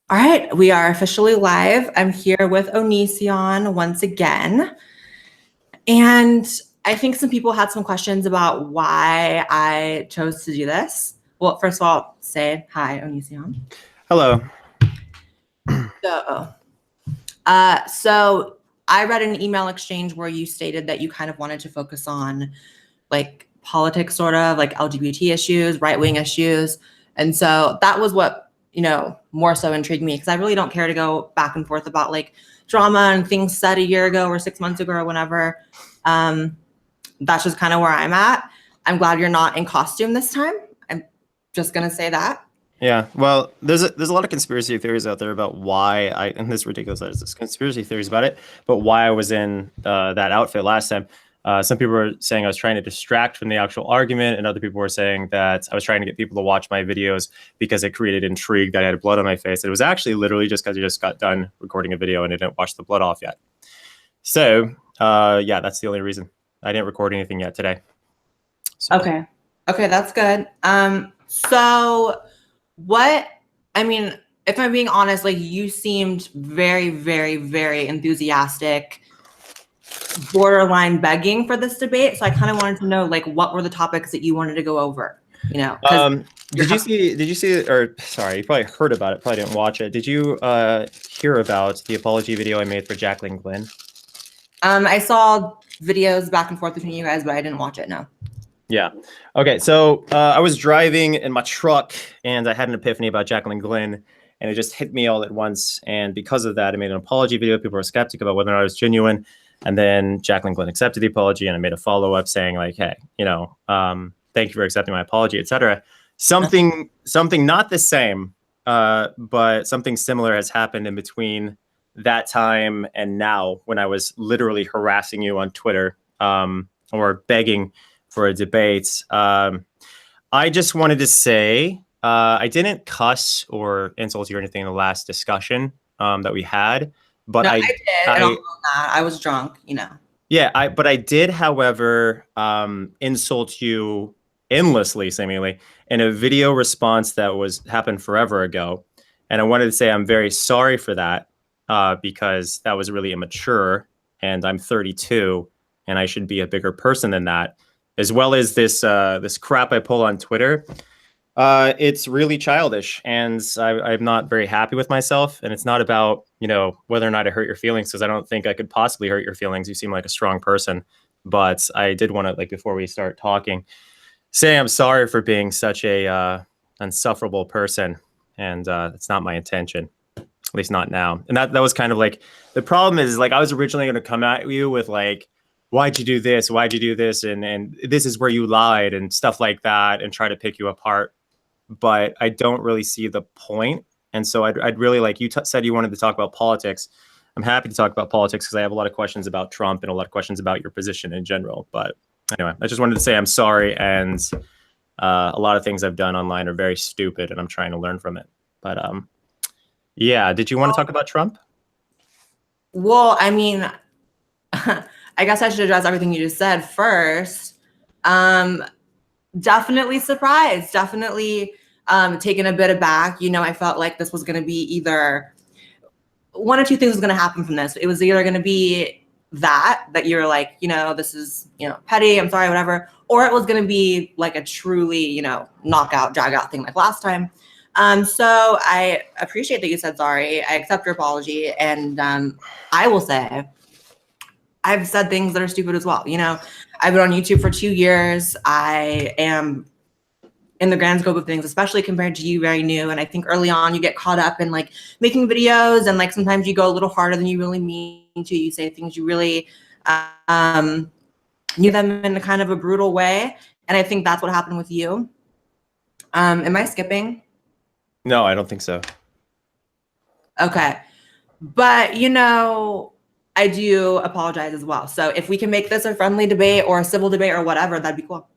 All right, we are officially live. I'm here with Onision once again. And I think some people had some questions about why I chose to do this. Well, first of all, say hi, Onision. Hello. So I read an email exchange where you stated that you kind of wanted to focus on like politics, sort of like LGBT issues, right-wing issues. And so that was what, more so intrigued me, because I really don't care to go back and forth about like drama and things said a year ago or 6 months ago or whenever. That's just kind of where I'm at. I'm glad you're not in costume this time. I'm just going to say that. Yeah, well, there's a lot of conspiracy theories out there about why and this is ridiculous, there's conspiracy theories about it, but why I was in that outfit last time. Some people were saying I was trying to distract from the actual argument, and other people were saying that I was trying to get people to watch my videos because it created intrigue that I had blood on my face. It was actually literally just because I just got done recording a video and I didn't wash the blood off yet. So, yeah, that's the only reason. I didn't record anything yet today. So. Okay, that's good. So what, I mean, if I'm being honest, like you seemed very, very, very enthusiastic, borderline begging for this debate. So I kind of wanted to know, like, what were the topics that you wanted to go over? Did you see, or sorry, you probably heard about it, probably didn't watch it. Did you hear about the apology video I made for Jacqueline Glynn? I saw videos back and forth between you guys, but I didn't watch it, no. Yeah. Okay. So I was driving in my truck and I had an epiphany about Jacqueline Glynn, and it just hit me all at once. And because of that, I made an apology video. People were skeptic about whether or not it was genuine. And then Jacqueline Glynn accepted the apology, and I made a follow-up saying like, hey, thank you for accepting my apology, etc. Something not the same, but something similar has happened in between that time and now, when I was literally harassing you on Twitter or begging for a debate. I just wanted to say I didn't cuss or insult you or anything in the last discussion that we had, but no, I did. I was drunk, Yeah, but I did, however, insult you endlessly, seemingly, in a video response that happened forever ago, and I wanted to say I'm very sorry for that because that was really immature, and I'm 32, and I should be a bigger person than that. As well as this crap I pull on Twitter, it's really childish, and I'm not very happy with myself. And it's not about whether or not I hurt your feelings, because I don't think I could possibly hurt your feelings. You seem like a strong person, but I did want to, like, before we start talking, say I'm sorry for being such a insufferable person, and it's not my intention, at least not now. And that was kind of like the problem is, like, I was originally going to come at you with like, why'd you do this? Why'd you do this? And this is where you lied and stuff like that, and try to pick you apart. But I don't really see the point. And so I'd really like, you said you wanted to talk about politics. I'm happy to talk about politics because I have a lot of questions about Trump and a lot of questions about your position in general. But anyway, I just wanted to say I'm sorry. And a lot of things I've done online are very stupid, and I'm trying to learn from it. But yeah, did you want to talk about Trump? Well, I mean, I guess I should address everything you just said first. Definitely surprised, definitely taken a bit aback. I felt like this was going to be either one or two things was going to happen from this. It was either going to be that you're like, this is, petty, I'm sorry, whatever. Or it was going to be like a truly, knockout, drag out thing like last time. So I appreciate that you said sorry. I accept your apology. And I will say, I've said things that are stupid as well. I've been on YouTube for 2 years. I am, in the grand scope of things, especially compared to you, very new. And I think early on you get caught up in like making videos, and like sometimes you go a little harder than you really mean to. You say things you really knew them in a kind of a brutal way. And I think that's what happened with you. Am I skipping? No, I don't think so. Okay. But, I do apologize as well. So if we can make this a friendly debate or a civil debate or whatever, that'd be cool.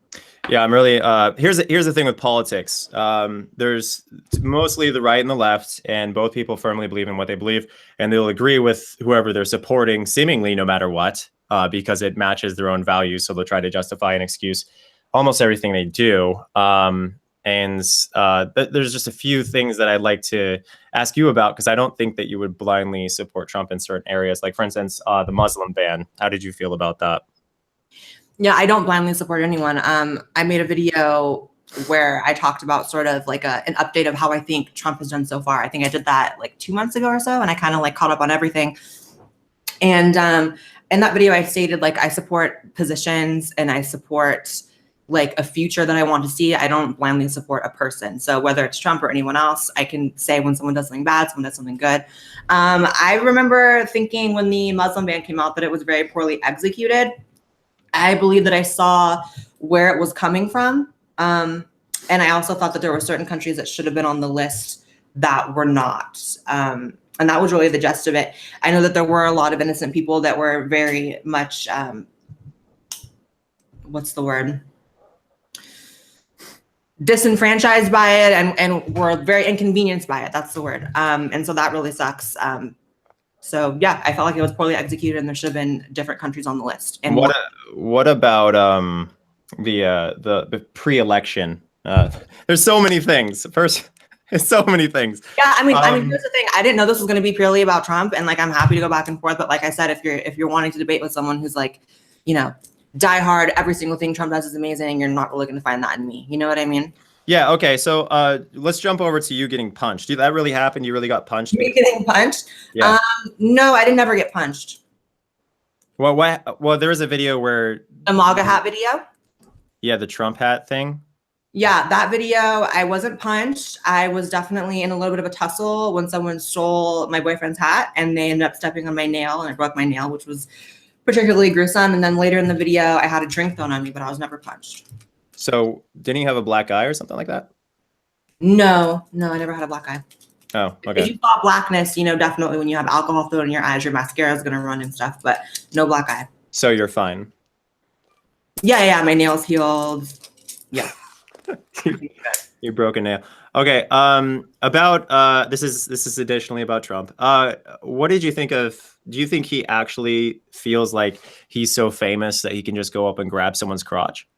Yeah, I'm really, here's the thing with politics. There's mostly the right and the left, and both people firmly believe in what they believe, and they'll agree with whoever they're supporting, seemingly no matter what, because it matches their own values. So they'll try to justify and excuse almost everything they do. And And there's just a few things that I'd like to ask you about, because I don't think that you would blindly support Trump in certain areas. Like, for instance, the Muslim ban. How did you feel about that? Yeah, I don't blindly support anyone. I made a video where I talked about sort of like an update of how I think Trump has done so far. I think I did that like 2 months ago or so, and I kind of like caught up on everything. And in that video, I stated like I support positions and I support like a future that I want to see. I don't blindly support a person. So whether it's Trump or anyone else, I can say when someone does something bad, someone does something good. I remember thinking when the Muslim ban came out that it was very poorly executed. I believe that I saw where it was coming from. And I also thought that there were certain countries that should have been on the list that were not. And that was really the gist of it. I know that there were a lot of innocent people that were very much, what's the word? Disenfranchised by it and were very inconvenienced by it. That's the word. And so that really sucks. So yeah, I felt like it was poorly executed and there should have been different countries on the list. And what about the pre-election? There's so many things. First, so many things. Yeah, I mean, here's the thing. I didn't know this was going to be purely about Trump, and like I'm happy to go back and forth. But like I said, if you're wanting to debate with someone who's like, you know, die hard, every single thing Trump does is amazing, you're not really going to find that in me. You know what I mean? Yeah. Okay. So let's jump over to you getting punched. Did that really happen? You really got punched? Me getting punched? Yeah. No, I didn't never get punched. Well, there was a video where a MAGA hat video. Yeah, the Trump hat thing. Yeah, that video, I wasn't punched. I was definitely in a little bit of a tussle when someone stole my boyfriend's hat and they ended up stepping on my nail and I broke my nail, which was particularly gruesome. And then later in the video, I had a drink thrown on me, but I was never punched. So didn't you have a black eye or something like that? No, I never had a black eye. Oh, okay. If you saw blackness, you know, definitely when you have alcohol thrown in your eyes, your mascara is going to run and stuff, but no black eye. So you're fine. Yeah, my nail's healed. Yeah. You broke a nail. Okay. About this is additionally about Trump. What did you think of? Do you think he actually feels like he's so famous that he can just go up and grab someone's crotch?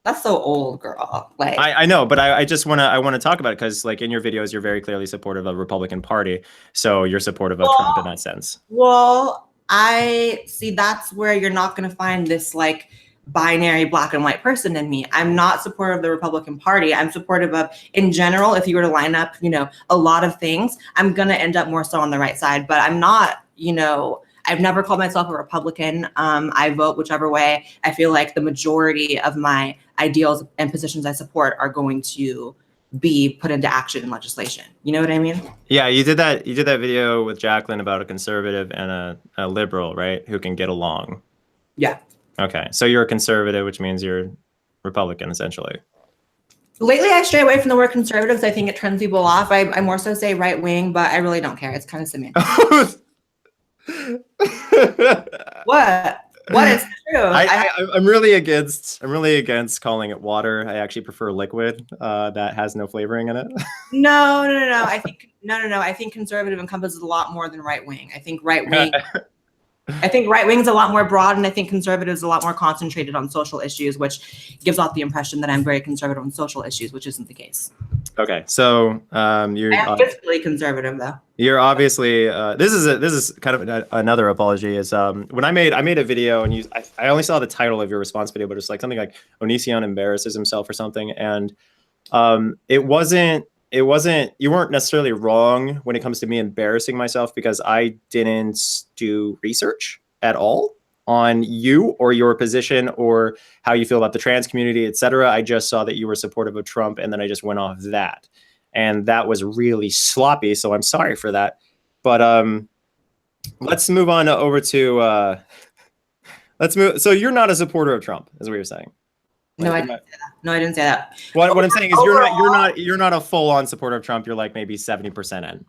That's so old, girl. Like I know, but I just want to talk about it because like in your videos, you're very clearly supportive of the Republican Party, so you're supportive of Trump in that sense. Well, I see that's where you're not going to find this like binary black and white person in me. I'm not supportive of the Republican Party. I'm supportive of, in general, if you were to line up, you know, a lot of things, I'm going to end up more so on the right side, but I'm not, you know, I've never called myself a Republican. I vote whichever way. I feel like the majority of my ideals and positions I support are going to be put into action in legislation. You know what I mean? Yeah, you did that video with Jacqueline about a conservative and a liberal, right? Who can get along. Yeah. Okay, so you're a conservative, which means you're Republican, essentially. Lately, I stray away from the word conservative because I think it turns people off. I more so say right wing, but I really don't care. It's kind of semantic. What? What is true? I'm really against calling it water. I actually prefer liquid that has no flavoring in it. No. I think conservative encompasses a lot more than right wing. I think right wing is a lot more broad, and I think conservative is a lot more concentrated on social issues, which gives off the impression that I'm very conservative on social issues, which isn't the case. Okay, so you're fiscally conservative, though. You're obviously this is kind of another apology. Is when I made a video and I only saw the title of your response video, but it's like something like Onision embarrasses himself or something, and it wasn't you weren't necessarily wrong when it comes to me embarrassing myself because I didn't do research at all on you or your position or how you feel about the trans community, etc. I just saw that you were supportive of Trump, and then I just went off that. And that was really sloppy, so I'm sorry for that. But let's move on over to So you're not a supporter of Trump, is what you're saying? No, I didn't say that. No, I didn't say that. What I'm saying is you're not a full-on supporter of Trump. You're like maybe 70% in.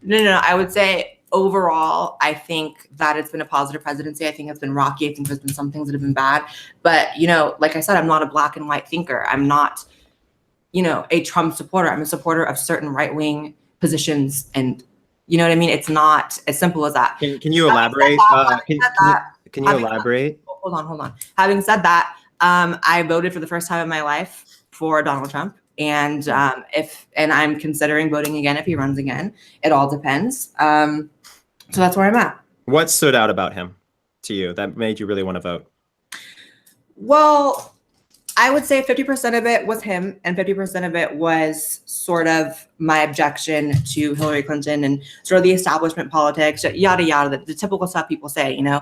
No. I would say overall, I think that it's been a positive presidency. I think it's been rocky. I think there's been some things that have been bad. But, you know, like I said, I'm not a black and white thinker. I'm not, you know, a Trump supporter. I'm a supporter of certain right-wing positions. And you know what I mean? It's not as simple as that. Can you elaborate? Can you elaborate? Hold on. Having said that, I voted for the first time in my life for Donald Trump. And and I'm considering voting again if he runs again. It all depends. So that's where I'm at. What stood out about him to you that made you really want to vote? Well, I would say 50% of it was him and 50% of it was sort of my objection to Hillary Clinton and sort of the establishment politics, yada, yada, the typical stuff people say, you know.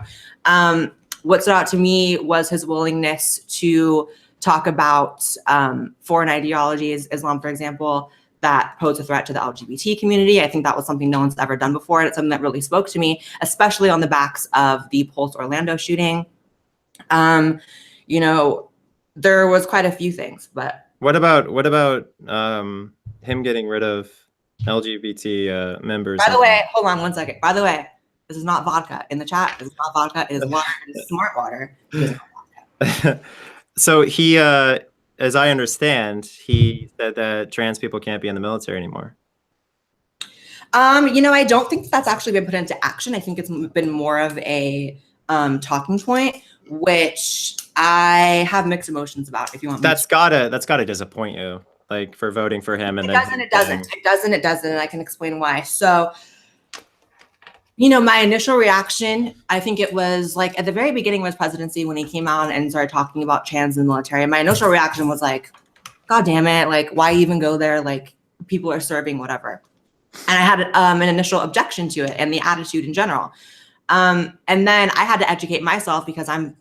What stood out to me was his willingness to talk about foreign ideologies, Islam, for example, that pose a threat to the LGBT community. I think that was something no one's ever done before. And it's something that really spoke to me, especially on the backs of the Pulse Orlando shooting. You know, there was quite a few things, but what about him getting rid of LGBT members? By the way, hold on one second. By the way, this is not vodka in the chat. This is not vodka. It is water. It is smart water. It is not vodka. So he, as I understand, he said that trans people can't be in the military anymore. You know, I don't think that's actually been put into action. I think it's been more of a talking point, which I have mixed emotions about. If you want, that's gotta disappoint you, like for voting for him. And it doesn't, and I can explain why. So, you know, my initial reaction, I think it was like at the very beginning of his presidency when he came out and started talking about trans in the military. My initial reaction was like, God damn it, like why even go there? Like people are serving, whatever. And I had an initial objection to it and the attitude in general. And then I had to educate myself because I'm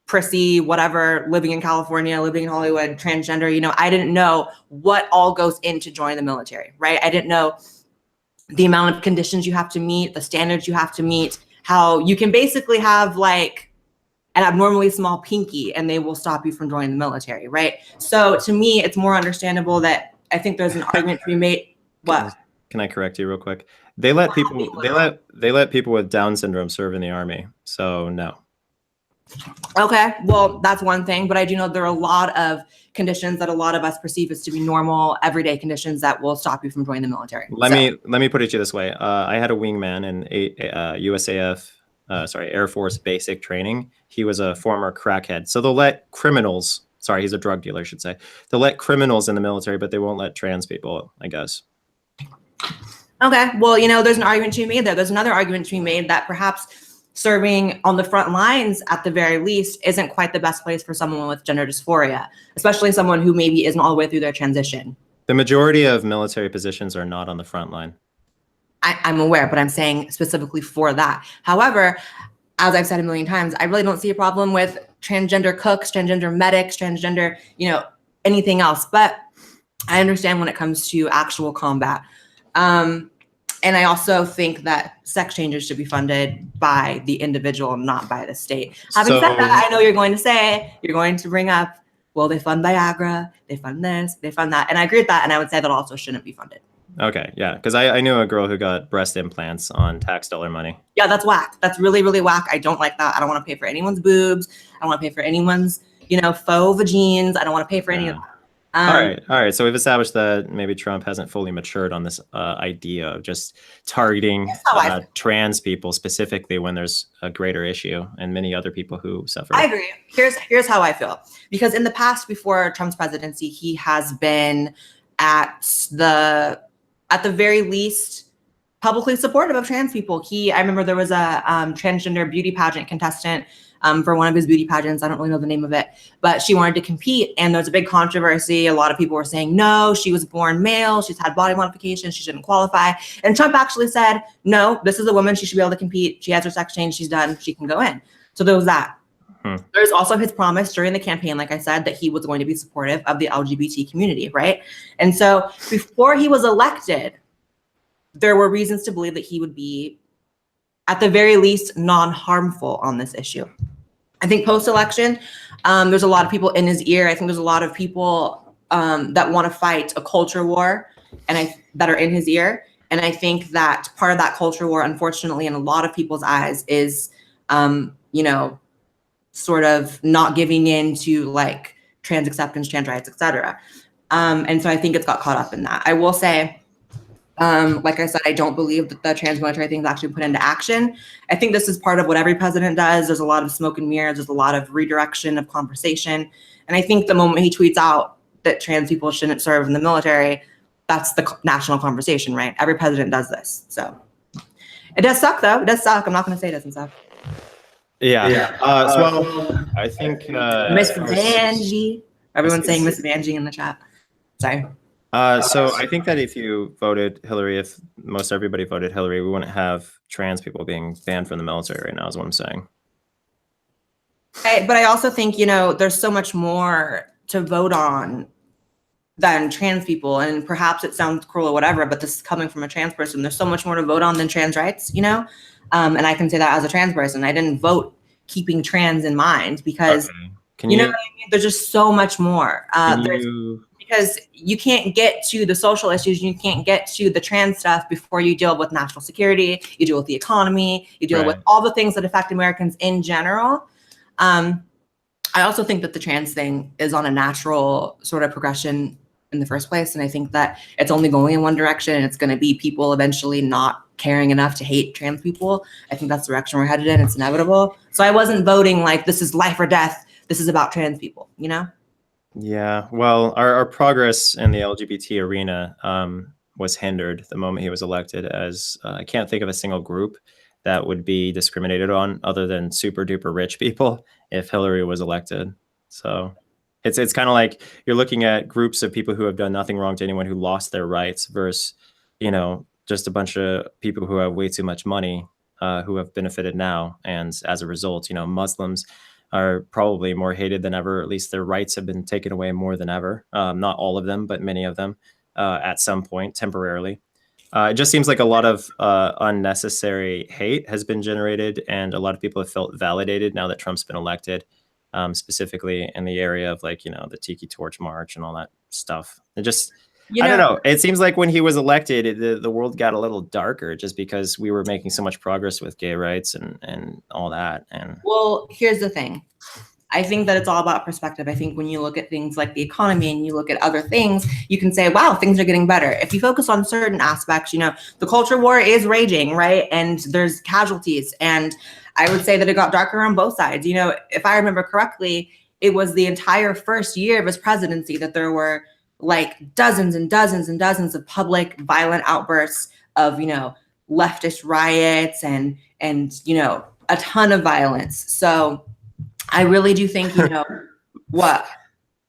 prissy, whatever, living in California, living in Hollywood, transgender, you know, I didn't know what all goes into joining the military, right? I didn't know the amount of conditions you have to meet, the standards you have to meet, how you can basically have like an abnormally small pinky and they will stop you from joining the military, right? So to me, it's more understandable that I think there's an argument to be made. What? Can I correct you real quick? They let people with Down syndrome serve in the Army. So no. Okay, well, that's one thing, but I do know there are a lot of conditions that a lot of us perceive as to be normal, everyday conditions that will stop you from joining the military. Let me put it to you this way. I had a wingman in USAF, Air Force basic training. He was a former crackhead. So they'll let criminals, sorry, he's a drug dealer, I should say. They'll let criminals in the military, but they won't let trans people, I guess. Okay, well, you know, there's an argument to be made there. There's another argument to be made that perhaps serving on the front lines at the very least isn't quite the best place for someone with gender dysphoria, especially someone who maybe isn't all the way through their transition. The majority of military positions are not on the front line. I'm aware, but I'm saying specifically for that. However, as I've said a million times, I really don't see a problem with transgender cooks, transgender medics, transgender, you know, anything else. But I understand when it comes to actual combat. And I also think that sex changes should be funded by the individual, not by the state. Having said that, I know you're going to bring up, well, they fund Viagra, they fund this, they fund that. And I agree with that. And I would say that also shouldn't be funded. Okay, yeah, because I knew a girl who got breast implants on tax dollar money. Yeah, that's whack. That's really, really whack. I don't like that. I don't want to pay for anyone's boobs. I don't want to pay for anyone's, you know, faux vagines. I don't want to pay for any of that. All right. So we've established that maybe Trump hasn't fully matured on this idea of just targeting trans people specifically when there's a greater issue and many other people who suffer. I agree. Here's how I feel. Because in the past, before Trump's presidency, he has been at the very least publicly supportive of trans people. I remember there was a transgender beauty pageant contestant for one of his beauty pageants. I don't really know the name of it, but she wanted to compete. And there was a big controversy. A lot of people were saying, no, she was born male. She's had body modifications. She shouldn't qualify. And Trump actually said, no, this is a woman. She should be able to compete. She has her sex change. She's done. She can go in. So there was that. There's also his promise during the campaign, like I said, that he was going to be supportive of the LGBT community, right? And so before he was elected, there were reasons to believe that he would be, at the very least, non-harmful on this issue. I think post-election, there's a lot of people in his ear. I think there's a lot of people that want to fight a culture war that are in his ear. And I think that part of that culture war, unfortunately, in a lot of people's eyes is, you know, sort of not giving in to like trans acceptance, trans rights, et cetera. And so I think it's got caught up in that. I will say, like I said, I don't believe that the trans military thing is actually put into action. I think this is part of what every president does. There's a lot of smoke and mirrors. There's a lot of redirection of conversation. And I think the moment he tweets out that trans people shouldn't serve in the military, that's the national conversation, right? Every president does this. So it does suck, though. It does suck. I'm not going to say it doesn't suck. Yeah. Well, I think Miss Vanjie. Everyone's saying Miss Vanjie in the chat. Sorry. So I think that if you voted Hillary, if most everybody voted Hillary, we wouldn't have trans people being banned from the military right now, is what I'm saying. But I also think, there's so much more to vote on than trans people. And perhaps it sounds cruel or whatever, but this is coming from a trans person. There's so much more to vote on than trans rights, And I can say that as a trans person. I didn't vote keeping trans in mind because, okay. What I mean? There's just so much more. Because you can't get to the social issues, you can't get to the trans stuff before you deal with national security, you deal with the economy, you deal with all the things that affect Americans in general. I also think that the trans thing is on a natural sort of progression in the first place. And I think that it's only going in one direction, and it's going to be people eventually not caring enough to hate trans people. I think that's the direction we're headed in. It's inevitable. So I wasn't voting like this is life or death. This is about trans people, Yeah. Well, our progress in the LGBT arena was hindered the moment he was elected, as I can't think of a single group that would be discriminated on other than super duper rich people if Hillary was elected. So it's kind of like you're looking at groups of people who have done nothing wrong to anyone, who lost their rights, versus, just a bunch of people who have way too much money, who have benefited now. And as a result, Muslims are probably more hated than ever. At least their rights have been taken away more than ever. Not all of them, but many of them at some point temporarily. It just seems like a lot of unnecessary hate has been generated, and a lot of people have felt validated now that Trump's been elected, specifically in the area of the Tiki Torch March and all that stuff. It just, I don't know. It seems like when he was elected, the world got a little darker just because we were making so much progress with gay rights and all that. And well, here's the thing. I think that it's all about perspective. I think when you look at things like the economy and you look at other things, you can say, wow, things are getting better. If you focus on certain aspects, the culture war is raging, right? And there's casualties. And I would say that it got darker on both sides. If I remember correctly, it was the entire first year of his presidency that there were like dozens and dozens and dozens of public violent outbursts of, leftist riots and a ton of violence. So I really do think, what?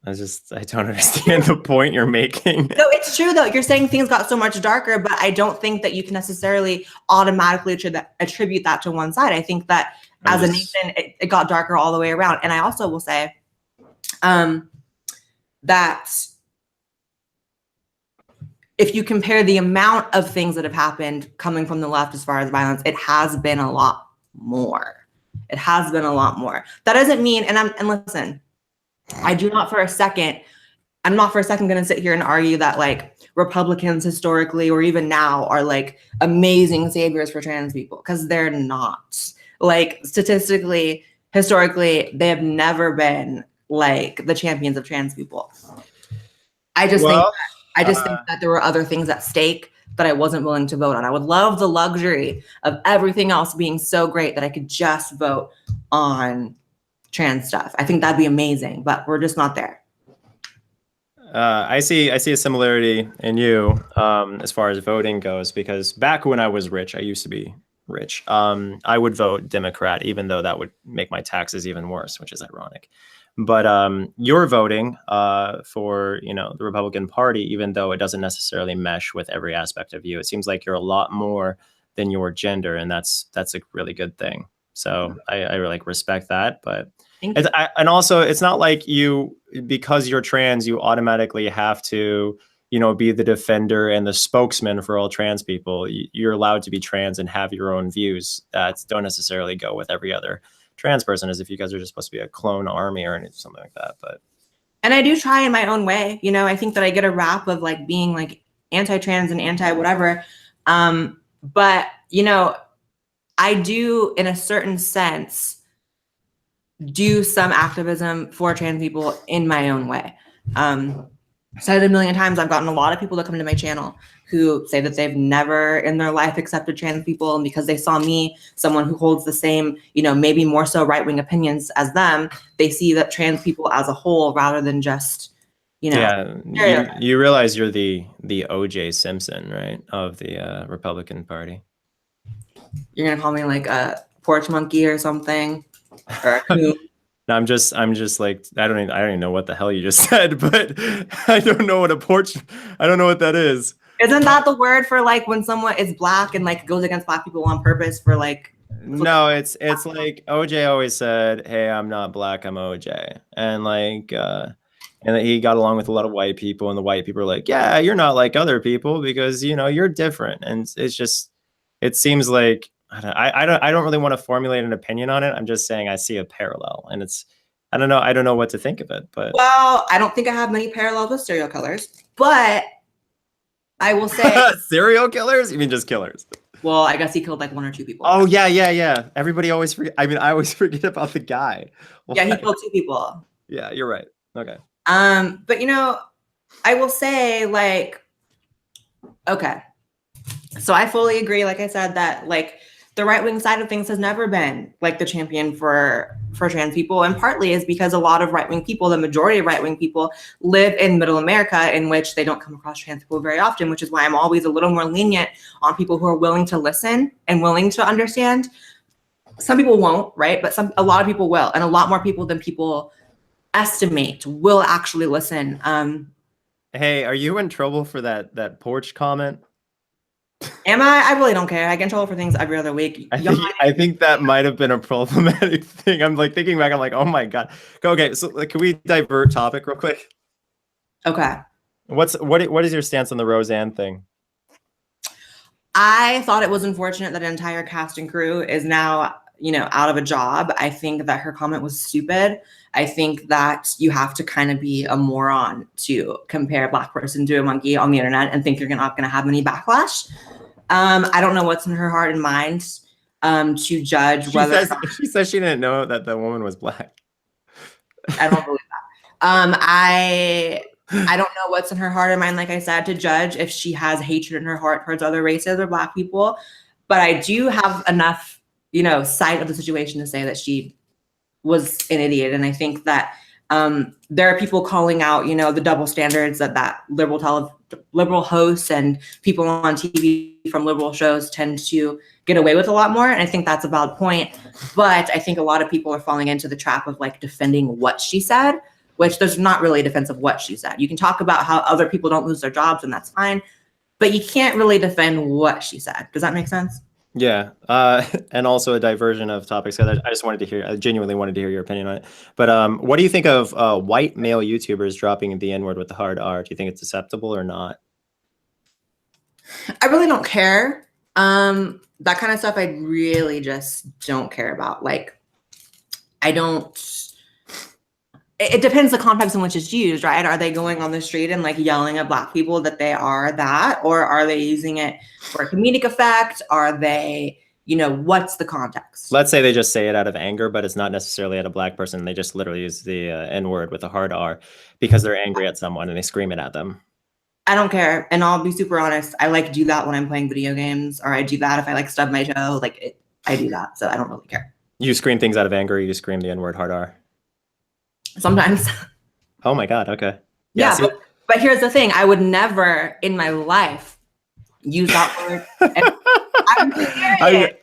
I don't understand the point you're making. No, it's true though. You're saying things got so much darker, but I don't think that you can necessarily automatically attribute that to one side. I think that as a nation, it got darker all the way around. And I also will say that if you compare the amount of things that have happened coming from the left as far as violence, it has been a lot more. It has been a lot more. That doesn't mean, and listen, I'm not for a second going to sit here and argue that like Republicans historically or even now are like amazing saviors for trans people, because they're not. Like statistically, historically, they have never been like the champions of trans people. I just think that there were other things at stake that I wasn't willing to vote on. I would love the luxury of everything else being so great that I could just vote on trans stuff. I think that'd be amazing, but we're just not there. I see a similarity in you as far as voting goes, because back when I was rich, I used to be rich. I would vote Democrat, even though that would make my taxes even worse, which is ironic. But you're voting for the Republican Party, even though it doesn't necessarily mesh with every aspect of you. It seems like you're a lot more than your gender, and that's a really good thing. So I really respect that. But and also, it's not like because you're trans, you automatically have to be the defender and the spokesman for all trans people. You're allowed to be trans and have your own views that don't necessarily go with every other trans person, as if you guys are just supposed to be a clone army or something like that. And I do try in my own way. I think that I get a rap of like being like anti-trans and anti-whatever. But I do, in a certain sense, do some activism for trans people in my own way. Said it a million times, I've gotten a lot of people that come to my channel who say that they've never in their life accepted trans people, and because they saw me, someone who holds the same, maybe more so right-wing opinions as them, they see that trans people as a whole rather than just Yeah, stereotype. you realize you're the OJ Simpson, right, of the Republican Party. You're gonna call me like a porch monkey or something, or a coon. No, I'm just like I don't even know what the hell you just said, but I don't know what a porch. I don't know what that is. Isn't that the word for like when someone is black and like goes against black people on purpose for like? No, it's like OJ always said, "Hey, I'm not black, I'm OJ," and like and he got along with a lot of white people, and the white people are like, "Yeah, you're not like other people because you're different," and it's just it seems like I don't really want to formulate an opinion on it. I'm just saying I see a parallel, and it's I don't know what to think of it, but Well, I don't think I have many parallels with serial killers, but I will say serial killers? You mean just killers? well, I guess he killed like 1 or 2 people. Oh yeah. Everybody always forget. I mean, I always forget about the guy. Yeah, he killed 2 people. Yeah, you're right. Okay. But I will say like, okay. So I fully agree, like I said, that like the right-wing side of things has never been like the champion for trans people. And partly is because a lot of right-wing people, the majority of right-wing people, live in middle America, in which they don't come across trans people very often, which is why I'm always a little more lenient on people who are willing to listen and willing to understand. Some people won't, right? But a lot of people will, and a lot more people than people estimate will actually listen. Hey, are you in trouble for that porch comment? Am I? I really don't care. I get in trouble for things every other week. I think that might have been a problematic thing. I'm like thinking back. I'm like, oh my god. Okay, so like, can we divert topic real quick? Okay. What is your stance on the Roseanne thing? I thought it was unfortunate that an entire cast and crew is now, out of a job. I think that her comment was stupid. I think that you have to kind of be a moron to compare a black person to a monkey on the internet and think you're not going to have any backlash. I don't know what's in her heart and mind to judge whether she says she didn't know that the woman was black. I don't believe that. I don't know what's in her heart and mind, like I said, to judge if she has hatred in her heart towards other races or black people. But I do have enough, sight of the situation to say that she was an idiot. And I think that there are people calling out, the double standards that liberal hosts and people on TV from liberal shows tend to get away with a lot more. And I think that's a valid point. But I think a lot of people are falling into the trap of like defending what she said, which there's not really a defense of what she said. You can talk about how other people don't lose their jobs, and that's fine, but you can't really defend what she said. Does that make sense? Yeah, and also a diversion of topics. I genuinely wanted to hear your opinion on it. But what do you think of white male YouTubers dropping the N-word with the hard R? Do you think it's acceptable or not? I really don't care. That kind of stuff I really just don't care about. Like, it depends the context in which it's used, right? Are they going on the street and like yelling at black people that they are that? Or are they using it for a comedic effect? Are they, what's the context? Let's say they just say it out of anger, but it's not necessarily at a black person. They just literally use the N-word with a hard R because they're angry at someone and they scream it at them. I don't care. And I'll be super honest. I like do that when I'm playing video games, or I do that if I like stub my toe. I do that. So I don't really care. You scream things out of anger, or you scream the N-word hard R? Sometimes. Oh my God. Okay. Yeah. But here's the thing. I would never in my life use that word.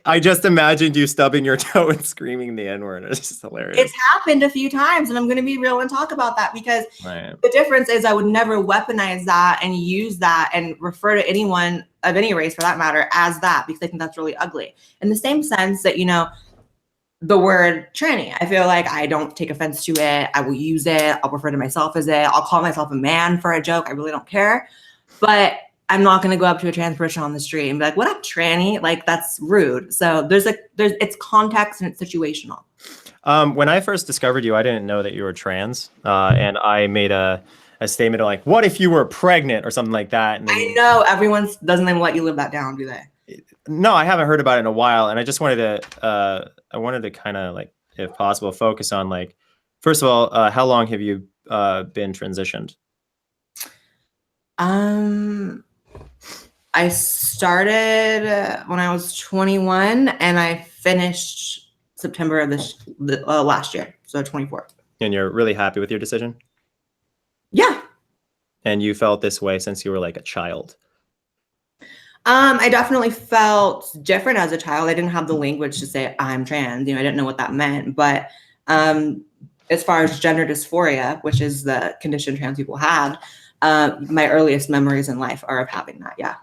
I just imagined you stubbing your toe and screaming the N-word. It's just hilarious. It's happened a few times, and I'm going to be real and talk about that because the difference is I would never weaponize that and use that and refer to anyone of any race for that matter as that, because I think that's really ugly. In the same sense that, the word tranny, I feel like I don't take offense to it. I will use it. I'll refer to myself as it. I'll call myself a man for a joke. I really don't care. But I'm not going to go up to a trans person on the street and be like, what up, tranny? Like, that's rude. So it's context and it's situational. When I first discovered you, I didn't know that you were trans. And I made a statement of like, what if you were pregnant or something like that? And then, I know everyone doesn't even let you live that down, do they? No, I haven't heard about it in a while. And I just wanted to kind of like, if possible, focus on like, first of all, how long have you been transitioned? I started when I was 21 and I finished September of last year. So 24. And you're really happy with your decision? Yeah. And you felt this way since you were like a child. I definitely felt different as a child. I didn't have the language to say I'm trans. You know, I didn't know what that meant. But as far as gender dysphoria, which is the condition trans people have, my earliest memories in life are of having that. Yeah.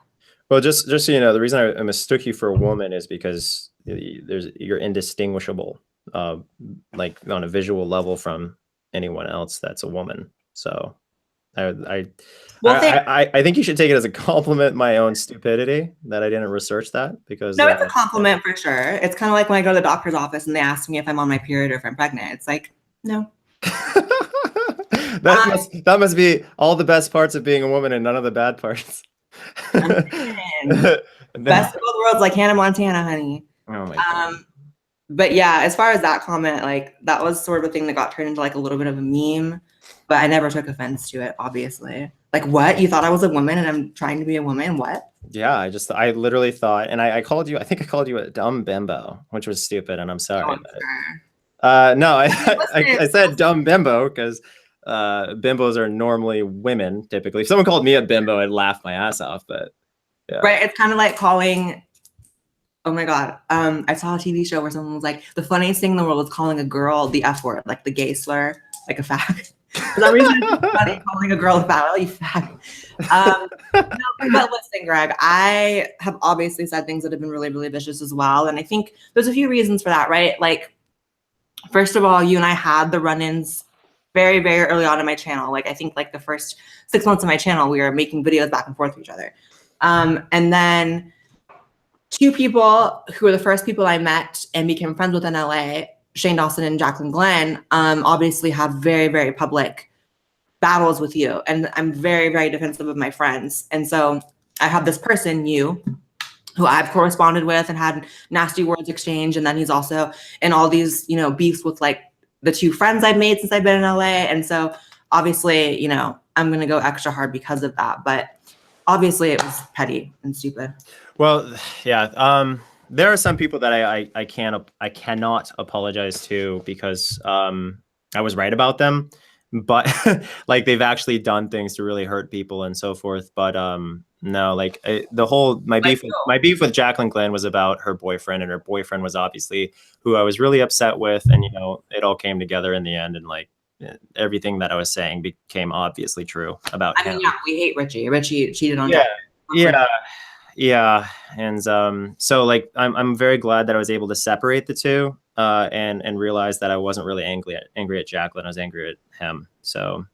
Well, just so you know, the reason I mistook you for a woman is because you're indistinguishable, like on a visual level from anyone else that's a woman. So I think you should take it as a compliment, my own stupidity that I didn't research that, because no, it's a compliment for sure. It's kind of like when I go to the doctor's office and they ask me if I'm on my period or if I'm pregnant. It's like, no. that must be all the best parts of being a woman and none of the bad parts. Best of both worlds, like Hannah Montana, honey. Oh my God. But yeah, as far as that comment, like that was sort of a thing that got turned into like a little bit of a meme, but I never took offense to it, obviously. Like, what? You thought I was a woman and I'm trying to be a woman? What? Yeah, I literally thought, and I called you, I think I called you a dumb bimbo, which was stupid, and I'm sorry. No, I said dumb bimbo because bimbos are normally women, typically. If someone called me a bimbo, I'd laugh my ass off, but yeah. Right, it's kind of like calling, oh my God, I saw a TV show where someone was like, the funniest thing in the world was calling a girl the F word, like the gay slur, like a fag. For some reason, it's funny calling a girl a fag, oh, you fag. No, but listen, Greg, I have obviously said things that have been really, really vicious as well. And I think there's a few reasons for that, right? Like, first of all, you and I had the run-ins very, very early on in my channel. Like, I think like the first 6 months of my channel, we were making videos back and forth to each other. And then two people who were the first people I met and became friends with in LA, Shane Dawson and Jacqueline Glenn, obviously have very, very public battles with you. And I'm very, very defensive of my friends. And so I have this person, you, who I've corresponded with and had nasty words exchanged. And then he's also in all these, you know, beefs with like the two friends I've made since I've been in LA. And so obviously, you know, I'm going to go extra hard because of that. But obviously it was petty and stupid. Well, yeah. There are some people that I cannot apologize to because I was right about them, but like they've actually done things to really hurt people and so forth. But no, like my beef with Jacqueline Glenn was about her boyfriend, and her boyfriend was obviously who I was really upset with, and you know it all came together in the end, and like everything that I was saying became obviously true about him. I mean, yeah, we hate Richie. Richie cheated on Yeah. And so like I'm very glad that I was able to separate the two and realize that I wasn't really angry at Jacqueline. I was angry at him. So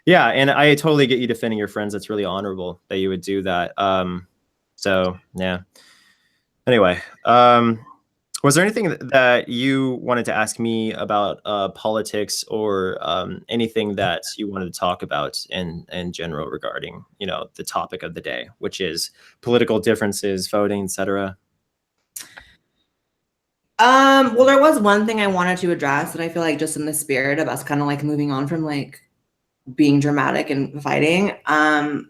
yeah, and I totally get you defending your friends. It's really honorable that you would do that. So yeah. Anyway, was there anything that you wanted to ask me about politics or anything that you wanted to talk about in general regarding, you know, the topic of the day, which is political differences, voting, etc.? Well, there was one thing I wanted to address that I feel like just in the spirit of us kind of like moving on from like being dramatic and fighting.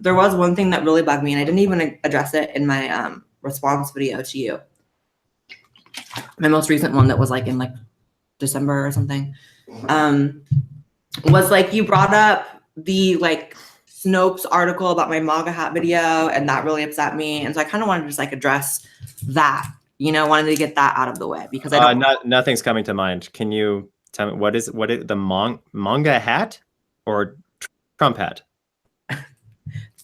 There was one thing that really bugged me, and I didn't even address it in my response video to you. My most recent one that was like in like December or something, was like you brought up the like Snopes article about my MAGA hat video, and that really upset me. And so I kind of wanted to just like address that, you know, wanted to get that out of the way because I don't. Nothing's coming to mind. Can you tell me what is the manga hat or Trump hat?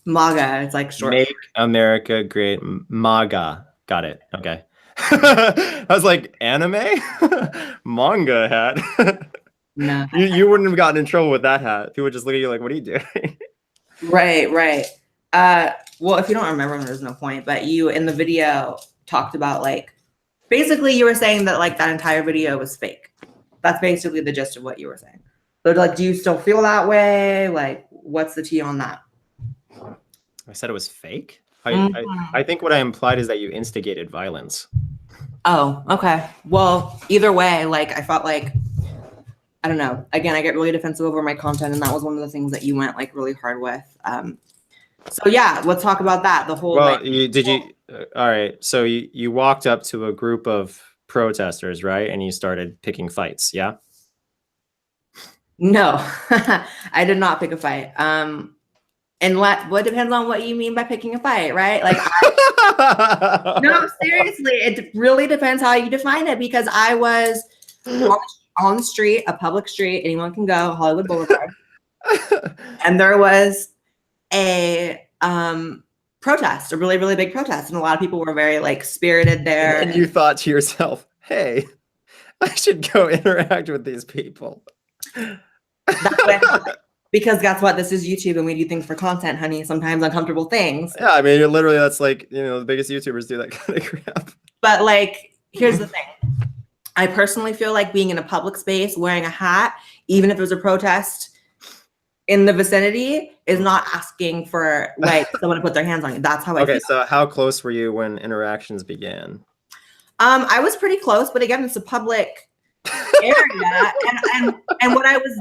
MAGA, it's like short. Make America Great. MAGA. Got it. Okay. I was like, anime? Manga hat? No. You wouldn't have gotten in trouble with that hat. People would just look at you like, what are you doing? Right. Well, if you don't remember, there's no point. But you, in the video, talked about like, basically you were saying that like that entire video was fake. That's basically the gist of what you were saying. So like, do you still feel that way? Like, what's the tea on that? I said it was fake? I think what I implied is that you instigated violence. Oh, okay. Well, either way, like I felt like, I don't know. Again, I get really defensive over my content, and that was one of the things that you went like really hard with. So yeah, let's talk about that. The whole. Well, all right. So you walked up to a group of protesters, right? And you started picking fights, yeah? No, I did not pick a fight. And what depends on what you mean by picking a fight, right? Like, no, seriously, it really depends how you define it, because I was on the street, a public street, anyone can go, Hollywood Boulevard, and there was a protest, a really, really big protest, and a lot of people were very like spirited there. And you thought to yourself, hey, I should go interact with these people. Because that's what this is, YouTube, and we do things for content, honey. Sometimes uncomfortable things. Yeah, I mean, literally, that's like, you know, the biggest YouTubers do that kind of crap. But like, here's the thing. I personally feel like being in a public space, wearing a hat, even if there's a protest in the vicinity, is not asking for like someone to put their hands on you. That's how I feel. So how close were you when interactions began? I was pretty close, but again, it's a public area, and what I was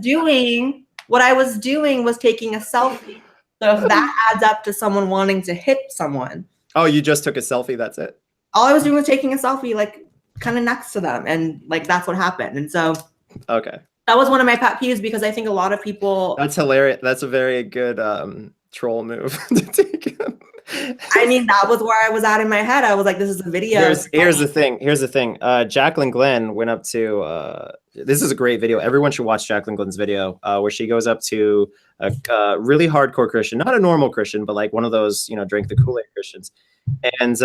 doing was taking a selfie. So if that adds up to someone wanting to hit someone. Oh, you just took a selfie, that's it? All I was doing was taking a selfie, like kind of next to them, and like that's what happened. And so okay, that was one of my pet peeves, because I think a lot of people. That's hilarious. That's a very good troll move to take. I mean, that was where I was at in my head. I was like, this is a video. Here's the thing. Jacqueline Glenn went up to, this is a great video. Everyone should watch Jacqueline Glenn's video where she goes up to a really hardcore Christian, not a normal Christian, but like one of those, you know, drink the Kool-Aid Christians. And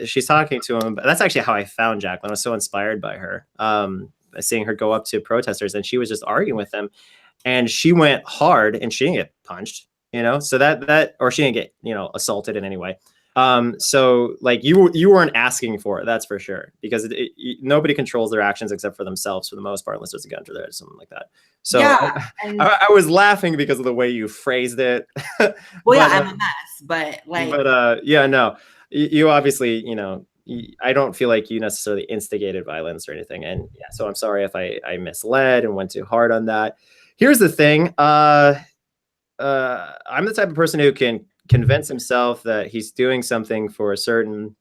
she's talking to him. That's actually how I found Jacqueline. I was so inspired by her, seeing her go up to protesters, and she was just arguing with them. And she went hard, and she didn't get punched. You know, so or she didn't get, you know, assaulted in any way. So like you weren't asking for it, that's for sure, because nobody controls their actions except for themselves for the most part, unless there's a gun to their head or something like that. So yeah, I was laughing because of the way you phrased it. Well, yeah, I'm a mess, but like. But yeah, no, you obviously, you know, I don't feel like you necessarily instigated violence or anything, and yeah, so I'm sorry if I misled and went too hard on that. Here's the thing. I'm the type of person who can convince himself that he's doing something for a certain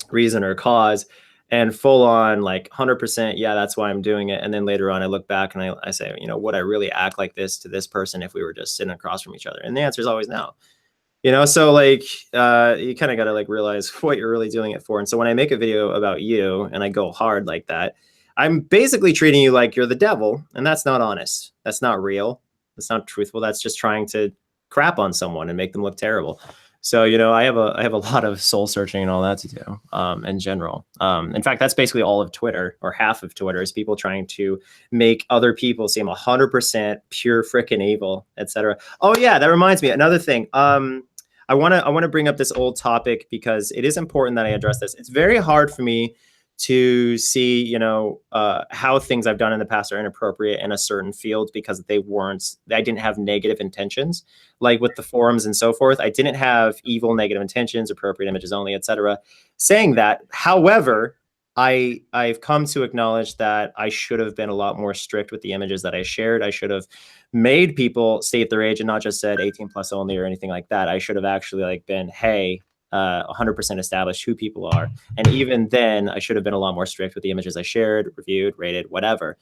reason or cause, and full on like 100%, yeah, that's why I'm doing it. And then later on I look back and I say, you know, would I really act like this to this person if we were just sitting across from each other? And the answer is always no. You know, so like you kind of got to like realize what you're really doing it for. And so when I make a video about you and I go hard like that, I'm basically treating you like you're the devil, and that's not honest. That's not real. That's not truthful. That's just trying to crap on someone and make them look terrible. So, you know, I have a lot of soul searching and all that to do in general. In fact, that's basically all of Twitter, or half of Twitter, is people trying to make other people seem 100% pure freaking evil, etc. Oh yeah, that reminds me, another thing. I want to bring up this old topic because it is important that I address this. It's very hard for me to see, you know, how things I've done in the past are inappropriate in a certain field because I didn't have negative intentions, like with the forums and so forth. I didn't have evil, negative intentions, appropriate images only, etc. Saying that, however, I've come to acknowledge that I should have been a lot more strict with the images that I shared. I should have made people state their age and not just said 18 plus only or anything like that. I should have actually like been, hey, 100% established who people are. And even then I should have been a lot more strict with the images I shared, reviewed, rated, whatever.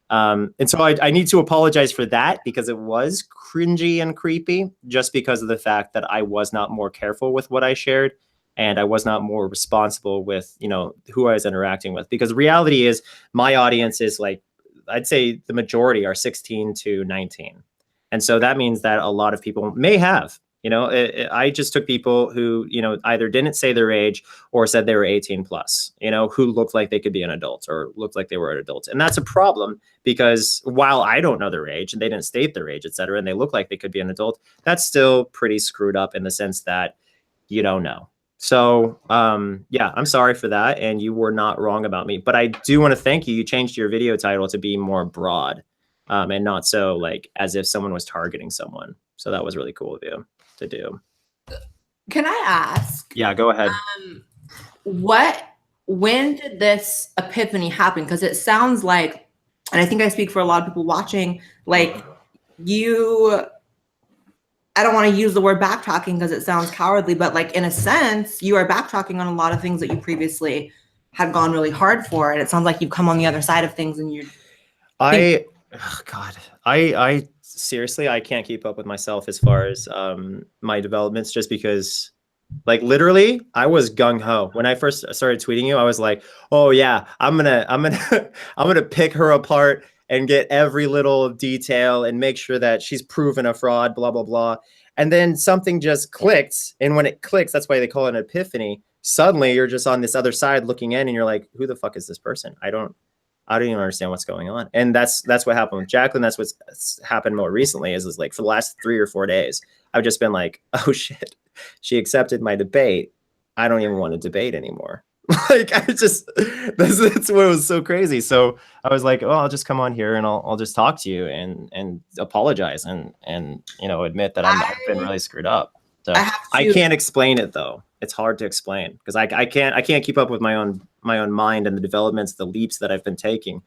And so I need to apologize for that, because it was cringy and creepy just because of the fact that I was not more careful with what I shared. And I was not more responsible with, you know, who I was interacting with, because the reality is my audience is like, I'd say the majority are 16 to 19. And so that means that a lot of people may have, you know, I just took people who, you know, either didn't say their age or said they were 18 plus, you know, who looked like they could be an adult or looked like they were an adult. And that's a problem, because while I don't know their age and they didn't state their age, et cetera, and they look like they could be an adult, that's still pretty screwed up in the sense that you don't know. So, yeah, I'm sorry for that. And you were not wrong about me, but I do want to thank you. You changed your video title to be more broad and not so like as if someone was targeting someone. So that was really cool of you to do. Can I ask? Yeah, go ahead. When did this epiphany happen? Because it sounds like, and I think I speak for a lot of people watching, like I don't want to use the word backtracking because it sounds cowardly, but like in a sense, you are backtracking on a lot of things that you previously had gone really hard for. And it sounds like you've come on the other side of things and I seriously, I can't keep up with myself as far as my developments, just because, like, literally, I was gung ho when I first started tweeting you. I was like, "Oh yeah, I'm gonna I'm gonna pick her apart and get every little detail and make sure that she's proven a fraud." Blah blah blah. And then something just clicked, and when it clicks, that's why they call it an epiphany. Suddenly, you're just on this other side looking in, and you're like, "Who the fuck is this person? I don't even understand what's going on." And that's what happened with Jacqueline. That's what's happened more recently. Is like for the last 3 or 4 days, I've just been like, "Oh shit, she accepted my debate. I don't even want to debate anymore." Like, I just that's what was so crazy. So I was like, "Oh, I'll just come on here and I'll just talk to you and apologize and admit that I've been really screwed up." So I can't explain it though. It's hard to explain because I can't keep up with my own mind and the developments, the leaps that I've been taking.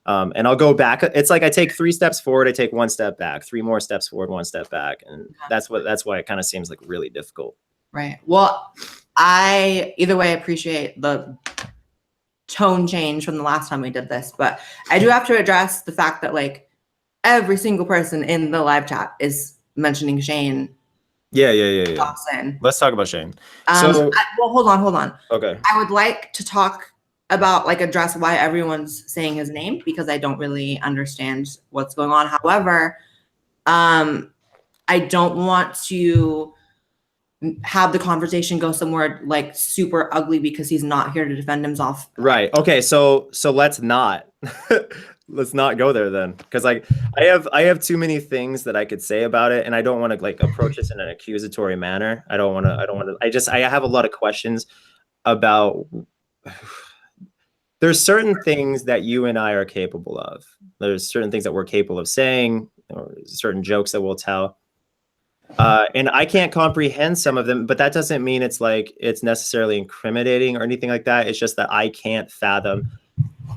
And I'll go back. It's like I take 3 steps forward, I take 1 step back, 3 more steps forward, 1 step back, and that's why it kind of seems like really difficult. Right. Well, I either way appreciate the tone change from the last time we did this, but I do have to address the fact that like every single person in the live chat is mentioning Shane. Yeah. Let's talk about Shane. Well, hold on. Okay. I would like to talk about, like, address why everyone's saying his name, because I don't really understand what's going on. However, I don't want to have the conversation go somewhere like super ugly because he's not here to defend himself. Right. Okay. So let's not let's not go there then, because like I have too many things that I could say about it, and I don't want to like approach this in an accusatory manner. I don't want to. I have a lot of questions about. There's certain things that you and I are capable of. There's certain things that we're capable of saying, or certain jokes that we'll tell. And I can't comprehend some of them, but that doesn't mean it's like it's necessarily incriminating or anything like that. It's just that I can't fathom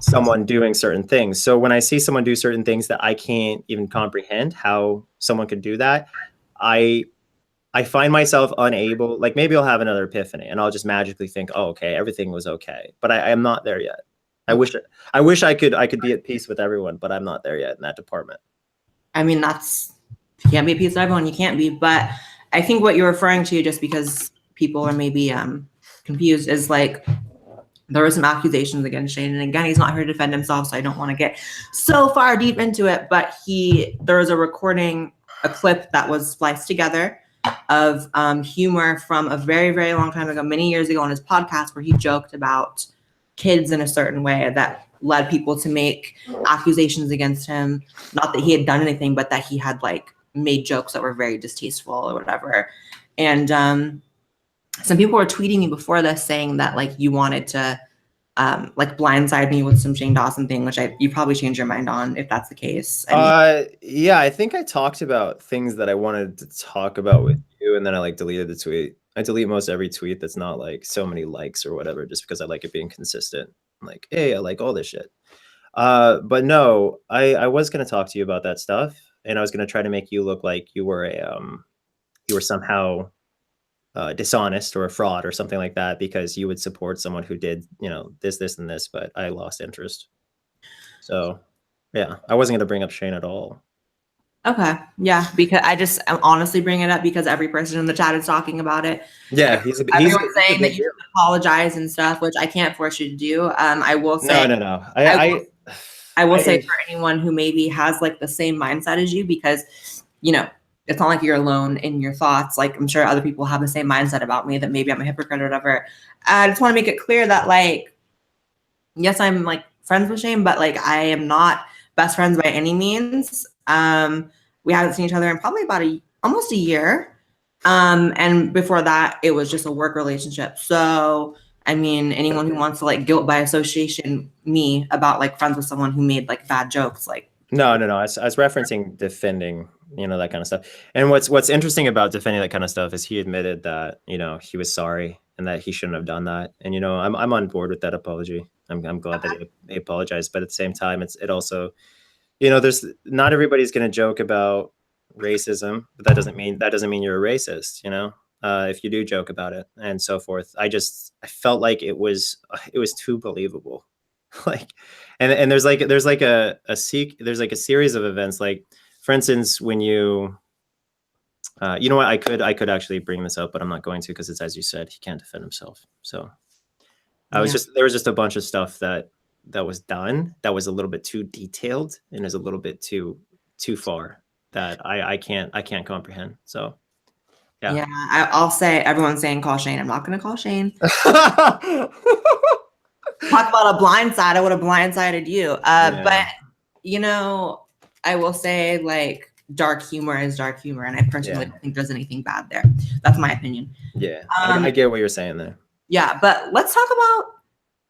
someone doing certain things. So when I see someone do certain things that I can't even comprehend how someone could do that, I find myself unable. Like, maybe I'll have another epiphany and I'll just magically think, "Oh, okay, everything was okay." But I am not there yet. I wish I could be at peace with everyone, but I'm not there yet in that department. I mean, if you can't be at peace with everyone, you can't be. But I think what you're referring to, just because people are maybe confused, is like there were some accusations against Shane. And again, he's not here to defend himself, so I don't want to get so far deep into it. But there was a recording, a clip that was spliced together of humor from a very, very long time ago, many years ago, on his podcast, where he joked about kids in a certain way that led people to make accusations against him. Not that he had done anything, but that he had like made jokes that were very distasteful or whatever. And some people were tweeting me before this saying that like you wanted to like blindside me with some Shane Dawson thing, which you probably changed your mind on if that's the case. Yeah, I think I talked about things that I wanted to talk about with you, and then I like deleted the tweet. I delete most every tweet that's not like so many likes or whatever, just because I like it being consistent. Like, hey, I like all this shit. But no, I was gonna talk to you about that stuff, and I was gonna try to make you look like you were somehow dishonest or a fraud or something like that, because you would support someone who did, this and this, but I lost interest. So yeah, I wasn't going to bring up Shane at all. Okay. Yeah. Because I'm honestly bringing it up because every person in the chat is talking about it. Yeah. Everyone's saying that you should apologize and stuff, which I can't force you to do. I will say, no. I will say for anyone who maybe has like the same mindset as you, because, it's not like you're alone in your thoughts. Like, I'm sure other people have the same mindset about me, that maybe I'm a hypocrite or whatever. I just want to make it clear that, like, yes, I'm like friends with Shane, but like I am not best friends by any means. We haven't seen each other in probably about almost a year. And before that, it was just a work relationship. So, I mean, anyone who wants to like guilt by association me about like friends with someone who made like bad jokes, like. No. I was referencing defending, that kind of stuff. And what's interesting about defending that kind of stuff is he admitted that, he was sorry and that he shouldn't have done that. And, I'm on board with that apology. I'm glad that he apologized. But at the same time, it also, there's not everybody's going to joke about racism, but that doesn't mean you're a racist, if you do joke about it and so forth. I felt like it was too believable. Like, and there's a series of events. Like, for instance, when you you know what, I could actually bring this up, but I'm not going to, because it's, as you said, he can't defend himself. So there was just a bunch of stuff that was done that was a little bit too detailed and is a little bit too far that I can't comprehend. So yeah. I'll say, everyone's saying call Shane. I'm not going to call Shane. Talk about a blindside. I would have blindsided you. But, you know, I will say, like, dark humor is dark humor. And I personally don't think there's anything bad there. That's my opinion. Yeah, I get what you're saying there. Yeah, but let's talk about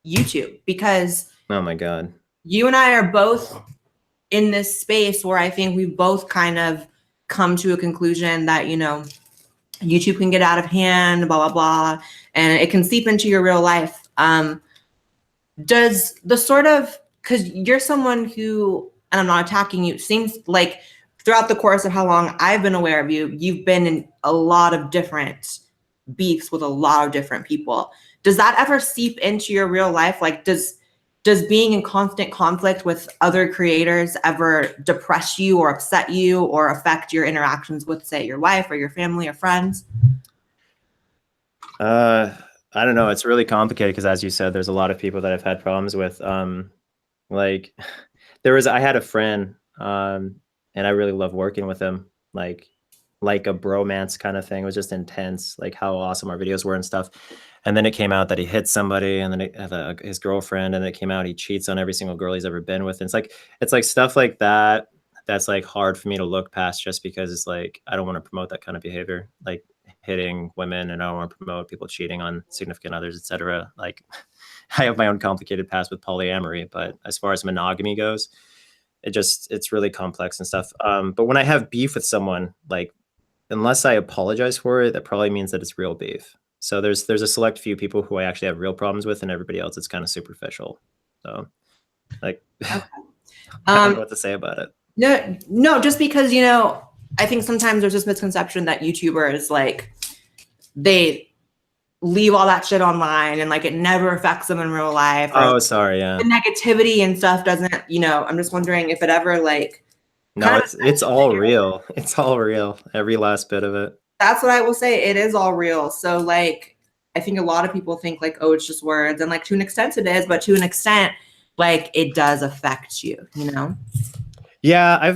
YouTube, because oh my God, you and I are both in this space where I think we've both kind of come to a conclusion that, you know, YouTube can get out of hand, blah, blah, blah, and it can seep into your real life. Does the sort of, because you're someone who, and I'm not attacking you, seems like throughout the course of how long I've been aware of you, you've been in a lot of different beefs with a lot of different people. Does that ever seep into your real life? Like, does being in constant conflict with other creators ever depress you or upset you or affect your interactions with, say, your wife or your family or friends? I don't know. It's really complicated because, as you said, there's a lot of people that I've had problems with. Like I had a friend, and I really love working with him, like a bromance kind of thing. It was just intense, like how awesome our videos were and stuff. And then it came out that he hit somebody, and then his girlfriend, and it came out he cheats on every single girl he's ever been with. And it's like stuff like that. That's like hard for me to look past, just because it's like, I don't want to promote that kind of behavior, like hitting women, and I don't want to promote people cheating on significant others, etc. Like, I have my own complicated past with polyamory, but as far as monogamy goes, it's really complex and stuff. But when I have beef with someone, like, unless I apologize for it, that probably means that it's real beef. So there's a select few people who I actually have real problems with, and everybody else it's kind of superficial. So, like, okay. I don't know what to say about it. No, just because, you know, I think sometimes there's this misconception that YouTubers, like, they leave all that shit online and, like, it never affects them in real life. Oh, sorry, yeah. The negativity and stuff doesn't, you know, I'm just wondering if it ever, like... No, it's all real. It's all real. Every last bit of it. That's what I will say. It is all real. So, like, I think a lot of people think, like, oh, it's just words. And, like, to an extent it is, but to an extent, like, it does affect you, you know? Yeah, I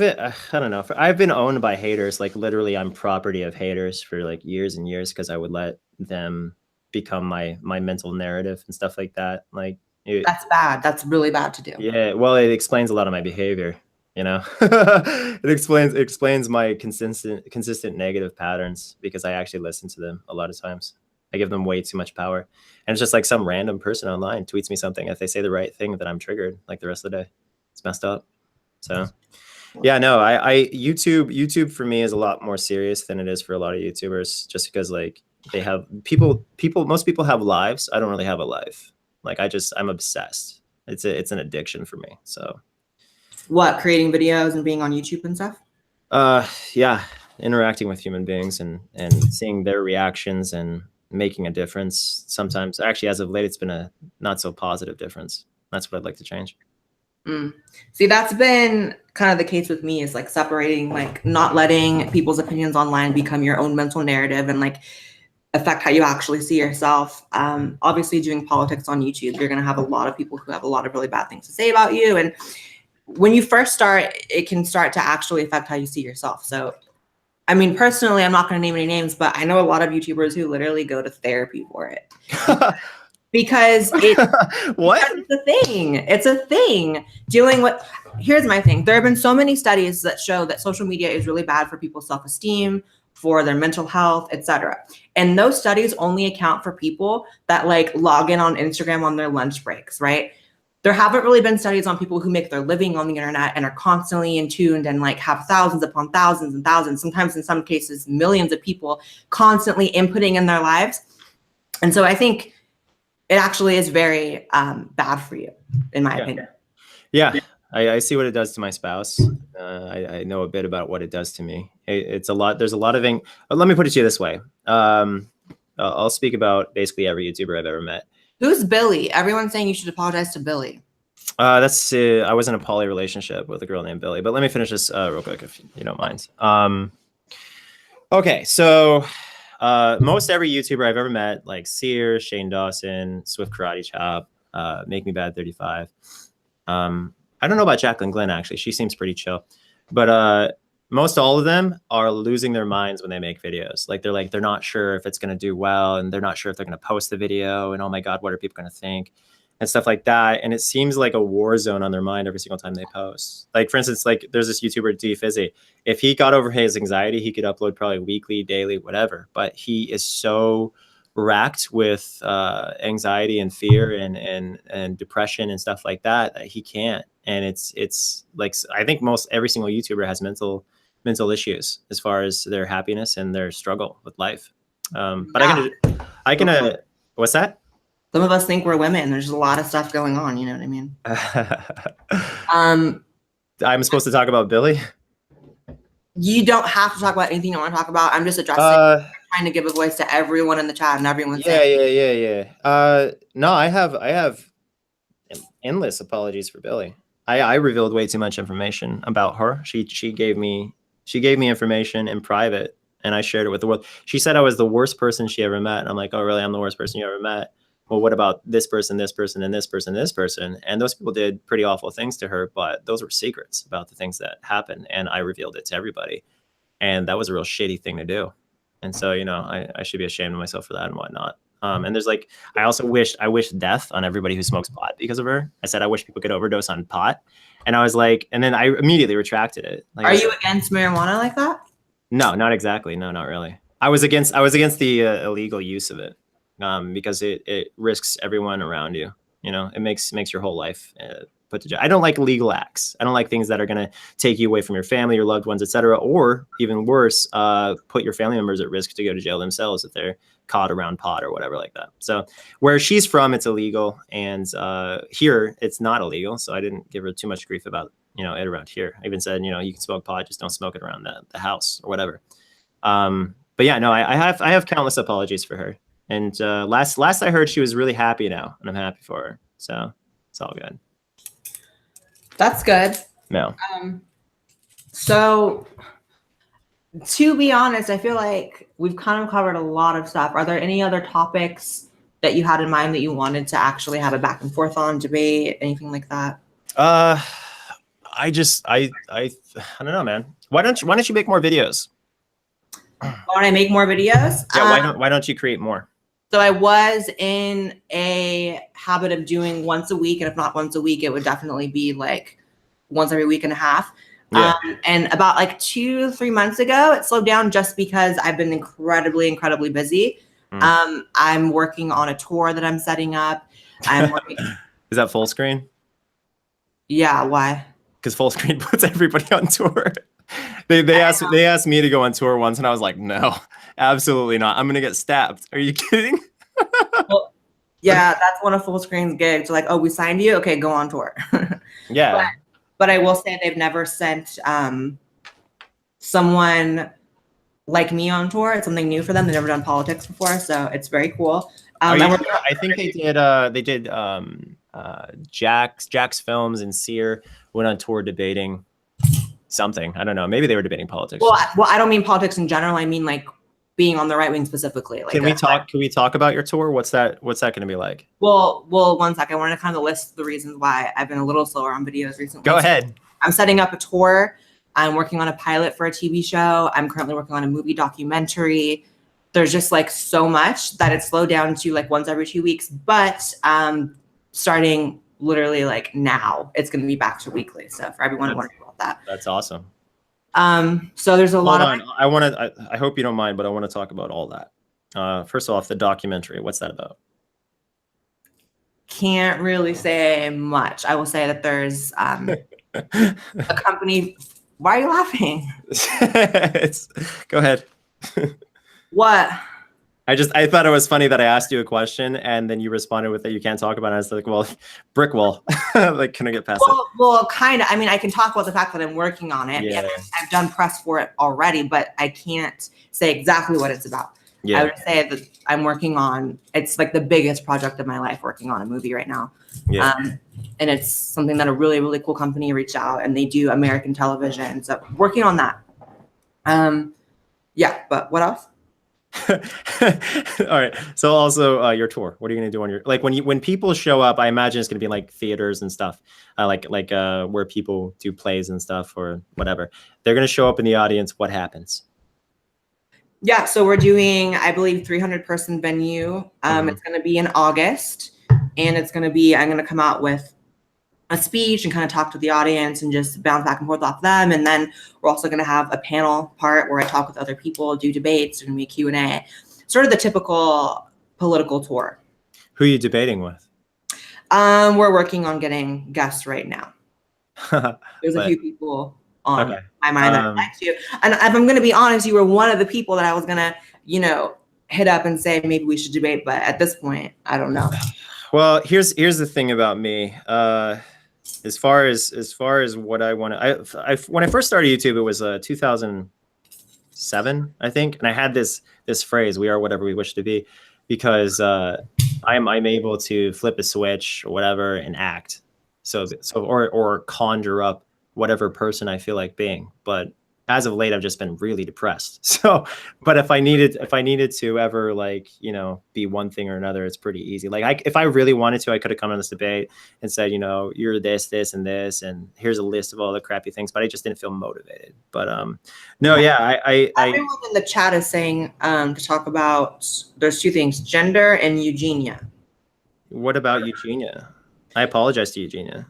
don't know. I've been owned by haters. Like, literally, I'm property of haters for, like, years and years, because I would let them become my mental narrative and stuff like that. Like, that's bad. That's really bad to do. Yeah, well, it explains a lot of my behavior. You know, it explains my consistent negative patterns, because I actually listen to them a lot of times. I give them way too much power, and it's just like some random person online tweets me something. If they say the right thing, then I'm triggered like the rest of the day. It's messed up. So yeah, no, YouTube for me is a lot more serious than it is for a lot of YouTubers, just because, like, they have most people have lives. I don't really have a life. Like, I'm obsessed. It's an addiction for me. So. What, creating videos and being on YouTube and stuff? Yeah, interacting with human beings and seeing their reactions and making a difference. Sometimes, actually, as of late, it's been a not so positive difference. That's what I'd like to change. See, that's been kind of the case with me, is like separating, like, not letting people's opinions online become your own mental narrative and, like, affect how you actually see yourself. Obviously, doing politics on YouTube, you're going to have a lot of people who have a lot of really bad things to say about you, and when you first start, it can start to actually affect how you see yourself. So, I mean, personally, I'm not going to name any names, but I know a lot of YouTubers who literally go to therapy for it. Because it's a thing. It's a thing. Dealing with, here's my thing. There have been so many studies that show that social media is really bad for people's self-esteem, for their mental health, etc. And those studies only account for people that, like, log in on Instagram on their lunch breaks, right? There haven't really been studies on people who make their living on the internet and are constantly in tuned and, like, have thousands upon thousands and thousands, sometimes in some cases millions of people constantly inputting in their lives. And so I think it actually is very bad for you, in my opinion. Yeah, I see what it does to my spouse. I know a bit about what it does to me. It's a lot. There's a lot of things. Let me put it to you this way. I'll speak about basically every YouTuber I've ever met. Who's Billy? Everyone's saying you should apologize to Billy. I was in a poly relationship with a girl named Billy, but let me finish this real quick if you don't mind. Okay, so most every YouTuber I've ever met, like Sear, Shane Dawson, Swift Karate Chop, Make Me Bad 35. I don't know about Jacqueline Glenn, actually. She seems pretty chill. But most all of them are losing their minds when they make videos. Like they're not sure if it's going to do well, and they're not sure if they're going to post the video, and oh my God, what are people going to think? And stuff like that. And it seems like a war zone on their mind every single time they post. Like, for instance, like there's this YouTuber, D Fizzy. If he got over his anxiety, he could upload probably weekly, daily, whatever. But he is so racked with anxiety and fear and depression and stuff like that that he can't. And it's like, I think most every single YouTuber has mental issues as far as their happiness and their struggle with life. But yeah. I can what's that? Some of us think we're women. There's a lot of stuff going on. You know what I mean? I'm supposed to talk about Billy? You don't have to talk about anything you want to talk about. I'm just addressing, trying to give a voice to everyone in the chat and everyone's yeah. No, I have endless apologies for Billy. I revealed way too much information about her. She gave me information in private, and I shared it with the world. She said I was the worst person she ever met. And I'm like, oh, really? I'm the worst person you ever met? Well, what about this person, this person, and this person, this person? And those people did pretty awful things to her, but those were secrets about the things that happened. And I revealed it to everybody. And that was a real shitty thing to do. And so, you know, I should be ashamed of myself for that and whatnot. And there's like, I wish death on everybody who smokes pot because of her. I said, I wish people could overdose on pot. And I was like, and then I immediately retracted it. Like, are you against marijuana like that? No, not exactly. No, not really. I was against the illegal use of it. Because it risks everyone around you. You know, it makes your whole life put to jail. I don't like illegal acts. I don't like things that are going to take you away from your family, your loved ones, etc. Or even worse, put your family members at risk to go to jail themselves if they're caught around pot or whatever like that. So where she's from, it's illegal, and here it's not illegal. So I didn't give her too much grief about it around here. I even said, you can smoke pot, just don't smoke it around the house or whatever. But yeah, no, I have countless apologies for her. And last I heard, she was really happy now, and I'm happy for her. So it's all good. That's good. No. So to be honest, I feel like we've kind of covered a lot of stuff. Are there any other topics that you had in mind that you wanted to actually have a back and forth on, debate, anything like that? I don't know, man. Why don't you make more videos? Why don't I make more videos? Yeah, why don't you create more? So I was in a habit of doing once a week, and if not once a week, it would definitely be like once every week and a half. Yeah. And about like 2-3 months ago, it slowed down just because I've been incredibly busy. I'm working on a tour that I'm setting up. I'm working. Is that full screen? Yeah. Why? Because full screen puts everybody on tour. They asked me to go on tour once, and I was like, no, absolutely not. I'm gonna get stabbed. Are you kidding? Well, yeah, that's one of full screen's gigs. Like, oh, we signed you. Okay, go on tour. Yeah. But I will say they've never sent someone like me on tour. It's something new for them. They've never done politics before, so it's very cool. I think they did Jack's Films and Sear went on tour debating something. I don't know. Maybe they were debating politics. Well, I don't mean politics in general. I mean like being on the right wing specifically. Like, can we talk about your tour? What's that going to be like? Well, 1 second. I wanted to kind of list the reasons why I've been a little slower on videos recently. Go ahead. I'm setting up a tour. I'm working on a pilot for a TV show. I'm currently working on a movie documentary. There's just like so much that it's slowed down to like once every 2 weeks. But starting literally like now, it's going to be back to weekly. So for everyone wondering about that. That's awesome. So there's a lot of. I hope you don't mind, but I want to talk about all that. First off, the documentary. What's that about? Can't really say much. I will say that there's a company. Why are you laughing? Go ahead. What? I thought it was funny that I asked you a question and then you responded with that you can't talk about it. I was like, well, brick wall. Like, can I get past it? Well, kind of. I mean, I can talk about the fact that I'm working on it. Yeah. I've done press for it already, but I can't say exactly what it's about. I would say that I'm working on, it's like the biggest project of my life, working on a movie right now. Yeah. And it's something that a really, really cool company reached out, and they do American television. So working on that. Yeah, but what else? All right. So also your tour. What are you gonna do on your, like, when people show up? I imagine it's gonna be like theaters and stuff, like where people do plays and stuff or whatever. They're gonna show up in the audience. What happens? Yeah, so we're doing, I believe, 300-person venue. It's going to be in August, and it's going to be, I'm going to come out with a speech and kind of talk to the audience and just bounce back and forth off them. And then we're also going to have a panel part where I talk with other people, do debates, there's going to be a Q&A, sort of the typical political tour. Who are you debating with? We're working on getting guests right now. There's a few people on my mind that I'd like to. And if I'm going to be honest, you were one of the people that I was going to, hit up and say, maybe we should debate. But at this point, I don't know. Well, here's the thing about me. As far as what I want to, when I first started YouTube, it was 2007, I think. And I had this phrase, "We are whatever we wish to be," because I'm able to flip a switch or whatever and act. Or conjure up whatever person I feel like being. But as of late, I've just been really depressed. So, but if I needed to ever, like, be one thing or another, it's pretty easy. Like, if I really wanted to, I could have come on this debate and said, you're this, this, and this, and here's a list of all the crappy things. But I just didn't feel motivated. But no, yeah, everyone in the chat is saying to talk about, there's two things: gender and Eugenia. What about Eugenia? I apologize to Eugenia.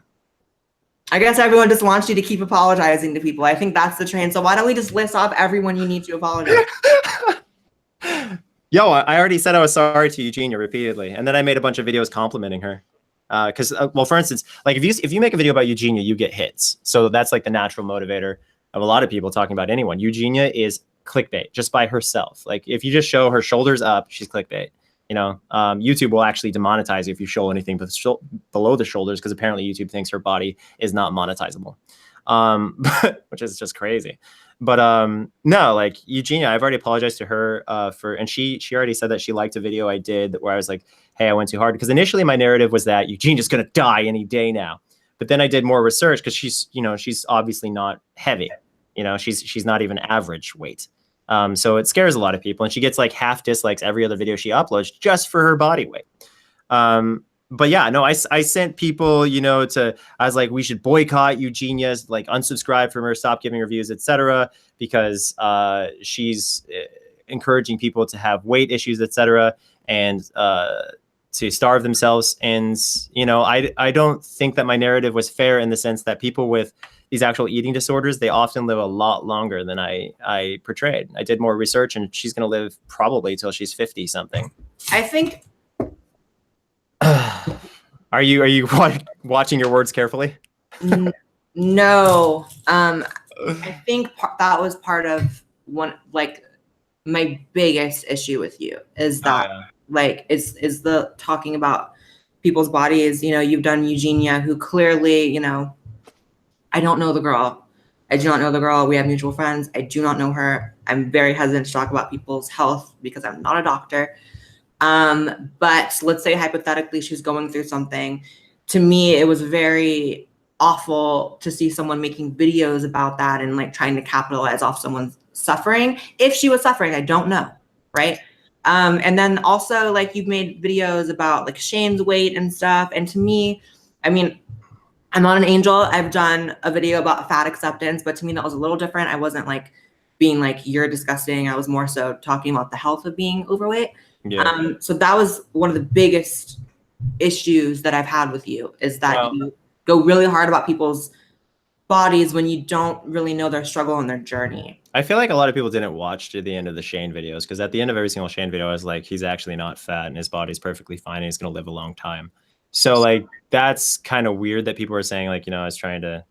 I guess everyone just wants you to keep apologizing to people. I think that's the trend. So why don't we just list off everyone you need to apologize? Yo, I already said I was sorry to Eugenia repeatedly, and then I made a bunch of videos complimenting her. Because, well, for instance, like if you make a video about Eugenia, you get hits. So that's like the natural motivator of a lot of people talking about anyone. Eugenia is clickbait just by herself. Like, if you just show her shoulders up, she's clickbait. YouTube will actually demonetize you if you show anything below the shoulders, because apparently YouTube thinks her body is not monetizable, which is just crazy. But no, like Eugenia, I've already apologized to her and she already said that she liked a video I did where I was like, hey, I went too hard, because initially my narrative was that Eugenia's gonna die any day now. But then I did more research, because she's obviously not heavy. She's not even average weight. So it scares a lot of people, and she gets like half dislikes every other video she uploads just for her body weight. But yeah, no, I sent people, I was like, we should boycott Eugenia's, like unsubscribe from her, stop giving reviews, etc., because she's encouraging people to have weight issues, etc., and to starve themselves. And I don't think that my narrative was fair, in the sense that people with these actual eating disorders, they often live a lot longer than I portrayed. I did more research, and she's going to live probably till she's 50 something. I think. Are you watching your words carefully? No. I think that was part of like my biggest issue with you is that like is the talking about people's bodies. You've done Eugenia, who clearly, I don't know the girl. I do not know the girl. We have mutual friends. I do not know her. I'm very hesitant to talk about people's health because I'm not a doctor. But let's say hypothetically she's going through something. To me, it was very awful to see someone making videos about that and like trying to capitalize off someone's suffering. If she was suffering, I don't know, right? And then also, like, you've made videos about like Shane's weight and stuff. And to me, I mean, I'm not an angel. I've done a video about fat acceptance, but to me that was a little different. I wasn't like being like, you're disgusting. I was more so talking about the health of being overweight. Yeah. So that was one of the biggest issues that I've had with you, is that you go really hard about people's bodies when you don't really know their struggle and their journey. I feel like a lot of people didn't watch to the end of the Shane videos, because at the end of every single Shane video, I was like, he's actually not fat and his body's perfectly fine and he's going to live a long time. So like, that's kind of weird that people are saying like, I was trying to,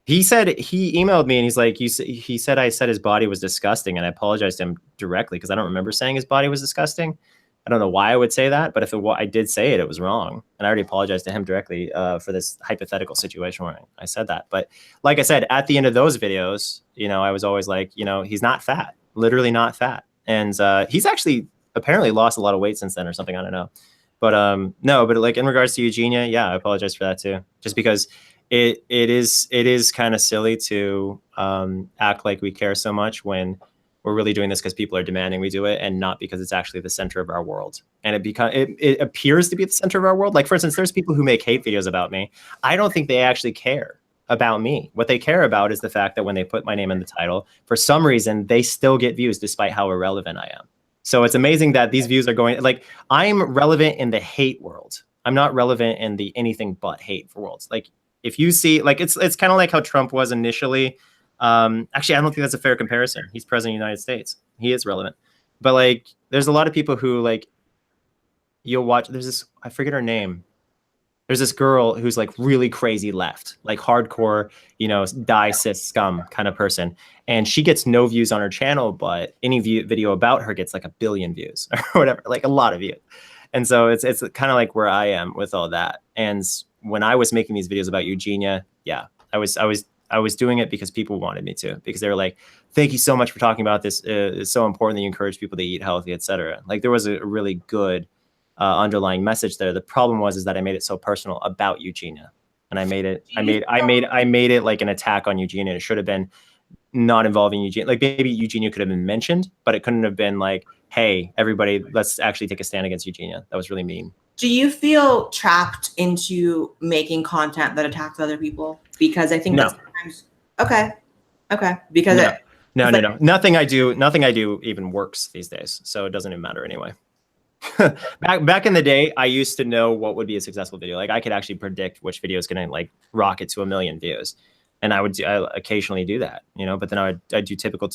he emailed me and he's like, he said I said his body was disgusting, and I apologized to him directly, because I don't remember saying his body was disgusting. I don't know why I would say that, but if I did say it, it was wrong. And I already apologized to him directly for this hypothetical situation where I said that. But like I said, at the end of those videos, I was always like, he's not fat, literally not fat. And he's actually apparently lost a lot of weight since then or something. I don't know. But no, but like in regards to Eugenia, yeah, I apologize for that too. Just because it is kind of silly to act like we care so much when we're really doing this because people are demanding we do it, and not because it's actually the center of our world. And it appears to be the center of our world. Like, for instance, there's people who make hate videos about me. I don't think they actually care about me. What they care about is the fact that when they put my name in the title, for some reason, they still get views despite how irrelevant I am. So it's amazing that these views are going, like, I'm relevant in the hate world. I'm not relevant in the anything but hate for worlds. Like, if you see, like, it's kind of like how Trump was initially. Actually, I don't think that's a fair comparison. He's president of the United States. He is relevant. But like, there's a lot of people who like, you'll watch, there's this, I forget her name. There's this girl who's like really crazy left, like hardcore, you know, die sis scum kind of person. And she gets no views on her channel, but any video about her gets like 1 billion views or whatever, like a lot of views. And so it's kind of like where I am with all that. And when I was making these videos about Eugenia, yeah, I was doing it because people wanted me to, because they were like, thank you so much for talking about this. It's so important that you encourage people to eat healthy, etc. Like, there was a really good underlying message there. The problem is that I made it so personal about Eugenia, and I made it like an attack on Eugenia. It should have been not involving Eugenia. Like, maybe Eugenia could have been mentioned, but it couldn't have been like, hey, everybody, let's actually take a stand against Eugenia. That was really mean. Do you feel trapped into making content that attacks other people? Because I think No. that's sometimes okay. Because no. Nothing I do even works these days, so it doesn't even matter anyway. back in the day, I used to know what would be a successful video. Like, I could actually predict which video is going to like rocket to 1 million views, and I occasionally do that, you know. But then I'd do typical,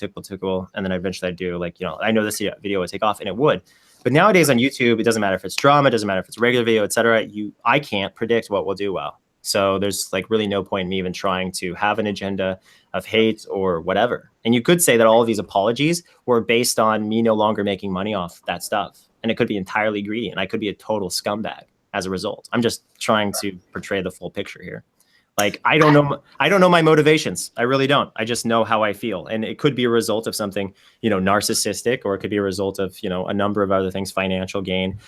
and then eventually I'd do like, you know, I know this video would take off, and it would. But nowadays on YouTube, it doesn't matter if it's drama, it doesn't matter if it's a regular video, etc. I can't predict what will do well. So there's like really no point in me even trying to have an agenda of hate or whatever. And you could say that all of these apologies were based on me no longer making money off that stuff. And it could be entirely greedy, and I could be a total scumbag as a result. I'm just trying to portray the full picture here. Like, I don't know my motivations. I really don't. I just know how I feel. And it could be a result of something, you know, narcissistic, or it could be a result of, you know, a number of other things, financial gain.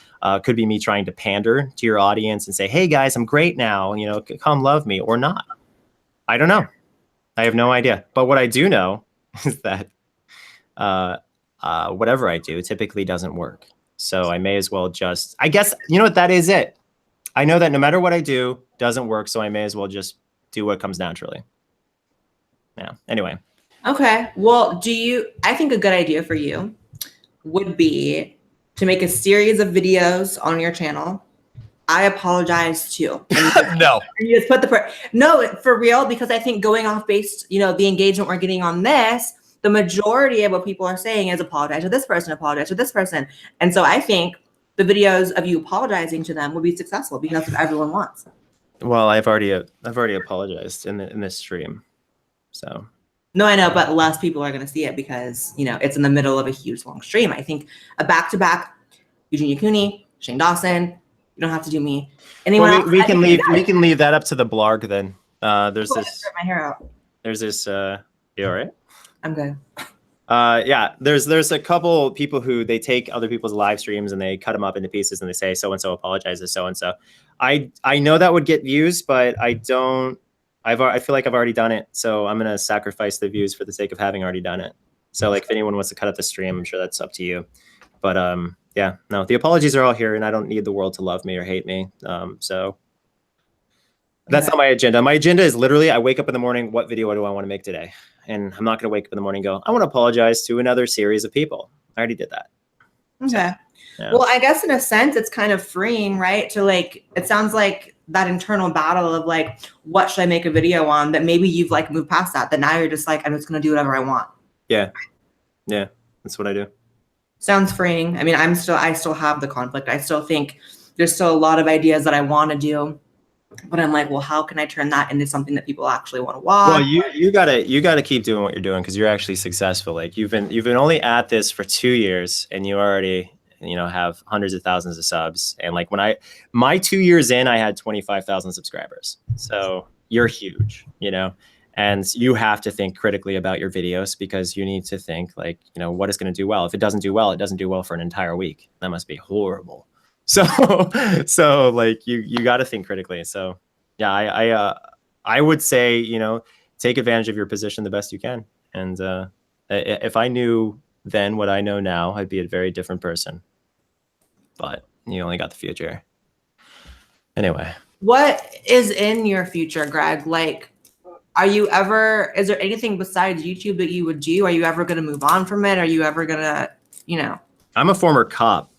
Could be me trying to pander to your audience and say, hey guys, I'm great now, you know, come love me, or not. I don't know. I have no idea. But what I do know is that whatever I do typically doesn't work. So I may as well just, I guess, you know what, that is it. I know that no matter what I do, doesn't work, so I may as well just do what comes naturally. Yeah, anyway. Okay, well, I think a good idea for you would be to make a series of videos on your channel. I apologize too. No. You just put no, for real, because I think going off based, you know, the engagement we're getting on this, the majority of what people are saying is apologize to this person, apologize to this person. And so I think the videos of you apologizing to them would be successful because that's what everyone wants. Well, I've already apologized in this stream. So. No, I know, but less people are going to see it because, you know, it's in the middle of a huge long stream. I think a back-to-back Eugenia Cooney, Shane Dawson, you don't have to do me. Anyone else? We can leave that up to the blog then. There's this. My hair out. There's this. You all right? I'm good. Yeah, there's a couple people who they take other people's live streams and they cut them up into pieces and they say so and so apologizes so and so. I know that would get views, but I feel like I've already done it, so I'm gonna sacrifice the views for the sake of having already done it. So like, if anyone wants to cut up the stream, I'm sure that's up to you. But yeah, no, the apologies are all here, and I don't need the world to love me or hate me. So that's not my agenda. My agenda is literally, I wake up in the morning, what video do I want to make today? And I'm not going to wake up in the morning and go, I want to apologize to another series of people. I already did that. Okay. So, yeah. Well, I guess in a sense, it's kind of freeing, right? To like, it sounds like that internal battle of like, what should I make a video on, that maybe you've like moved past that now you're just like, I'm just going to do whatever I want. Yeah. Yeah. That's what I do. Sounds freeing. I mean, I still have the conflict. I still think there's still a lot of ideas that I want to do. But I'm like, well, how can I turn that into something that people actually want to watch? Well, you gotta keep doing what you're doing, because you're actually successful. Like, you've been only at this for 2 years, and you already, you know, have hundreds of thousands of subs. And like, when my 2 years in, I had 25,000 subscribers. So you're huge, you know. And you have to think critically about your videos because you need to think like, you know, what is going to do well. If it doesn't do well, it doesn't do well for an entire week. That must be horrible. So, so like you got to think critically. So yeah, I would say, you know, take advantage of your position the best you can. And if I knew then what I know now, I'd be a very different person. But you only got the future. Anyway. What is in your future, Greg? Like, is there anything besides YouTube that you would do? Are you ever going to move on from it? Are you ever going to, you know? I'm a former cop.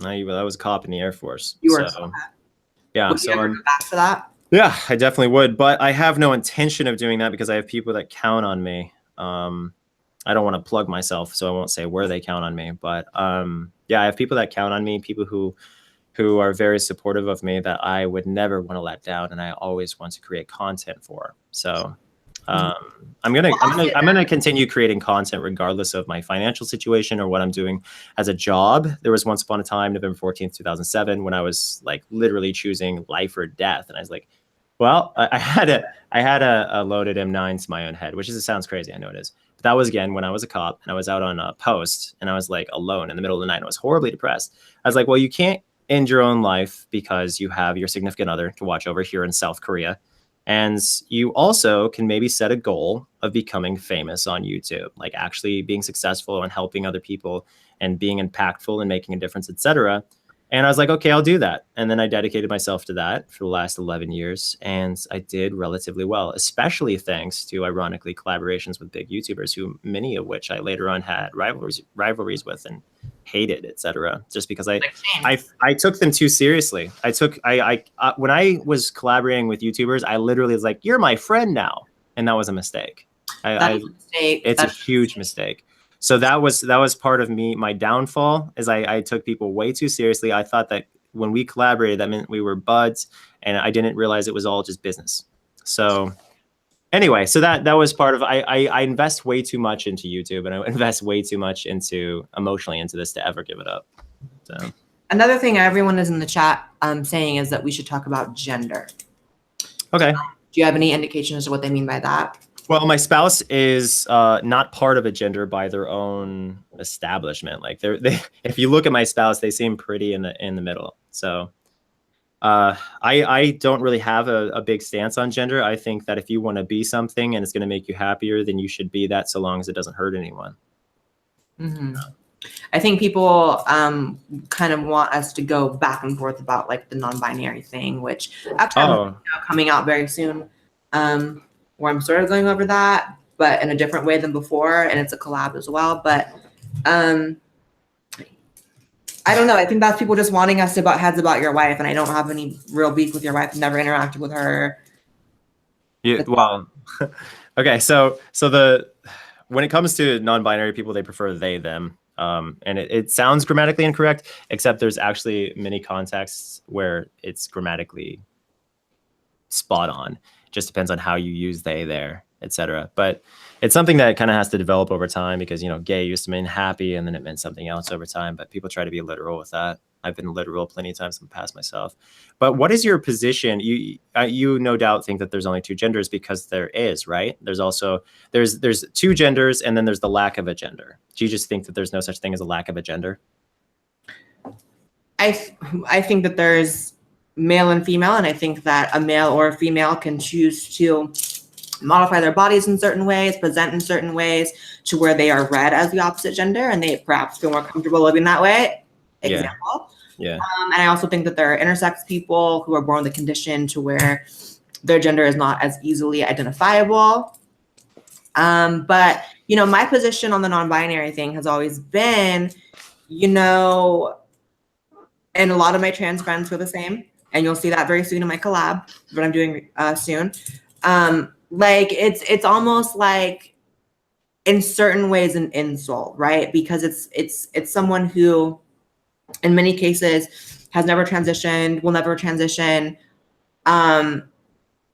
I was a cop in the Air Force. You were so, yeah. Would you ever go back to that? Yeah, I definitely would. But I have no intention of doing that because I have people that count on me. I don't want to plug myself, so I won't say where they count on me. But yeah, I have people that count on me, people who are very supportive of me that I would never want to let down, and I always want to create content for. So I'm gonna continue creating content regardless of my financial situation or what I'm doing as a job. There was once upon a time, November 14th, 2007, when I was like literally choosing life or death, and I was like, well, I had a loaded M9 to my own head, which sounds crazy, I know it is. But that was again when I was a cop and I was out on a post and I was like alone in the middle of the night and I was horribly depressed. I was like, well, you can't end your own life because you have your significant other to watch over here in South Korea. And you also can maybe set a goal of becoming famous on YouTube, like actually being successful and helping other people and being impactful and making a difference, etc. And I was like, okay, I'll do that. And then I dedicated myself to that for the last 11 years. And I did relatively well, especially thanks to, ironically, collaborations with big YouTubers, who many of which I later on had rivalries with and hated, etc. Just because I took them too seriously. When I was collaborating with YouTubers, I literally was like, you're my friend now. And that was a mistake. It's a huge mistake. So that was part of my downfall, is I took people way too seriously. I thought that when we collaborated, that meant we were buds, and I didn't realize it was all just business. So anyway, so that was part of, I invest way too much into YouTube, and I invest way too much emotionally into this to ever give it up. So another thing everyone is in the chat saying is that we should talk about gender. Okay. Do you have any indication as to what they mean by that? Well, my spouse is not part of a gender by their own establishment. Like if you look at my spouse, they seem pretty in the middle. So I don't really have a big stance on gender. I think that if you want to be something and it's going to make you happier, then you should be that, so long as it doesn't hurt anyone. Mm-hmm. I think people kind of want us to go back and forth about like the non-binary thing, which actually coming out very soon. Where I'm sort of going over that, but in a different way than before, and it's a collab as well. But I don't know. I think that's people just wanting us to butt heads about your wife, and I don't have any real beef with your wife. I've never interacted with her. Yeah, well, okay. So when it comes to non-binary people, they prefer they, them. And it sounds grammatically incorrect, except there's actually many contexts where it's grammatically spot on. Just depends on how you use they, there, etc. But it's something that kind of has to develop over time, because, you know, gay used to mean happy and then it meant something else over time. But people try to be literal with that. I've been literal plenty of times in the past myself. But what is your position? You no doubt think that there's only two genders, because there is, right? There's two genders, and then there's the lack of a gender. Do you just think that there's no such thing as a lack of a gender? I think that there's male and female, and I think that a male or a female can choose to modify their bodies in certain ways, present in certain ways, to where they are read as the opposite gender, and they perhaps feel more comfortable living that way. Example. Yeah. And I also think that there are intersex people who are born with a condition to where their gender is not as easily identifiable. But, you know, my position on the non-binary thing has always been, you know, and a lot of my trans friends feel the same. And you'll see that very soon in my collab, what I'm doing soon. Like it's almost like, in certain ways, an insult, right? Because it's someone who, in many cases, has never transitioned, will never transition, and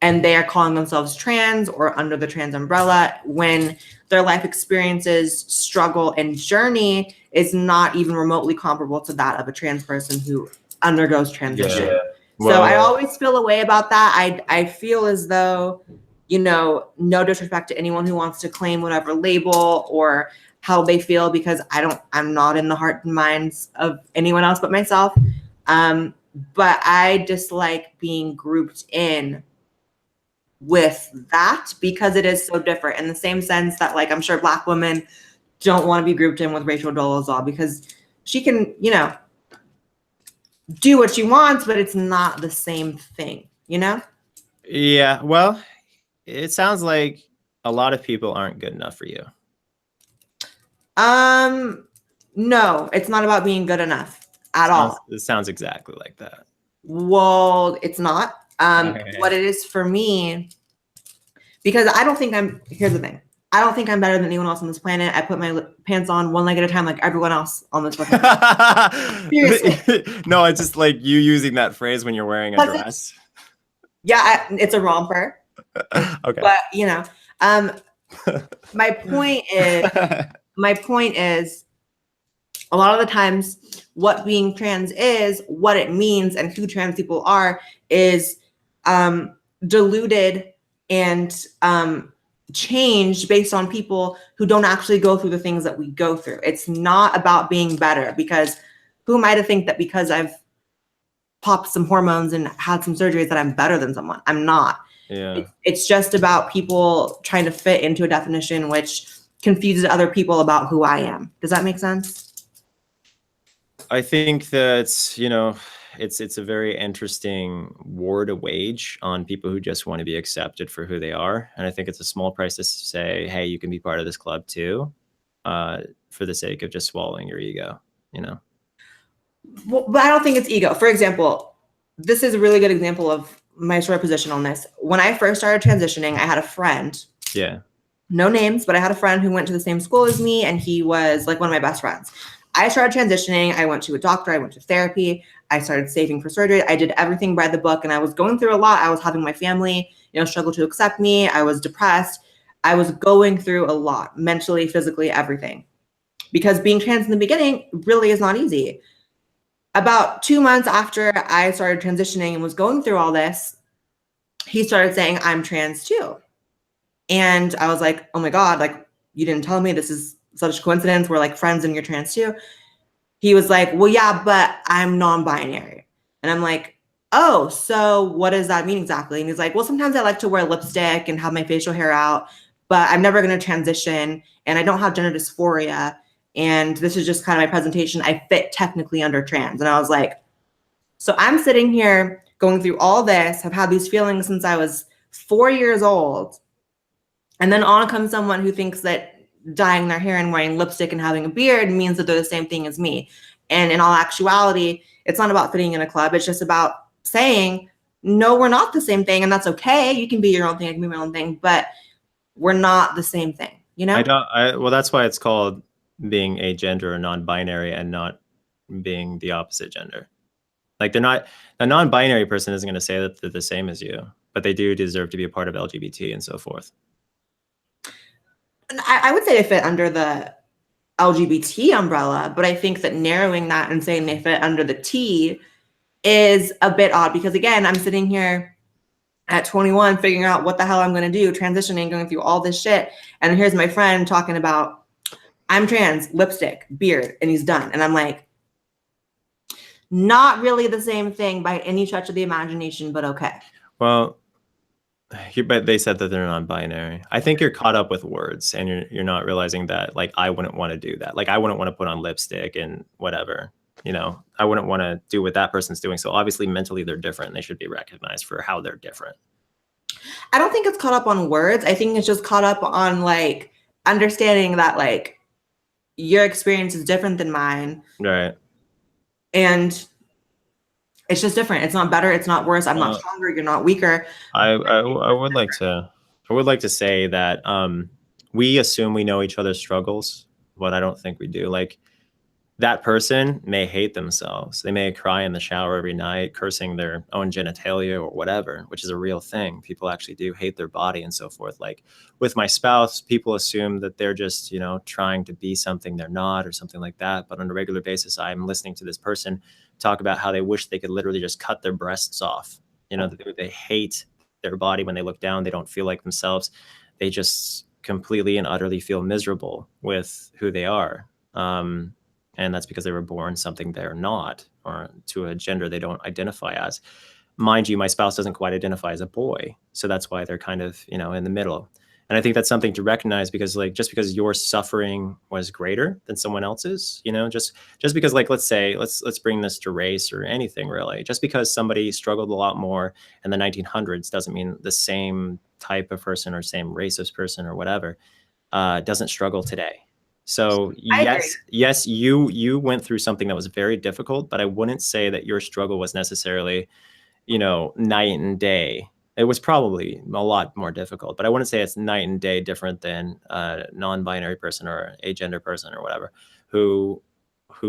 they are calling themselves trans or under the trans umbrella, when their life experiences, struggle, and journey is not even remotely comparable to that of a trans person who undergoes transition. Yeah. So I always feel a way about that. I feel as though, you know, no disrespect to anyone who wants to claim whatever label or how they feel, because I'm not in the heart and minds of anyone else but myself. But I dislike being grouped in with that because it is so different, in the same sense that, like, I'm sure Black women don't want to be grouped in with Rachel Dolezal because she can, you know, do what she wants, but it's not the same thing, you know? Yeah, well, it sounds like a lot of people aren't good enough for you. No, it's not about being good enough at all. It sounds exactly like that. Well, it's not. Okay. What it is for me, because I don't think here's the thing. I don't think I'm better than anyone else on this planet. I put my pants on one leg at a time like everyone else on this planet. Seriously. No, it's just like you using that phrase when you're wearing a dress. Yeah, it's a romper. Okay. But, you know, my point is a lot of the times what being trans is, what it means, and who trans people are is diluted and changed based on people who don't actually go through the things that we go through. It's not about being better, because who am I to think that because I've popped some hormones and had some surgeries that I'm better than someone? I'm not. Yeah. It's just about people trying to fit into a definition which confuses other people about who I am. Does that make sense? I think that, you know, it's a very interesting war to wage on people who just want to be accepted for who they are. And I think it's a small price to say, hey, you can be part of this club too, for the sake of just swallowing your ego, you know? Well, but I don't think it's ego. For example, this is a really good example of my sort of position on this. When I first started transitioning, I had a friend. Yeah. No names, but I had a friend who went to the same school as me, and he was like one of my best friends. I started transitioning. I went to a doctor. I went to therapy. I started saving for surgery. I did everything by the book, and I was going through a lot. I was having my family, you know, struggle to accept me. I was depressed. I was going through a lot, mentally, physically, everything. Because being trans in the beginning really is not easy. About 2 months after I started transitioning and was going through all this, he started saying, I'm trans too. And I was like, oh my God, like, you didn't tell me. This is such a coincidence. We're like friends and you're trans too. He was like, well, yeah, but I'm non-binary. And I'm like, oh, so what does that mean exactly? And he's like, well, sometimes I like to wear lipstick and have my facial hair out, but I'm never going to transition, and I don't have gender dysphoria. And this is just kind of my presentation. I fit technically under trans. And I was like, so I'm sitting here going through all this. I've had these feelings since I was 4 years old. And then on comes someone who thinks that dyeing their hair and wearing lipstick and having a beard means that they're the same thing as me. And in all actuality, it's not about fitting in a club. It's just about saying, no, we're not the same thing. And that's okay. You can be your own thing. I can be my own thing, but we're not the same thing, you know? Well, that's why it's called being agender or non-binary and not being the opposite gender. Like, a non-binary person isn't going to say that they're the same as you, but they do deserve to be a part of LGBT and so forth. I would say they fit under the LGBT umbrella, but I think that narrowing that and saying they fit under the T is a bit odd, because again, I'm sitting here at 21 figuring out what the hell I'm going to do, transitioning, going through all this shit. And here's my friend talking about, I'm trans, lipstick, beard, and he's done. And I'm like, not really the same thing by any stretch of the imagination, but okay. Well, but they said that they're non-binary. I think you're caught up with words, and you're not realizing that, like, I wouldn't want to do that. Like, I wouldn't want to put on lipstick and whatever, you know, I wouldn't want to do what that person's doing. So obviously mentally they're different, and they should be recognized for how they're different. I don't think it's caught up on words. I think it's just caught up on, like, understanding that, like, your experience is different than mine. Right. And it's just different. It's not better. It's not worse. I'm not stronger. You're not weaker. I would like to say that we assume we know each other's struggles, but I don't think we do. Like, that person may hate themselves. They may cry in the shower every night, cursing their own genitalia or whatever, which is a real thing. People actually do hate their body and so forth. Like, with my spouse, people assume that they're just, you know, trying to be something they're not or something like that. But on a regular basis, I'm listening to this person talk about how they wish they could literally just cut their breasts off. You know, they hate their body. When they look down, they don't feel like themselves. They just completely and utterly feel miserable with who they are. And that's because they were born something they're not, or to a gender they don't identify as. Mind you, my spouse doesn't quite identify as a boy. So that's why they're kind of, you know, in the middle. And I think that's something to recognize, because like, just because your suffering was greater than someone else's, you know, just because, like, let's say, let's bring this to race or anything really. Just because somebody struggled a lot more in the 1900s doesn't mean the same type of person or same race of person or whatever doesn't struggle today. So yes, you went through something that was very difficult, but I wouldn't say that your struggle was necessarily, you know, night and day. It was probably a lot more difficult, but I wouldn't say it's night and day different than a non-binary person or a agender person or whatever who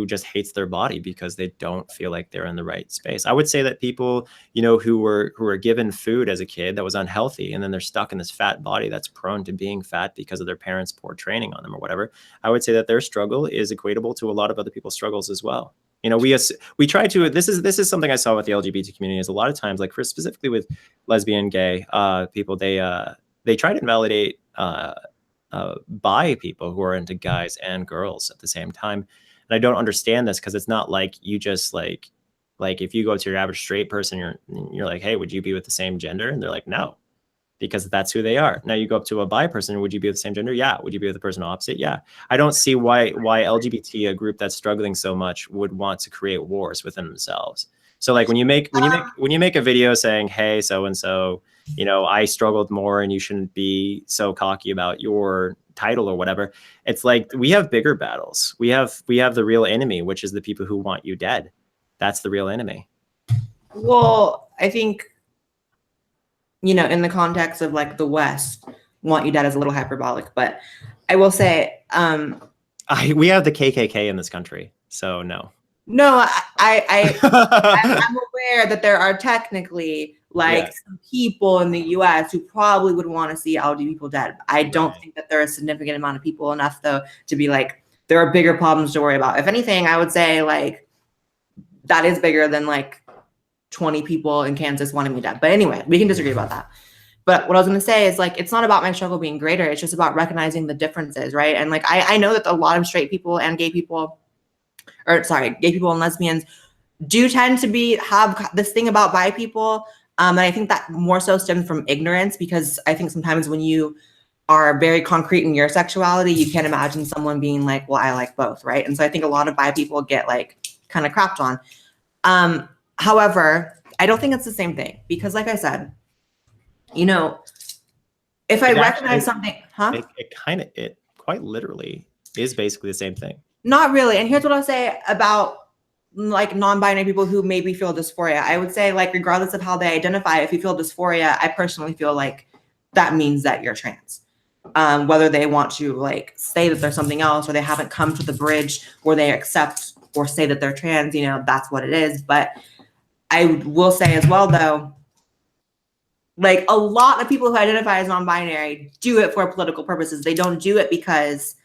just hates their body because they don't feel like they're in the right space. I would say that people, you know, who were given food as a kid that was unhealthy, and then they're stuck in this fat body that's prone to being fat because of their parents' poor training on them or whatever. I would say that their struggle is equatable to a lot of other people's struggles as well. You know, we try to, this is something I saw with the LGBT community, is a lot of times, like for specifically with lesbian, gay people, they try to invalidate bi people who are into guys and girls at the same time. And I don't understand this, because it's not like you just like if you go to your average straight person, you're like, hey, would you be with the same gender? And they're like, no, because that's who they are. Now you go up to a bi person, would you be with the same gender? Yeah. Would you be with the person opposite? Yeah. I don't see why LGBT, a group that's struggling so much, would want to create wars within themselves. So like when you make a video saying, hey, so and so, you know, I struggled more and you shouldn't be so cocky about your title or whatever. It's like, we have bigger battles. We have the real enemy, which is the people who want you dead. That's the real enemy. Well, I think, you know, in the context of like the West, want you dead is a little hyperbolic, but I will say, we have the KKK in this country, so no. No, I'm aware that there are technically some people in the U.S. who probably would want to see LGBT people dead. I don't think that there are a significant amount of people enough, though, to be like, there are bigger problems to worry about. If anything, I would say like that is bigger than like 20 people in Kansas wanting me dead. But anyway, we can disagree about that. But what I was going to say is like, it's not about my struggle being greater. It's just about recognizing the differences, right? And like, I know that a lot of straight people and gay people, gay people and lesbians do tend to have this thing about bi people. And I think that more so stems from ignorance, because I think sometimes when you are very concrete in your sexuality, you can't imagine someone being like, well, I like both, right? And so I think a lot of bi people get like kind of crapped on. However, I don't think it's the same thing, because like I said, you know, if I recognize something, it quite literally is basically the same thing. Not really. And here's what I'll say about like non-binary people who maybe feel dysphoria. I would say, like, regardless of how they identify, if you feel dysphoria, I personally feel like that means that you're trans. Whether they want to like say that there's something else, or they haven't come to the bridge where they accept or say that they're trans, you know, that's what it is. But I will say as well, though, like a lot of people who identify as non-binary do it for political purposes. They don't do it because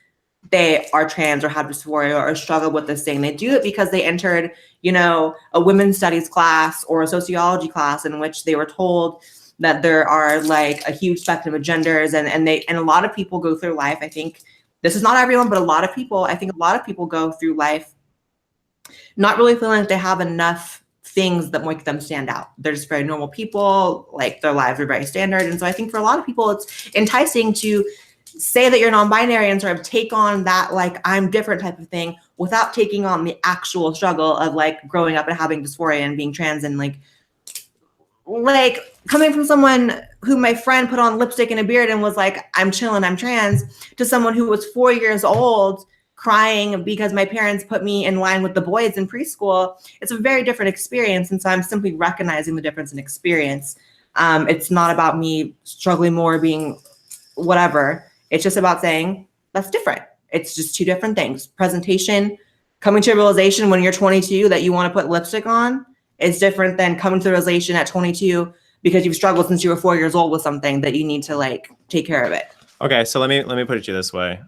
they are trans or have dysphoria or struggle with this thing. They do it because they entered, you know, a women's studies class or a sociology class in which they were told that there are like a huge spectrum of genders, and a lot of people go through life. I think this is not everyone, but I think a lot of people go through life not really feeling like they have enough things that make them stand out. They're just very normal people, like their lives are very standard. And so I think for a lot of people, it's enticing to say that you're non-binary and sort of take on that like I'm different type of thing without taking on the actual struggle of like growing up and having dysphoria and being trans, and like coming from someone who my friend put on lipstick and a beard and was like, I'm chilling, I'm trans, to someone who was 4 years old crying because my parents put me in line with the boys in preschool. It's a very different experience. And so I'm simply recognizing the difference in experience. It's not about me struggling more, being whatever. It's just about saying that's different. It's just two different things. Presentation, coming to a realization when you're 22 that you want to put lipstick on is different than coming to the realization at 22 because you've struggled since you were 4 years old with something that you need to like take care of it. Okay, so let me put it to you this way.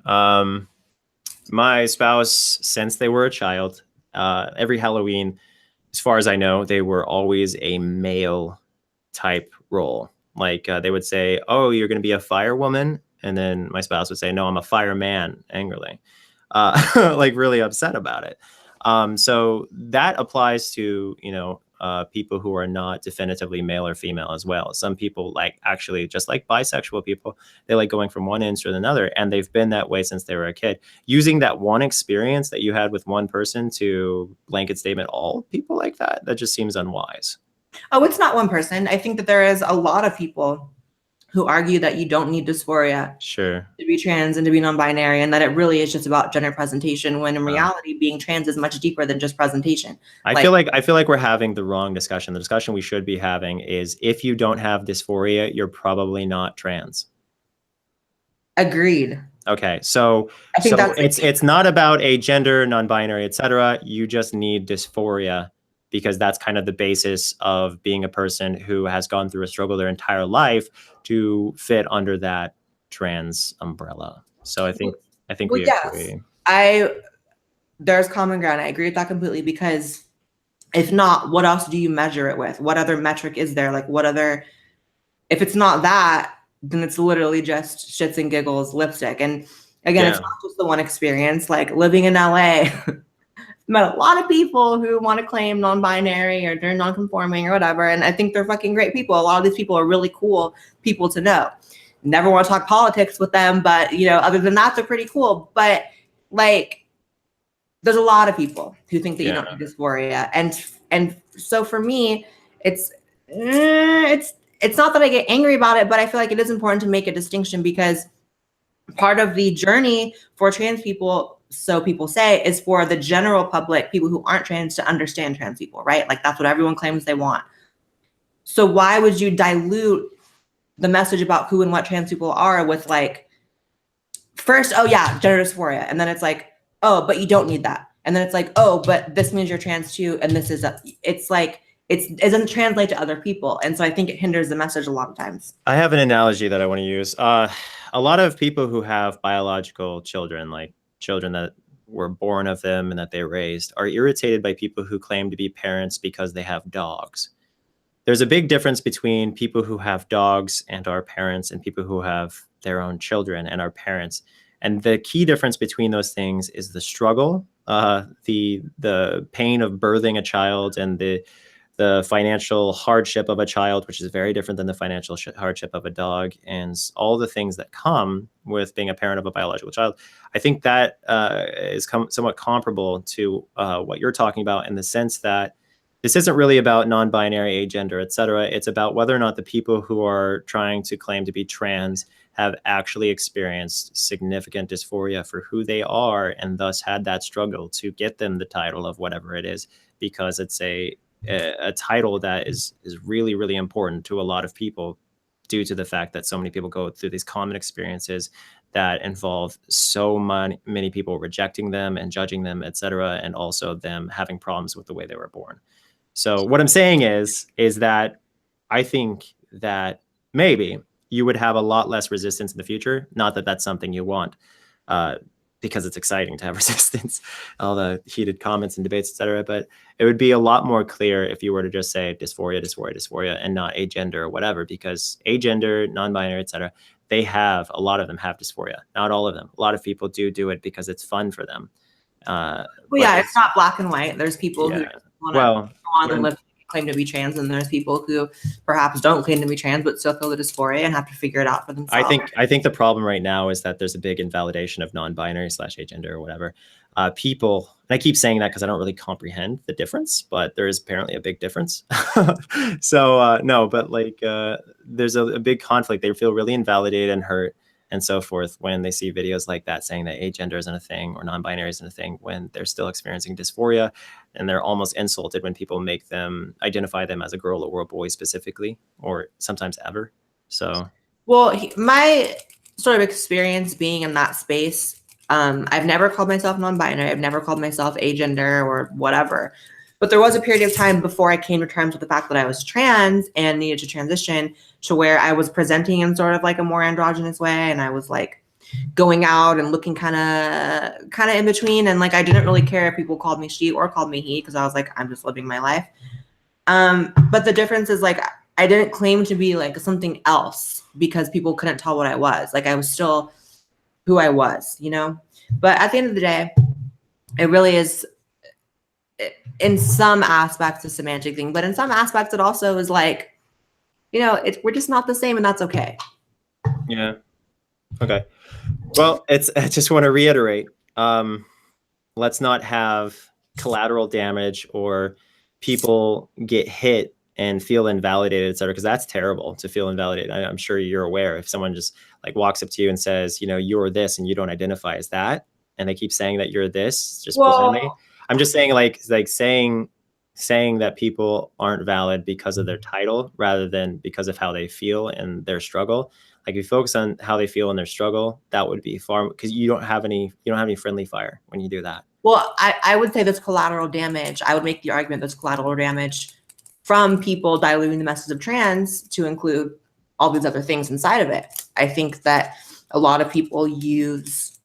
My spouse, since they were a child, every Halloween, as far as I know, they were always a male type role. Like they would say, "Oh, you're going to be a firewoman," and then my spouse would say, "No, I'm a fireman," angrily, like really upset about it. So that applies to, people who are not definitively male or female as well. Some people like, actually, just like bisexual people, they like going from one end to another, and they've been that way since they were a kid. Using that one experience that you had with one person to blanket statement all people like that just seems unwise. Oh, it's not one person. I think that there is a lot of people who argue that you don't need dysphoria Sure. to be trans and to be non-binary, and that it really is just about gender presentation, when in reality being trans is much deeper than just presentation. I feel like we're having the wrong discussion. The discussion we should be having is, if you don't have dysphoria, you're probably not trans. Agreed. Okay, so I think it's not about a gender, non-binary, etc. You just need dysphoria, because that's kind of the basis of being a person who has gone through a struggle their entire life to fit under that trans umbrella. So I think we agree. There's common ground. I agree with that completely, because if not, what else do you measure it with? What other metric is there? Like, if it's not that, then it's literally just shits and giggles lipstick. And again, it's not just the one experience. Like, living in LA, met a lot of people who want to claim non-binary or they're non-conforming or whatever, and I think they're fucking great people. A lot of these people are really cool people to know. Never want to talk politics with them, but other than that, they're pretty cool. But like, there's a lot of people who think that you don't have dysphoria, and so for me, it's not that I get angry about it, but I feel like it is important to make a distinction, because part of the journey for trans people, so people say, is for the general public, people who aren't trans, to understand trans people, right? Like, that's what everyone claims they want. So why would you dilute the message about who and what trans people are with, like, first, oh yeah, gender dysphoria, and then it's like, oh, but you don't need that, and then it's like, oh, but this means you're trans too, and this is it's like, it doesn't translate to other people, and so I think it hinders the message a lot of times. I have an analogy that I want to use. A lot of people who have biological children, like children that were born of them and that they raised, are irritated by people who claim to be parents because they have dogs. There's a big difference between people who have dogs and are parents, and people who have their own children and are parents. And the key difference between those things is the struggle, the pain of birthing a child, and the financial hardship of a child, which is very different than the financial hardship of a dog, and all the things that come with being a parent of a biological child. I think that is somewhat comparable to what you're talking about, in the sense that this isn't really about non-binary, agender, etc. It's about whether or not the people who are trying to claim to be trans have actually experienced significant dysphoria for who they are, and thus had that struggle to get them the title of whatever it is, because it's a title that is really, really important to a lot of people, due to the fact that so many people go through these common experiences that involve so many people rejecting them and judging them, etc., and also them having problems with the way they were born. So what I'm saying is that I think that maybe you would have a lot less resistance in the future. Not that that's something you want, because it's exciting to have resistance, all the heated comments and debates, etc. But it would be a lot more clear if you were to just say dysphoria, dysphoria, dysphoria, and not agender or whatever, because agender, non-binary, etc., a lot of them have dysphoria. Not all of them. A lot of people do it because it's fun for them. It's not black and white. There's people who want to live, claim to be trans, and there's people who perhaps don't claim to be trans but still feel the dysphoria and have to figure it out for themselves. I think the problem right now is that there's a big invalidation of non-binary / agender or whatever. People, and I keep saying that because I don't really comprehend the difference, but there is apparently a big difference. So no, but like there's a big conflict. They feel really invalidated and hurt and so forth when they see videos like that saying that agender isn't a thing or non-binary isn't a thing, when they're still experiencing dysphoria, and they're almost insulted when people make them identify them as a girl or a boy specifically, or sometimes ever. So, well, my sort of experience being in that space, I've never called myself non-binary. I've never called myself agender or whatever. But there was a period of time before I came to terms with the fact that I was trans and needed to transition, to where I was presenting in sort of like a more androgynous way, and I was like going out and looking kind of in between, and like I didn't really care if people called me she or called me he, because I was like, I'm just living my life. But the difference is, like, I didn't claim to be like something else because people couldn't tell what I was. Like I was still who I was, you know? But at the end of the day, it really is in some aspects a semantic thing, but in some aspects it also is like, you know, we're just not the same, and that's okay. Yeah. Okay. Well, I just want to reiterate, let's not have collateral damage or people get hit and feel invalidated, et cetera, because that's terrible to feel invalidated. I'm sure you're aware if someone just like walks up to you and says, you know, you're this and you don't identify as that, and they keep saying that you're this just blindly. I'm just saying like saying that people aren't valid because of their title rather than because of how they feel and their struggle. Like if you focus on how they feel and their struggle, that would be far, because you don't have any friendly fire when you do that. Well, I would say that's collateral damage. I would make the argument that's collateral damage from people diluting the message of trans to include all these other things inside of it. I think that a lot of people use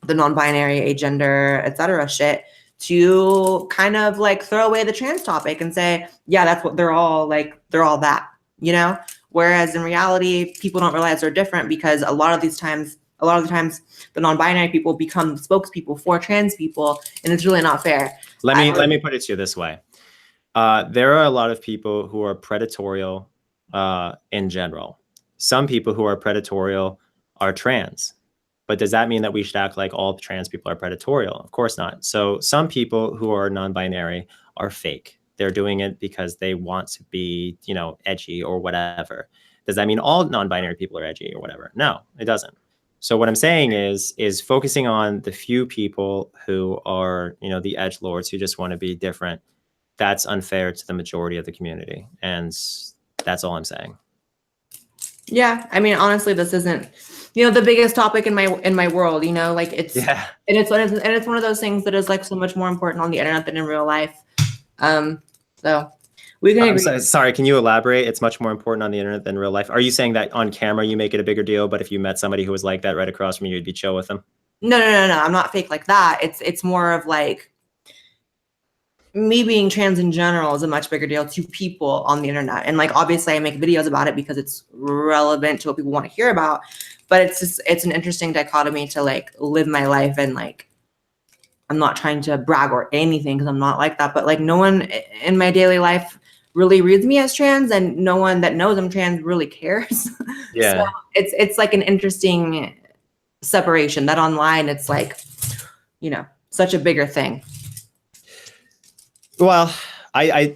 the non-binary, agender, et cetera shit to kind of like throw away the trans topic and say, yeah, that's what they're all like, they're all that, you know? Whereas in reality, people don't realize they're different because a lot of the times, the non-binary people become spokespeople for trans people, and it's really not fair. Let me put it to you this way. There are a lot of people who are predatorial in general. Some people who are predatorial are trans. But does that mean that we should act like all trans people are predatorial? Of course not. So some people who are non-binary are fake. They're doing it because they want to be, you know, edgy or whatever. Does that mean all non-binary people are edgy or whatever? No, it doesn't. So what I'm saying is focusing on the few people who are, you know, the edgelords who just want to be different. That's unfair to the majority of the community. And that's all I'm saying. Yeah. I mean, honestly, this isn't, you know, the biggest topic in my world, you know, like it's, and it's one of those things that is like so much more important on the internet than in real life. So we can agree. Sorry, can you elaborate? It's much more important on the internet than real life. Are you saying that on camera you make it a bigger deal, but if you met somebody who was like that right across from you, you'd be chill with them? No. I'm not fake like that. It's more of like me being trans in general is a much bigger deal to people on the internet. And like, obviously I make videos about it because it's relevant to what people want to hear about, but it's an interesting dichotomy to like live my life. And like, I'm not trying to brag or anything because I'm not like that, but like no one in my daily life really reads me as trans, and no one that knows I'm trans really cares. Yeah. So it's like an interesting separation that online it's like, you know, such a bigger thing. Well, I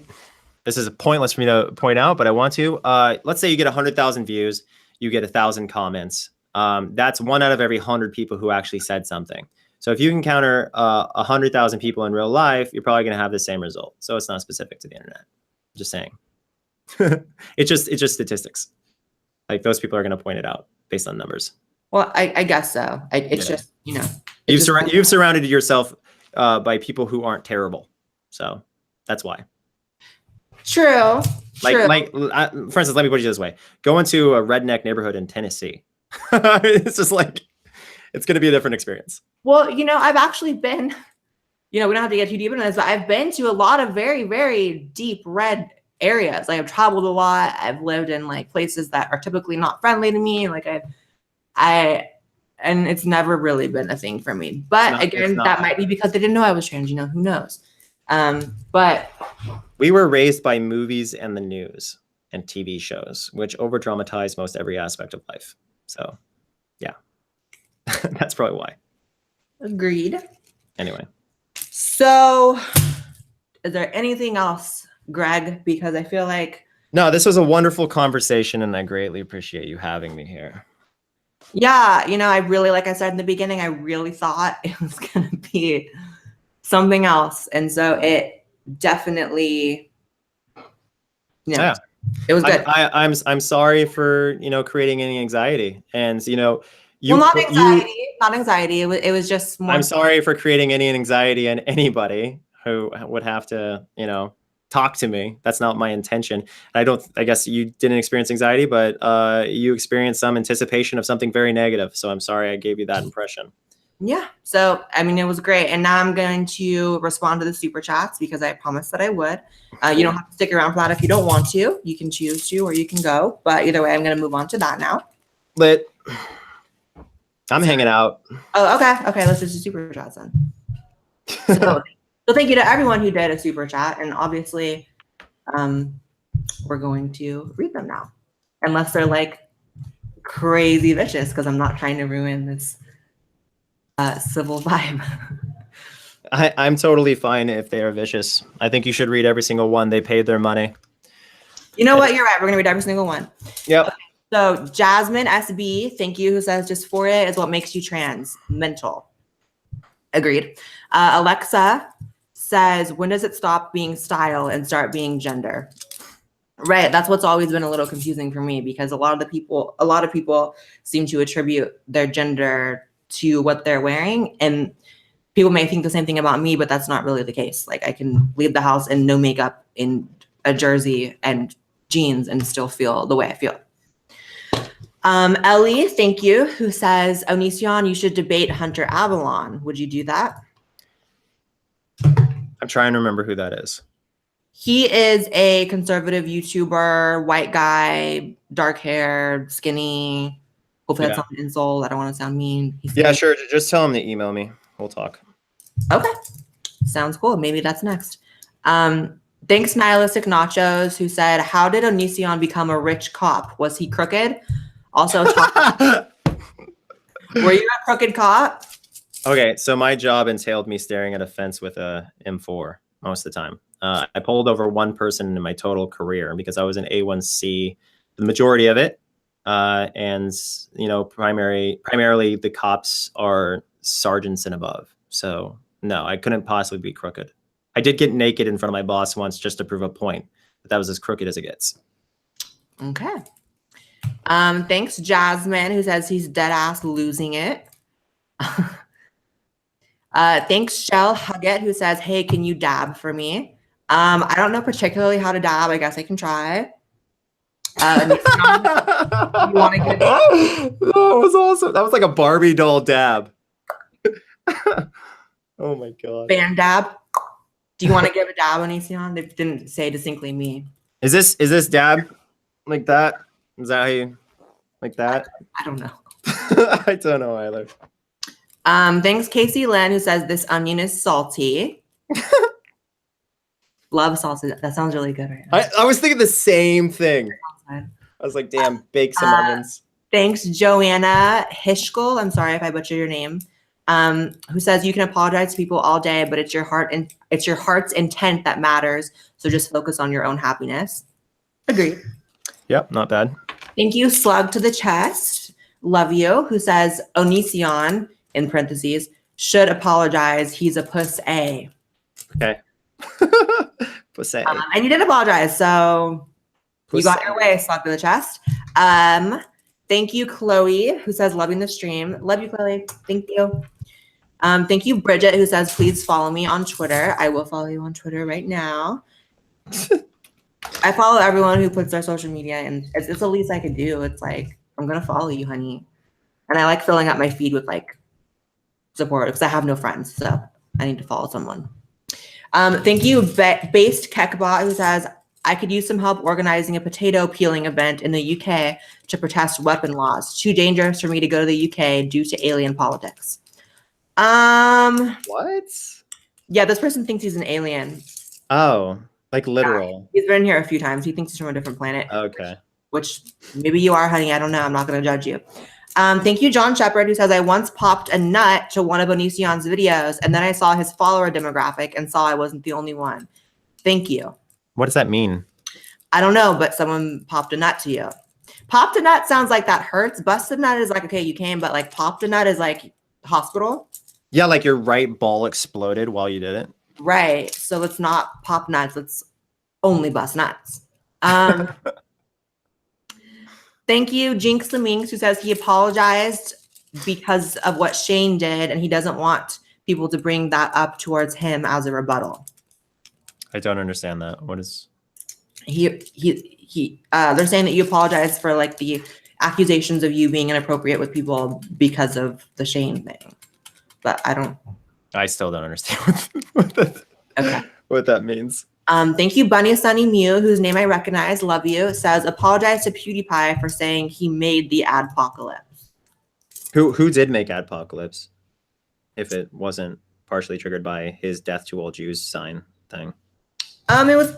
this is pointless for me to point out, but I want to. Let's say you get 100,000 views, you get 1,000 comments. That's 1 out of every 100 people who actually said something. So if you encounter 100,000 people in real life, you're probably going to have the same result. So it's not specific to the internet. Just saying. It's just statistics. Like those people are going to point it out based on numbers. Well, I guess so. It's just, you know. You've surrounded yourself by people who aren't terrible. So that's why. True. For instance, let me put it this way. Go into a redneck neighborhood in Tennessee. It's just like, it's going to be a different experience. Well, you know, I've actually been, you know, we don't have to get too deep into this, but I've been to a lot of very, very deep red areas. Like I've traveled a lot. I've lived in like places that are typically not friendly to me. Like and it's never really been a thing for me. But again, that might be because they didn't know I was trans, you know, who knows? But we were raised by movies and the news and TV shows, which over dramatize most every aspect of life. So yeah, that's probably why. Agreed. Anyway. So is there anything else, Greg? Because I feel like. No, this was a wonderful conversation and I greatly appreciate you having me here. Yeah. You know, I really, like I said in the beginning, I really thought it was going to be something else. And so it definitely, you know, it was good. I'm sorry for, you know, creating any anxiety. And, you know, not anxiety. It was just more. I'm sorry for creating any anxiety in anybody who would have to, you know, talk to me. That's not my intention. I guess you didn't experience anxiety, but you experienced some anticipation of something very negative. So I'm sorry I gave you that impression. Yeah. So, I mean, it was great. And now I'm going to respond to the super chats because I promised that I would. You don't have to stick around for that if you don't want to. You can choose to, or you can go. But either way, I'm going to move on to that now. Lit. I'm hanging out. Oh, okay. Okay. Let's just do super chats then. So thank you to everyone who did a super chat. And obviously, we're going to read them now. Unless they're like crazy vicious, because I'm not trying to ruin this civil vibe. I'm totally fine if they are vicious. I think you should read every single one. They paid their money. You know what? You're right. We're going to read every single one. Yep. Okay. So Jasmine SB, thank you, who says dysphoria is what makes you trans. Mental. Agreed. Alexa says, when does it stop being style and start being gender? Right. That's what's always been a little confusing for me, because a lot of people seem to attribute their gender to what they're wearing. And people may think the same thing about me, but that's not really the case. Like, I can leave the house in no makeup, in a jersey and jeans, and still feel the way I feel. Ellie, thank you, who says, Onision, you should debate Hunter Avalon. Would you do that? I'm trying to remember who that is. He is a conservative YouTuber, white guy, dark hair, skinny. Hopefully that's not an insult. I don't want to sound mean. Yeah, sure. Just tell him to email me. We'll talk. Okay. Sounds cool. Maybe that's next. Thanks, Nihilistic Nachos, who said, how did Onision become a rich cop? Was he crooked? Also, were you a crooked cop? Okay, so my job entailed me staring at a fence with a M4 most of the time. I pulled over one person in my total career because I was an A1C, the majority of it. And, you know, primarily the cops are sergeants and above. So no, I couldn't possibly be crooked. I did get naked in front of my boss once just to prove a point, but that was as crooked as it gets. Okay. Thanks, Jasmine, who says he's dead ass losing it. Thanks, Shell Huggett, who says, hey, can you dab for me? I don't know particularly how to dab. I guess I can try. You want to get that was awesome. That was like a Barbie doll dab. Oh my god. Band dab. Do you want to give a dab, Onision? They didn't say distinctly me. Is this dab like that? Is that how you like that? I don't know. I don't know either. Thanks, Casey Lynn, who says this onion is salty. Love salty. That sounds really good right now. I was thinking the same thing. I was like, damn, bake some onions. Thanks, Joanna Hishkel. I'm sorry if I butchered your name. Who says you can apologize to people all day, but it's your heart and it's your heart's intent that matters. So just focus on your own happiness. Agreed. Yep, not bad. Thank you, Slug to the Chest. Love you. Who says Onision, in parentheses, should apologize. He's a puss A. Okay. Puss A. And you did apologize, so you got your way, Slug to the Chest. Thank you, Chloe, who says loving the stream. Love you, Chloe. Thank you. Thank you, Bridget, who says please follow me on Twitter. I will follow you on Twitter right now. I follow everyone who puts their social media, and it's the least I could do. It's like, I'm gonna follow you, honey. And I like filling up my feed with like support because I have no friends, so I need to follow someone. Thank you, Based Kekbot, who says I could use some help organizing a potato peeling event in the UK to protest weapon laws. Too dangerous for me to go to the UK due to alien politics. What? Yeah, this person thinks he's an alien. Oh, like literal. Yeah, he's been here a few times. He thinks he's from a different planet. Okay. Which maybe you are, honey. I don't know. I'm not going to judge you. Thank you, John Shepard, who says, I once popped a nut to one of Onision's videos, and then I saw his follower demographic and saw I wasn't the only one. Thank you. What does that mean? I don't know, but someone popped a nut to you. Popped a nut sounds like that hurts. Busted nut is like, okay, you came, but like popped a nut is like hospital. Yeah, like your right ball exploded while you did it. Right. So it's not pop nuts. It's only bust nuts. Thank you, Jinx the Minx, who says he apologized because of what Shane did, and he doesn't want people to bring that up towards him as a rebuttal. I don't understand that. What is they're saying that you apologize for like the accusations of you being inappropriate with people because of the Shane thing. but I don't. I still don't understand what that means. Thank you, Bunny Sunny Mew, whose name I recognize. Love you. Says apologize to PewDiePie for saying he made the adpocalypse. Who did make Adpocalypse? If it wasn't partially triggered by his "Death to All Jews" sign thing. It was.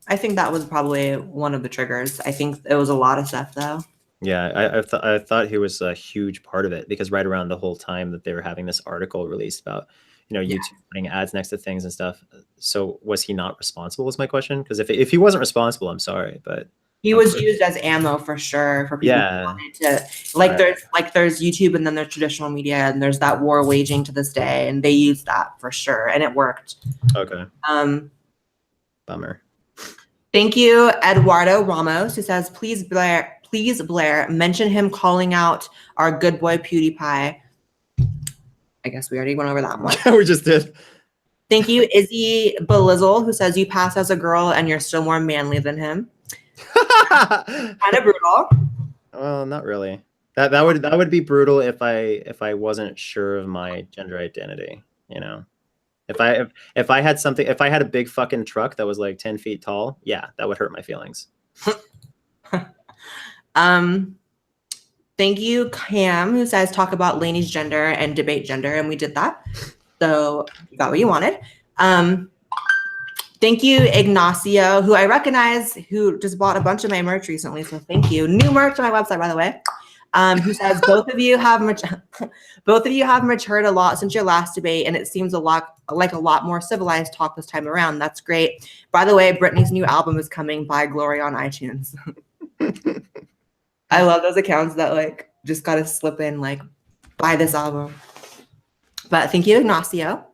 I think that was probably one of the triggers. I think it was a lot of stuff though. Yeah, I thought he was a huge part of it because right around the whole time that they were having this article released about, YouTube putting ads next to things and stuff. So was he not responsible? Was my question? Because if he wasn't responsible, I'm sorry, but he was used as ammo for sure for people who wanted to there's YouTube and then there's traditional media and there's that war waging to this day and they used that for sure and it worked. Okay. Bummer. Thank you, Eduardo Ramos, who says, please Blaire, mention him calling out our good boy PewDiePie. I guess we already went over that one. We just did. Thank you, Izzy Belizzle, who says you pass as a girl and you're still more manly than him. Kind of brutal. Well, not really. That would be brutal if I wasn't sure of my gender identity. If I had something, if I had a big fucking truck that was like 10 feet tall, yeah, that would hurt my feelings. Thank you, Cam, who says talk about Lainey's gender and debate gender, and we did that. So you got what you wanted. Thank you, Ignacio, who I recognize, who just bought a bunch of my merch recently. So thank you. New merch on my website, by the way. Who says both of you have matured a lot since your last debate, and it seems a lot more civilized talk this time around. That's great. By the way, Britney's new album is coming. Buy Glory on iTunes. I love those accounts that just gotta slip in buy this album. But thank you, Ignacio.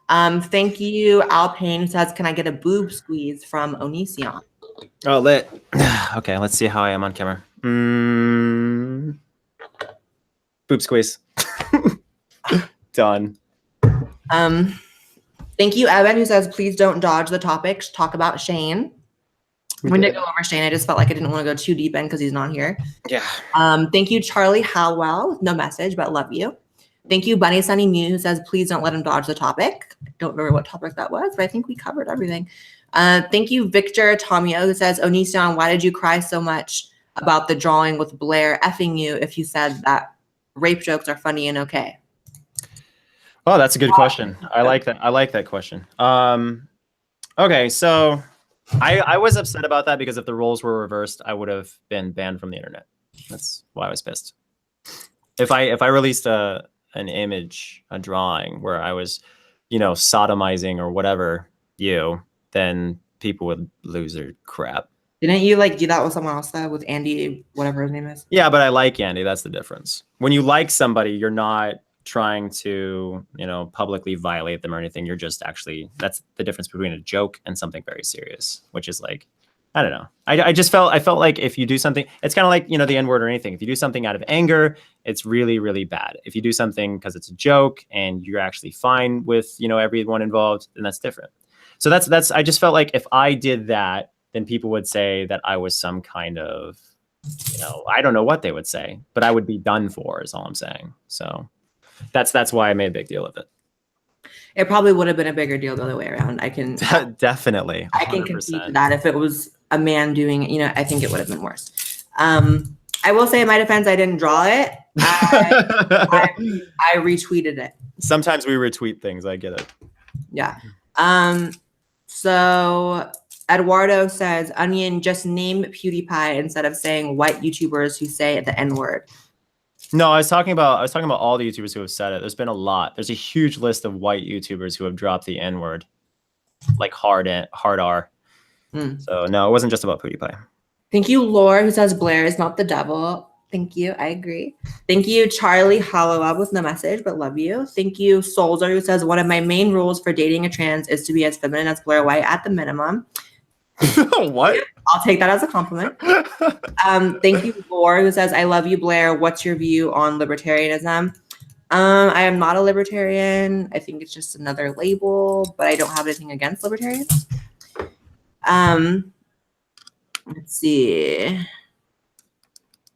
Thank you, Alpine, who says, can I get a boob squeeze from Onision? Oh, lit. Okay, let's see how I am on camera. Boob squeeze. Done. Thank you, Evan, who says, please don't dodge the topics. Talk about Shane. We did go over Shane. I just felt like I didn't want to go too deep in because he's not here. Yeah. Thank you, Charlie Halwell, with no message, but love you. Thank you, Bunny Sunny Mew, who says, please don't let him dodge the topic. I don't remember what topic that was, but I think we covered everything. Thank you, Victor Tomio, who says, Onision, why did you cry so much about the drawing with Blaire effing you if you said that rape jokes are funny and okay? Oh, that's a good question. I like that. I like that question. Okay, so I was upset about that because if the roles were reversed, I would have been banned from the internet. That's why I was pissed. If I released an image, a drawing where I was, sodomizing or whatever then people would lose their crap. Didn't you do that with someone else though, with Andy, whatever his name is? Yeah, but I like Andy. That's the difference. When you like somebody, you're not trying to, publicly violate them or anything. You're just that's the difference between a joke and something very serious, which is I don't know. I felt like if you do something, it's kind of like, the N-word or anything. If you do something out of anger, it's really, really bad. If you do something because it's a joke and you're actually fine with, everyone involved, then that's different. So that's, I just felt like if I did that, then people would say that I was some kind of, I don't know what they would say, but I would be done for is all I'm saying. So that's why I made a big deal of it. It probably would have been a bigger deal the other way around. I can definitely 100%. I can concede to that. If it was a man doing it, I think it would have been worse. I will say in my defense, I didn't draw it. I retweeted it. Sometimes we retweet things. I get it. Yeah. So Eduardo says, Onion, just name PewDiePie instead of saying white YouTubers who say the N-word. No, I was talking about all the YouTubers who have said it. There's been a lot. There's a huge list of white YouTubers who have dropped the N-word, hard R. So no, it wasn't just about PewDiePie. Thank you, Laura, who says Blaire is not the devil. Thank you. I agree. Thank you, Charlie Hollowell, with no message, but love you. Thank you, Soldier, who says one of my main rules for dating a trans is to be as feminine as Blaire White at the minimum. What? I'll take that as a compliment. Thank you, Laura, who says, I love you, Blaire. What's your view on libertarianism? I am not a libertarian. I think it's just another label, but I don't have anything against libertarians. Let's see.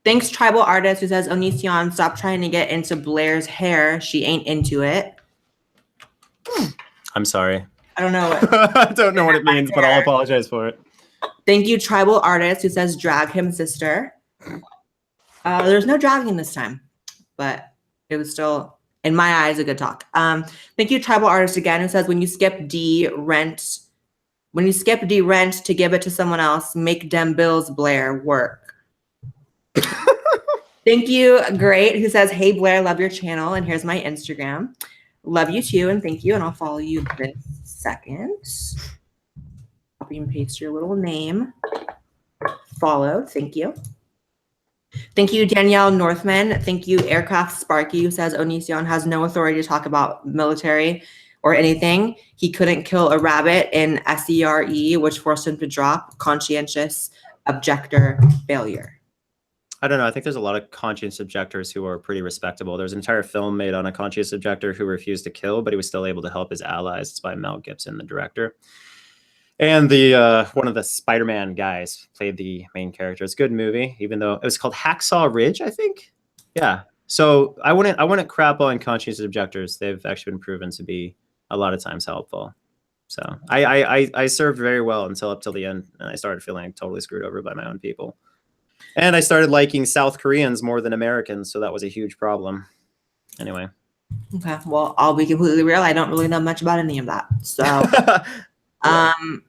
Thanks, Tribal Artist, who says, Onision, stop trying to get into Blaire's hair. She ain't into it. I'm sorry. I don't know I don't know what it means, but I'll apologize for it. Thank you, Tribal Artist, who says drag him, sister. There's no dragging this time, but it was still, in my eyes, a good talk. Thank you, Tribal Artist, again, who says when you skip D rent to give it to someone else, make dem bills, Blaire, work. Thank you, Great, who says, hey, Blaire, love your channel, and here's my Instagram. Love you too, and thank you, and I'll follow you this second. Copy and paste your little name. Follow, thank you. Thank you, Danielle Northman. Thank you, Aircraft Sparky, who says Onision has no authority to talk about military or anything. He couldn't kill a rabbit in SERE, which forced him to drop. Conscientious objector failure. I don't know. I think there's a lot of conscientious objectors who are pretty respectable. There's an entire film made on a conscientious objector who refused to kill, but he was still able to help his allies. It's by Mel Gibson, the director. And the one of the Spider-Man guys played the main character. It's a good movie, even though it was called Hacksaw Ridge, I think. Yeah. So I wouldn't crap on conscientious objectors. They've actually been proven to be a lot of times helpful. So I served very well up till the end, and I started feeling totally screwed over by my own people. And I started liking South Koreans more than Americans, so that was a huge problem. Anyway. Okay, well, I'll be completely real. I don't really know much about any of that. So,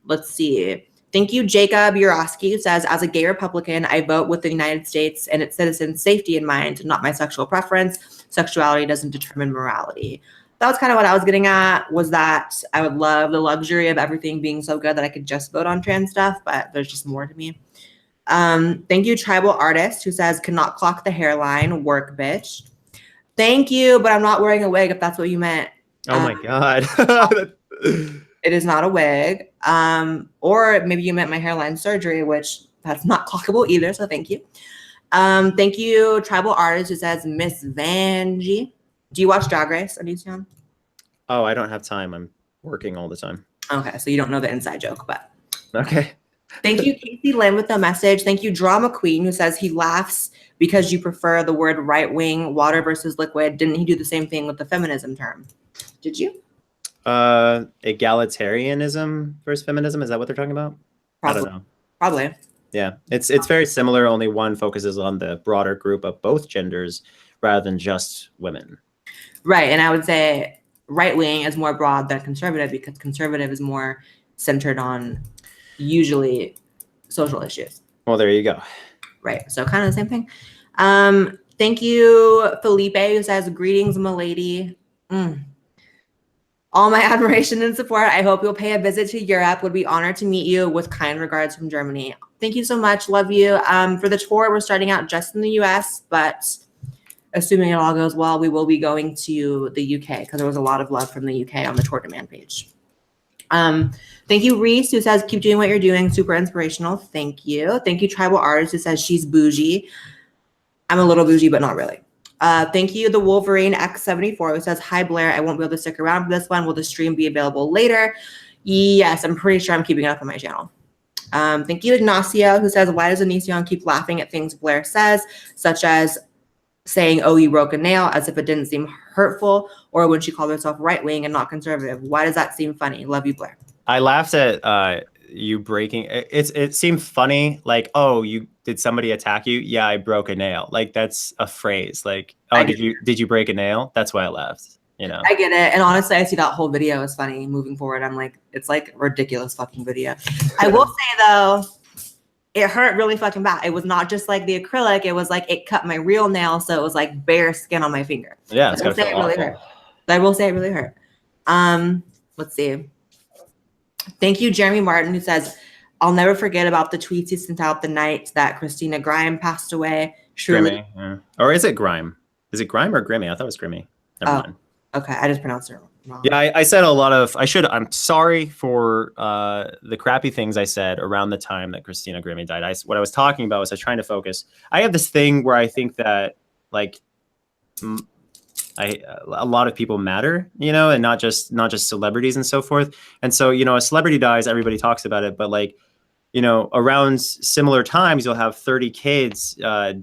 let's see. Thank you, Jacob Urosky, who says, as a gay Republican, I vote with the United States and its citizens' safety in mind, not my sexual preference. Sexuality doesn't determine morality. That was kind of what I was getting at, was that I would love the luxury of everything being so good that I could just vote on trans stuff, but there's just more to me. Thank you, Tribal Artist, who says, cannot clock the hairline, work, bitch. Thank you, but I'm not wearing a wig, if that's what you meant. Oh my God. It is not a wig. Or maybe you meant my hairline surgery, which that's not clockable either, so thank you. Thank you, Tribal Artist, who says, Miss Vanjie. Do you watch Drag Race, Onision? Oh, I don't have time. I'm working all the time. Okay, so you don't know the inside joke, but. Okay. Thank you, Casey Lynn, with the message. Thank you, Drama Queen, who says he laughs because you prefer the word right-wing, water versus liquid. Didn't he do the same thing with the feminism term? Did you? Egalitarianism versus feminism. Is that what they're talking about? Probably. I don't know. Probably. Yeah, it's very similar. Only one focuses on the broader group of both genders rather than just women. Right, and I would say right-wing is more broad than conservative because conservative is more centered on usually social issues. Well, there you go. Right. So kind of the same thing. Thank you, Felipe, who says, greetings, milady. All my admiration and support. I hope you'll pay a visit to Europe. Would be honored to meet you. With kind regards from Germany. Thank you so much. Love you. For the tour, we're starting out just in the US, but assuming it all goes well, we will be going to the UK because there was a lot of love from the UK on the tour demand page. Thank you, Reese, who says, keep doing what you're doing. Super inspirational. Thank you. Thank you, Tribal Artist, who says she's bougie. I'm a little bougie, but not really. Thank you, the Wolverine X74, who says, hi, Blaire. I won't be able to stick around for this one. Will the stream be available later? Yes, I'm pretty sure I'm keeping it up on my channel. Thank you, Ignacio, who says, why does Onision keep laughing at things Blaire says, such as saying, oh, you broke a nail, as if it didn't seem hurtful, or when she called herself right-wing and not conservative? Why does that seem funny? Love you, Blaire. I laughed at you breaking. It seemed funny, like, oh, did somebody attack you? Yeah, I broke a nail. Like, that's a phrase. Like, oh, did you break a nail? That's why I laughed. You know, I get it. And honestly, I see that whole video as funny. Moving forward, I'm like, it's like ridiculous fucking video. I will say though, it hurt really fucking bad. It was not just like the acrylic. It was like it cut my real nail, so it was like bare skin on my finger. Yeah, it's I will say it really hurt. I will say it really hurt. Let's see. Thank you, Jeremy Martin, who says, I'll never forget about the tweets he sent out the night that Christina Grime passed away. Truly. Grimmy, yeah. Or is it Grime? Is it Grime or Grimmy? I thought it was Grimmy. Never mind. Okay, I just pronounced it wrong. Yeah, I said a lot of. I'm sorry for the crappy things I said around the time that Christina Grimmie died. What I was talking about was I was trying to focus. I have this thing where I think that like a lot of people matter, you know, and not just celebrities and so forth. And so, you know, a celebrity dies, everybody talks about it, but like, you know, around similar times, you'll have 30 kids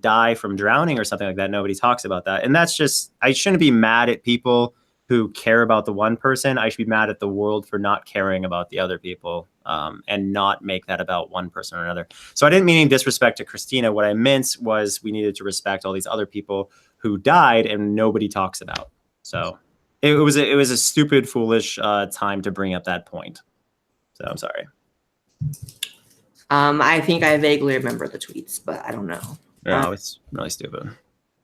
die from drowning or something like that. Nobody talks about that. And that's just, I shouldn't be mad at people who care about the one person, I should be mad at the world for not caring about the other people, and not make that about one person or another. So I didn't mean any disrespect to Christina. What I meant was we needed to respect all these other people who died and nobody talks about. So it was a stupid, foolish time to bring up that point. So I'm sorry. I think I vaguely remember the tweets, but I don't know. No, it's really stupid.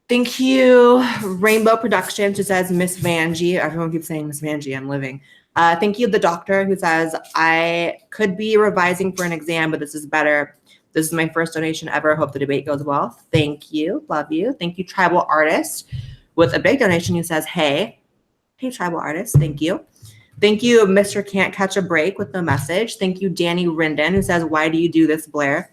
Thank you, Rainbow Productions, who says Miss Vanjie. Everyone keeps saying Miss Vanjie. I'm living. Thank you, The Doctor, who says, I could be revising for an exam, but this is better. This is my first donation ever. Hope the debate goes well. Thank you. Love you. Thank you, Tribal Artist, with a big donation who says, hey, Tribal Artist. Thank you. Thank you, Mr. Can't Catch a Break, with the message. Thank you, Danny Rinden, who says, why do you do this, Blaire?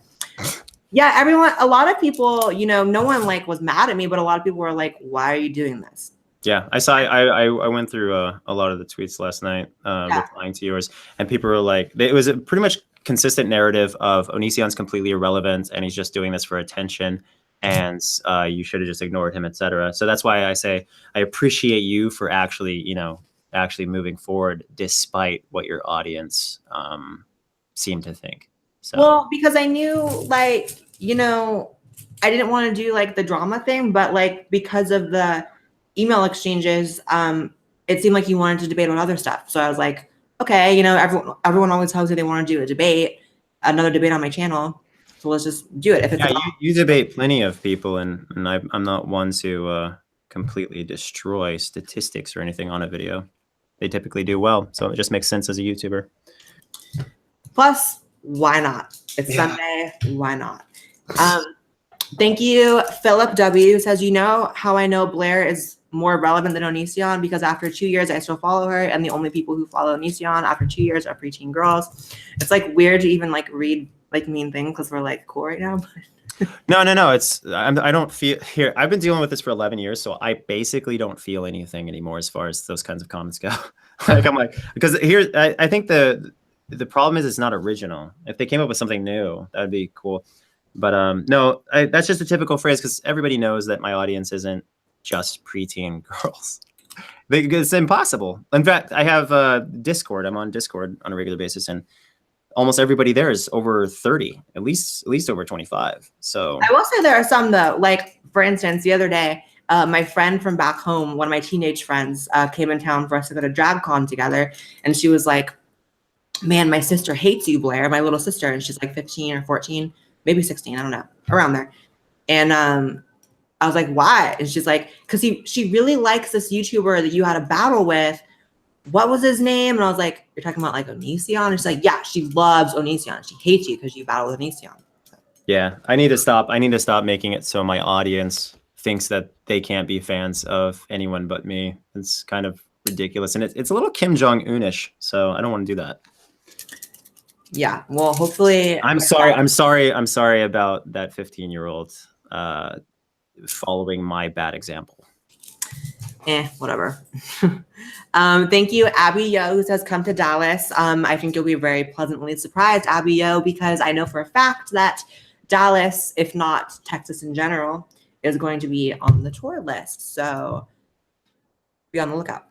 Yeah, everyone, a lot of people, you know, no one like was mad at me, but a lot of people were like, why are you doing this? Yeah, I saw. I went through a lot of the tweets last night, replying to yours, and people were like, it was a pretty much consistent narrative of Onision's completely irrelevant, and he's just doing this for attention, and you should have just ignored him, etc. So that's why I say I appreciate you for actually moving forward despite what your audience seemed to think. So. Well, because I knew, like, you know, I didn't want to do like the drama thing, but like because of the email exchanges, it seemed like you wanted to debate on other stuff. So I was like, okay, you know, everyone always tells you they want to do a debate, another debate on my channel. So let's just do it. If it's you debate plenty of people, and I'm not one to completely destroy statistics or anything on a video. They typically do well, so it just makes sense as a YouTuber. Plus, why not? It's Sunday. Why not? Thank you, Philip W. says, you know how I know Blaire is more relevant than Onision? Because after 2 years, I still follow her, and the only people who follow Onision after 2 years are preteen girls. It's like weird to even like read like mean things because we're like cool right now. No. It's I don't feel here. I've been dealing with this for 11 years, so I basically don't feel anything anymore as far as those kinds of comments go. Like I'm like, because here I think the problem is it's not original. If they came up with something new, that'd be cool. But no, that's just a typical phrase because everybody knows that my audience isn't just preteen girls. It's impossible. In fact, I have Discord. I'm on Discord on a regular basis, and almost everybody there is over 30, at least over 25. So I will say there are some though. Like for instance, the other day, my friend from back home, one of my teenage friends, came in town for us to go to DragCon together, and she was like, man, my sister hates you, Blaire, my little sister. And she's like 15 or 14, maybe 16. I don't know, around there. And I was like, why? And she's like, because she really likes this YouTuber that you had a battle with. What was his name? And I was like, you're talking about like Onision? And she's like, yeah, she loves Onision. She hates you because you battle with Onision. So. Yeah, I need to stop making it so my audience thinks that they can't be fans of anyone but me. It's kind of ridiculous. And it's a little Kim Jong-un-ish. So I don't want to do that. Yeah, well, hopefully. I'm sorry about that 15-year-old following my bad example. Whatever. Thank you, Abby Yo, who says, come to Dallas. I think you'll be very pleasantly surprised, Abby Yo, because I know for a fact that Dallas, if not Texas in general, is going to be on the tour list. So be on the lookout.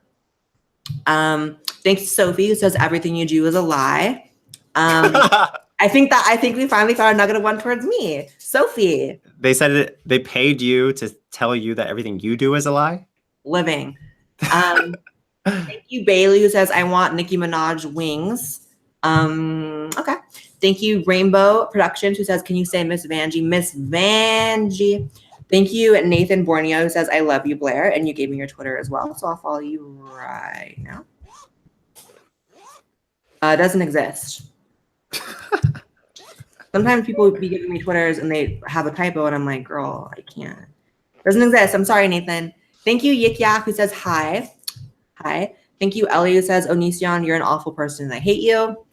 Thanks to Sophie, who says, everything you do is a lie. I think we finally found a nugget of one towards me. Sophie. They said they paid you to tell you that everything you do is a lie? Living. Thank you, Bailey, who says, I want Nicki Minaj wings. Okay. Thank you, Rainbow Productions, who says, can you say Miss Vanjie? Miss Vanjie. Thank you, Nathan Borneo, who says, I love you, Blaire. And you gave me your Twitter as well, so I'll follow you right now. It doesn't exist. Sometimes people be giving me Twitters and they have a typo and I'm like, girl, I can't. Doesn't exist. I'm sorry, Nathan. Thank you, Yik Yak, who says hi. Hi. Thank you, Ellie, who says, Onision, you're an awful person and I hate you.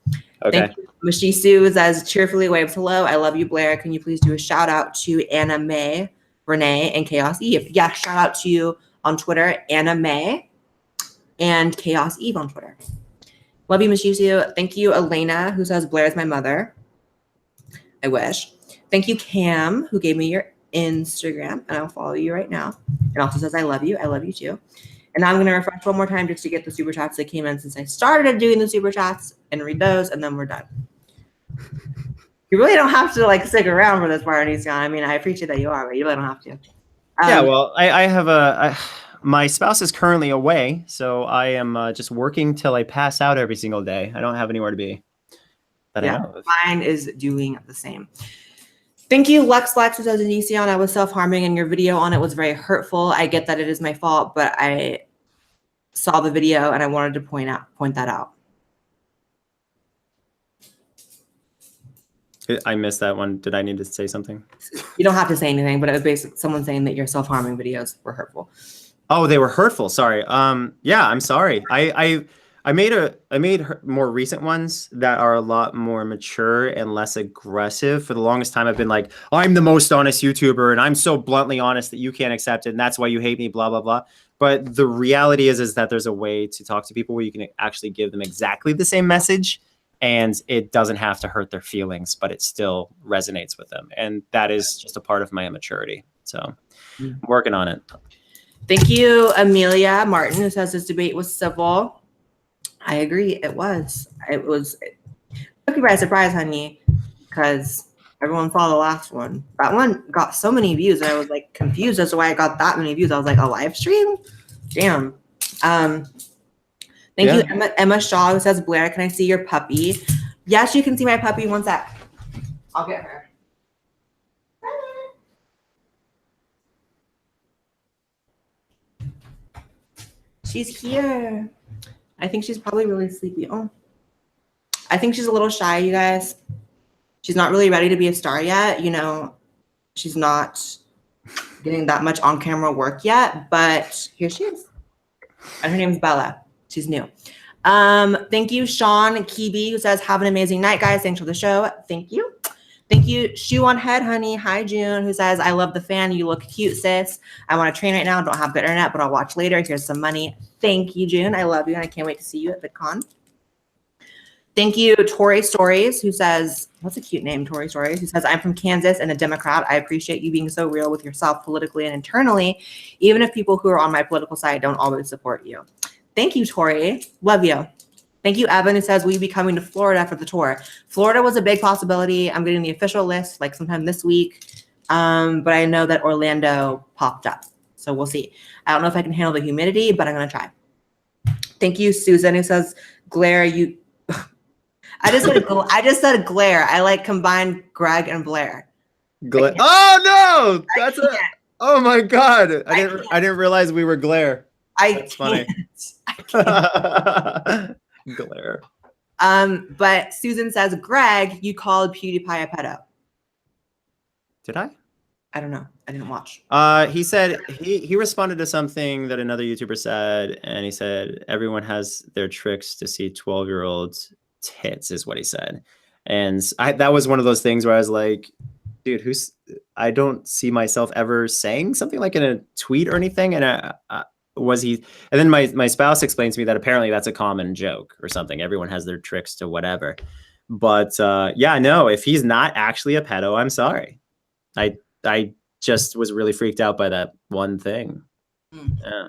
Okay. Thank you, Mashisu, who says, cheerfully waves hello. I love you, Blaire. Can you please do a shout out to Anna May, Renee, and Chaos Eve? Yeah, shout out to you on Twitter, Anna May and Chaos Eve on Twitter. Love you, Mashisu. Thank you, Elena, who says, Blaire's my mother. I wish. Thank you, Cam, who gave me your Instagram, and I'll follow you right now. And also says, I love you. I love you too. And I'm going to refresh one more time just to get the super chats that came in since I started doing the super chats and read those, and then we're done. You really don't have to like stick around for this part, Onision. I mean, I appreciate that you are, but you really don't have to. Yeah, well, I have my spouse is currently away, so I am just working till I pass out every single day. I don't have anywhere to be that I know of. Mine is doing the same. Thank you, Lex, who says, Onision, I was self-harming and your video on it was very hurtful. I get that it is my fault, but I saw the video and I wanted to point that out. I missed that one. Did I need to say something? You don't have to say anything, but it was basically someone saying that your self-harming videos were hurtful. Oh, they were hurtful. Sorry. Yeah, I'm sorry. I made more recent ones that are a lot more mature and less aggressive. For the longest time, I've been like, I'm the most honest YouTuber, and I'm so bluntly honest that you can't accept it, and that's why you hate me, blah, blah, blah. But the reality is that there's a way to talk to people where you can actually give them exactly the same message, and it doesn't have to hurt their feelings, but it still resonates with them. And that is just a part of my immaturity. So I'm working on it. Thank you, Amelia Martin, who says this debate was civil. I agree. It was. It took you by surprise, honey, because everyone saw the last one. That one got so many views. And I was like confused as to why I got that many views. I was like, a live stream? Damn. Thank you, Emma Shaw, who says, Blaire, can I see your puppy? Yes, you can see my puppy. One sec. I'll get her. She's here. I think she's probably really sleepy. Oh, I think she's a little shy, you guys. She's not really ready to be a star yet. You know, she's not getting that much on-camera work yet, but here she is. And her name's Bella. She's new. Thank you, Sean Kibi, who says, have an amazing night, guys. Thanks for the show. Thank you. Thank you, Shoe on Head, honey. Hi, June, who says, I love the fan. You look cute, sis. I'm on a train right now. Don't have good internet, but I'll watch later. Here's some money. Thank you, June. I love you, and I can't wait to see you at VidCon. Thank you, Tori Stories, who says, what's a cute name, Tori Stories, who says, I'm from Kansas and a Democrat. I appreciate you being so real with yourself politically and internally, even if people who are on my political side don't always support you. Thank you, Tori. Love you. Thank you, Evan, who says, will you be coming to Florida for the tour? Florida was a big possibility. I'm getting the official list like sometime this week, but I know that Orlando popped up, so we'll see. I don't know if I can handle the humidity, but I'm going to try. Thank you, Susan, who says, Blaire, you... I just said Blaire. I like combined Greg and Blaire. Oh no! That's it. Oh my god! I didn't realize we were Blaire. That's funny. Blaire. But Susan says, Greg, you called PewDiePie a pedo. Did I? I don't know. I didn't watch. He said he responded to something that another YouTuber said, and he said everyone has their tricks to see 12-year-olds tits, is what he said. And that was one of those things where I was like, dude, I don't see myself ever saying something like in a tweet or anything. And and then my spouse explained to me that apparently that's a common joke or something. Everyone has their tricks to whatever. But yeah, no, if he's not actually a pedo, I'm sorry. I just was really freaked out by that one thing. Yeah.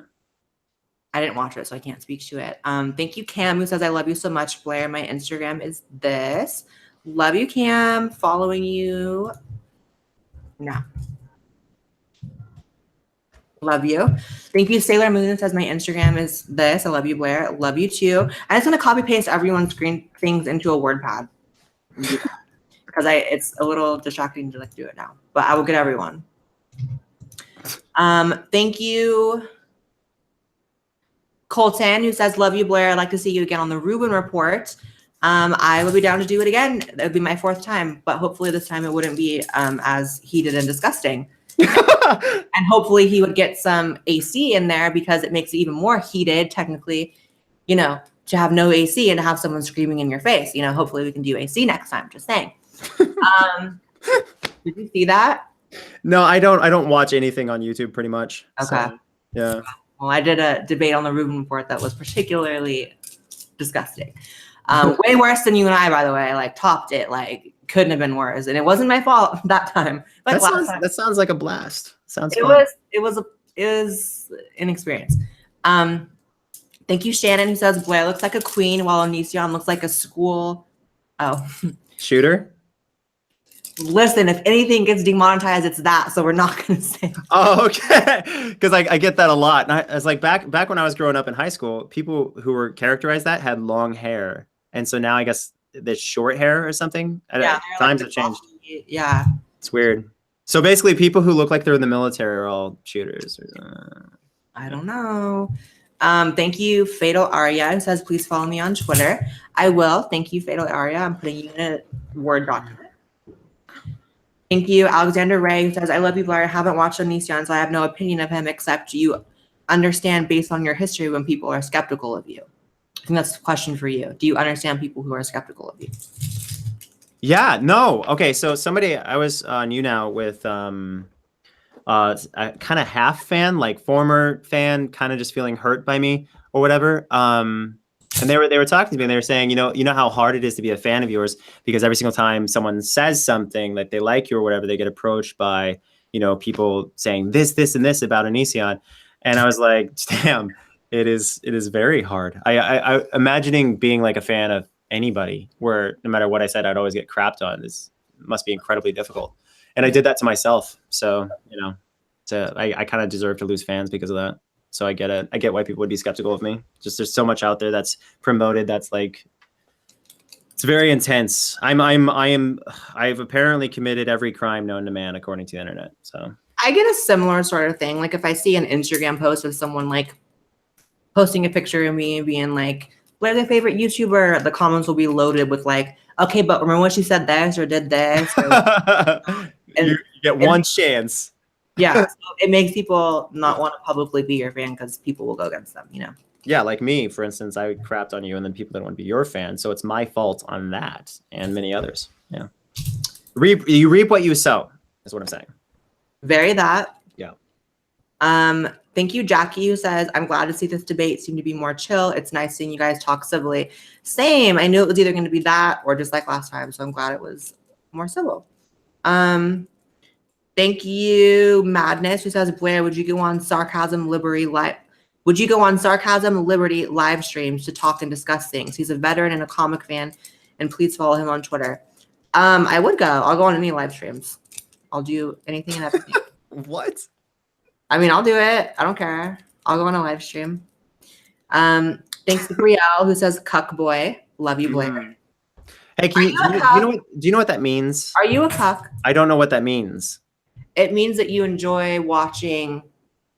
I didn't watch it, so I can't speak to it. Thank you, Cam, who says, I love you so much, Blaire. My Instagram is this. Love you, Cam. Following you now. Love you. Thank you, Sailor Moon, who says, my Instagram is this. I love you, Blaire. Love you, too. I'm just going to copy paste everyone's screen things into a WordPad. Because it's a little distracting to do it now. But I will get everyone. Thank you, Colton, who says, love you, Blaire. I'd like to see you again on the Rubin Report. I would be down to do it again. It would be my 4th time, but hopefully this time it wouldn't be as heated and disgusting. And hopefully he would get some AC in there because it makes it even more heated, technically, you know, to have no AC and to have someone screaming in your face. You know, hopefully we can do AC next time, just saying. Did you see that? No, I don't watch anything on YouTube pretty much. Okay. So, yeah. Well, I did a debate on the Rubin Report that was particularly disgusting. Way worse than you and I, by the way. Like, topped it. Like, couldn't have been worse. And it wasn't my fault that time. But that sounds like a blast. Sounds it fun. was an experience. Thank you, Shannon, who says Blaire looks like a queen while Onision looks like a school. Oh. Shooter? Listen, if anything gets demonetized, it's that. So we're not going to say. Oh, okay. Because I get that a lot. And I was like, back when I was growing up in high school, people who were characterized that had long hair. And so now I guess there's short hair or something. Yeah, times have changed. Yeah. It's weird. So basically people who look like they're in the military are all shooters. I don't know. Thank you, Fatal Arya, who says, please follow me on Twitter. I will. Thank you, Fatal Arya. I'm putting you in a Word document. Thank you, Alexander Ray, who says, I love you, Blaire. I haven't watched Onision, so I have no opinion of him, except you understand based on your history when people are skeptical of you. I think that's a question for you. Do you understand people who are skeptical of you? Yeah, no. Okay, so I was on You Now with a kind of half fan, like former fan, kind of just feeling hurt by me or whatever. And they were talking to me and they were saying, you know how hard it is to be a fan of yours, because every single time someone says something like they like you or whatever, they get approached by, people saying this, and this about Onision. And I was like, damn, it is very hard. I imagining being like a fan of anybody where no matter what I said, I'd always get crapped on. This must be incredibly difficult. And I did that to myself. So, I kind of deserve to lose fans because of that. So I get it. I get why people would be skeptical of me. Just there's so much out there that's promoted that's like, it's very intense. I've apparently committed every crime known to man according to the internet. So I get a similar sort of thing. Like if I see an Instagram post of someone like posting a picture of me being like, Blaire's their favorite YouTuber, the comments will be loaded with like, okay, but remember when she said this or did this? Or, you get one chance. Yeah, so it makes people not want to publicly be your fan because people will go against them, Yeah, like me, for instance, I crapped on you and then people didn't want to be your fan. So it's my fault on that and many others. Yeah. You reap what you sow is what I'm saying. Very that. Yeah. Thank you, Jackie, who says, I'm glad to see this debate seem to be more chill. It's nice seeing you guys talk civilly. Same. I knew it was either going to be that or just like last time. So I'm glad it was more civil. Thank you, Madness, who says, Blaire, would you go on Sarcasm Liberty live streams to talk and discuss things? He's a veteran and a comic fan, and please follow him on Twitter. I would go. I'll go on any live streams. I'll do anything and everything. What? I mean, I'll do it. I don't care. I'll go on a live stream. Thanks to Brielle, who says, cuck boy. Love you, Blaire. Hey, do you know what that means? Are you a cuck? I don't know what that means. It means that you enjoy watching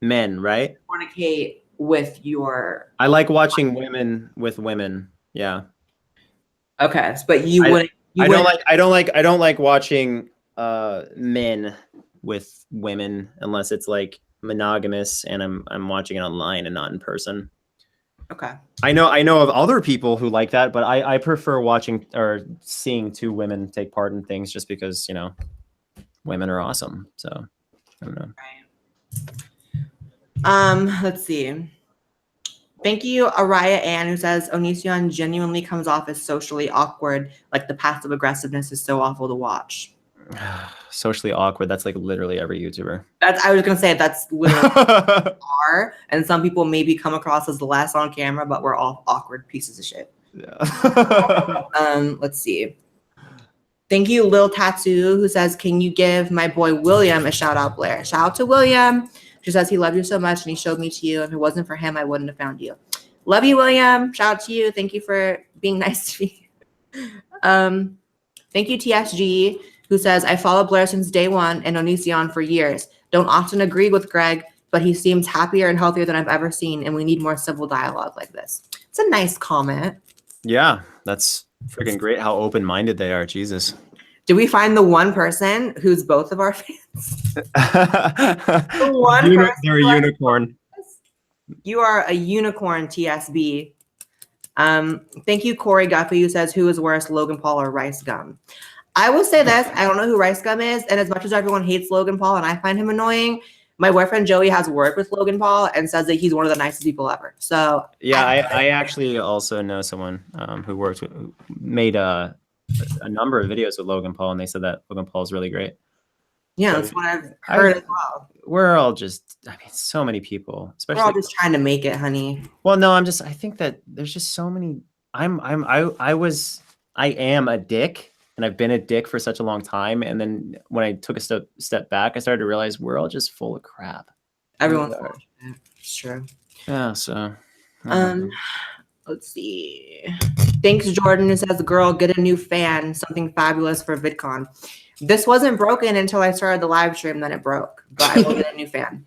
men, right? Fornicate with your. I like watching women with women. Yeah. Okay, but I don't like watching men with women unless it's like monogamous and I'm watching it online and not in person. Okay. I know of other people who like that, but I prefer watching or seeing two women take part in things just because, women are awesome. So I don't know. Right. Let's see. Thank you, Araya Ann, who says Onision genuinely comes off as socially awkward. Like the passive aggressiveness is so awful to watch. Socially awkward. That's like literally every YouTuber. I was gonna say that's literally are, and some people maybe come across as less on camera, but we're all awkward pieces of shit. Yeah. Let's see. Thank you, Lil Tattoo, who says, can you give my boy William a shout out, Blaire? Shout out to William. She says he loved you so much and he showed me to you. If it wasn't for him, I wouldn't have found you. Love you, William. Shout out to you. Thank you for being nice to me. Thank you, TSG, who says, I follow Blaire since day one and Onision for years. Don't often agree with Greg, but he seems happier and healthier than I've ever seen, and we need more civil dialogue like this. It's a nice comment. Yeah, that's freaking great how open-minded they are. Jesus. Did we find the one person who's both of our fans? You're a unicorn. You are a unicorn, TSB. Thank you, Corey Guffey, who says, who is worse, Logan Paul or Rice Gum? I will say this. I don't know who Rice Gum is. And as much as everyone hates Logan Paul and I find him annoying, my boyfriend Joey has worked with Logan Paul and says that he's one of the nicest people ever. So yeah, I actually also know someone who made a number of videos with Logan Paul, and they said that Logan Paul is really great. Yeah, So that's what I've heard as well. We're all just, I mean, so many people, especially. We're all just trying to make it, honey. Well, no, I think that there's just so many. I am a dick, and I've been a dick for such a long time. And then when I took a step back, I started to realize we're all just full of crap. Everyone's full of shit. It's true. Yeah. So. Let's see. Thanks, Jordan, who says, girl, get a new fan. Something fabulous for VidCon. This wasn't broken until I started the live stream, then it broke. But I will get a new fan.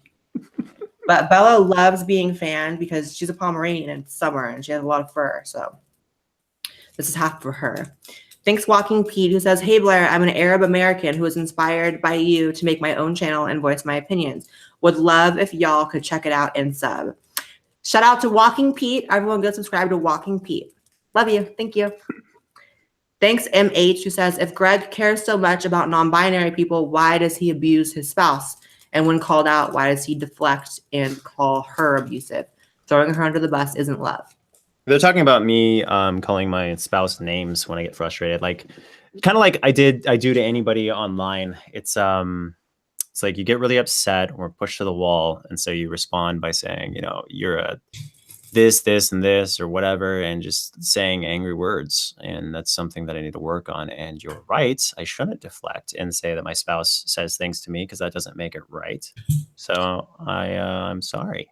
But Bella loves being fanned because she's a Pomeranian and it's summer and she has a lot of fur. So this is half for her. Thanks, Walking Pete, who says, hey, Blaire, I'm an Arab American who was inspired by you to make my own channel and voice my opinions. Would love if y'all could check it out and sub. Shout out to Walking Pete. Everyone go subscribe to Walking Pete. Love you. Thank you. Thanks, MH, who says, if Greg cares so much about non-binary people, why does he abuse his spouse? And when called out, why does he deflect and call her abusive? Throwing her under the bus isn't love. They're talking about me calling my spouse names when I get frustrated. Like, kind of like I do to anybody online. It's like you get really upset or pushed to the wall. And so you respond by saying, you're a this, and this, or whatever, and just saying angry words. And that's something that I need to work on. And you're right. I shouldn't deflect and say that my spouse says things to me because that doesn't make it right. So I'm sorry.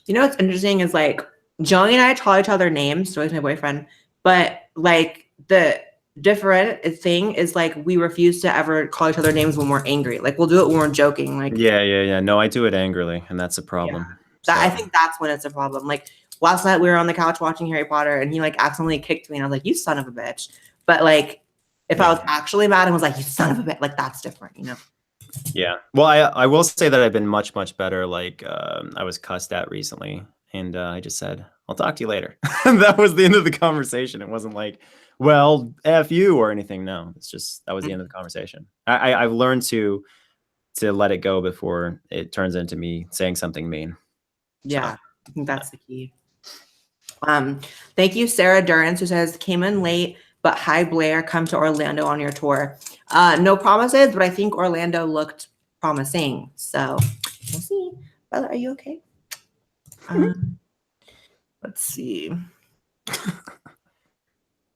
What's interesting is like Joey and I call each other names. Joey's my boyfriend. But like the different thing is like we refuse to ever call each other names when we're angry. Like we'll do it when we're joking. Like yeah. No, I do it angrily, and that's a problem. Yeah. I think that's when it's a problem. Like last night we were on the couch watching Harry Potter and he like accidentally kicked me and I was like, you son of a bitch. But like if I was actually mad and was like, you son of a bitch, like that's different, Yeah. Well, I will say that I've been much, much better. Like I was cussed at recently and I just said, I'll talk to you later. That was the end of the conversation. It wasn't like, well, F you or anything. No, it's just, that was the end of the conversation. I've learned to let it go before it turns into me saying something mean. Yeah, I think that's the key. Thank you, Sarah Durrance, who says, came in late, but hi, Blaire, come to Orlando on your tour. No promises, but I think Orlando looked promising. So we'll see. Bella, are you okay? Let's see.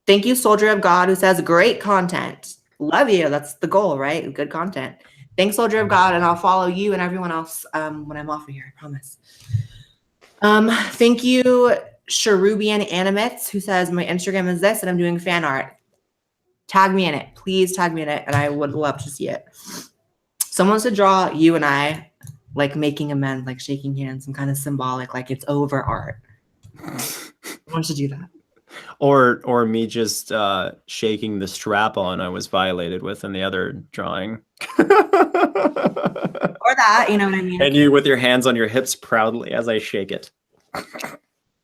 Thank you, Soldier of God, who says, great content. Love you. That's the goal, right? Good content. Thanks, Soldier of God, and I'll follow you and everyone else when I'm off of here, I promise. Thank you, Cherubian Animates, who says, my Instagram is this, and I'm doing fan art. Tag me in it. Please tag me in it, and I would love to see it. Someone wants to draw you and I, like, making amends, like shaking hands, some kind of symbolic, like it's over art. Who wants to do that? Or me just shaking the strap on I was violated with in the other drawing. Or that, you know what I mean? And you with your hands on your hips proudly as I shake it.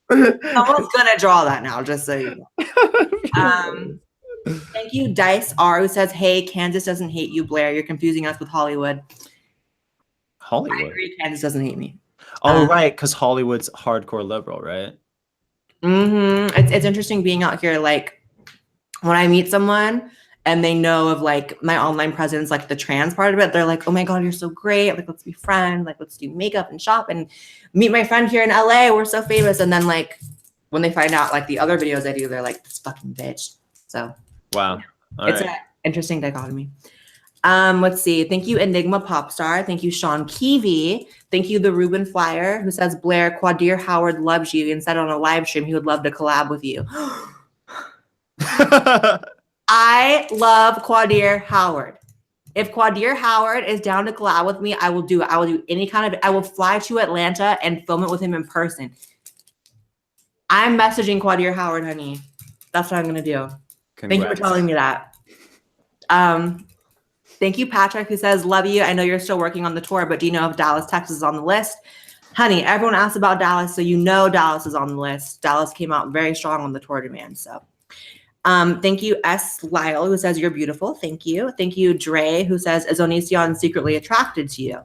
Someone's gonna draw that now, just so you know. Thank you, Dice R, who says, hey, Kansas doesn't hate you, Blaire. You're confusing us with Hollywood. Hollywood? I agree, Kansas doesn't hate me. Oh, right, because Hollywood's hardcore liberal, right? It's interesting being out here, like, when I meet someone and they know of, like, my online presence, like, the trans part of it, they're like, oh, my God, you're so great. Like, let's be friends. Like, let's do makeup and shop and meet my friend here in LA. We're so famous. And then, like, when they find out, like, the other videos I do, they're like, this fucking bitch. So. Wow. It's an interesting dichotomy. Let's see. Thank you, Enigma Popstar. Thank you, Sean Keevy. Thank you, the Ruben Flyer, who says, Blaire, Quadir Howard loves you and said on a live stream he would love to collab with you. I love Quadir Howard. If Quadir Howard is down to collab with me, I will do it. I will do any kind of, I will fly to Atlanta and film it with him in person. I'm messaging Quadir Howard, honey. That's what I'm going to do. Congrats. Thank you for telling me that. Thank you, Patrick, who says, love you. I know you're still working on the tour, but do you know if Dallas, Texas is on the list? Honey, everyone asks about Dallas, so you know Dallas is on the list. Dallas came out very strong on the tour demand. So thank you, S. Lyle, who says, you're beautiful. Thank you. Thank you, Dre, who says, is Onision secretly attracted to you?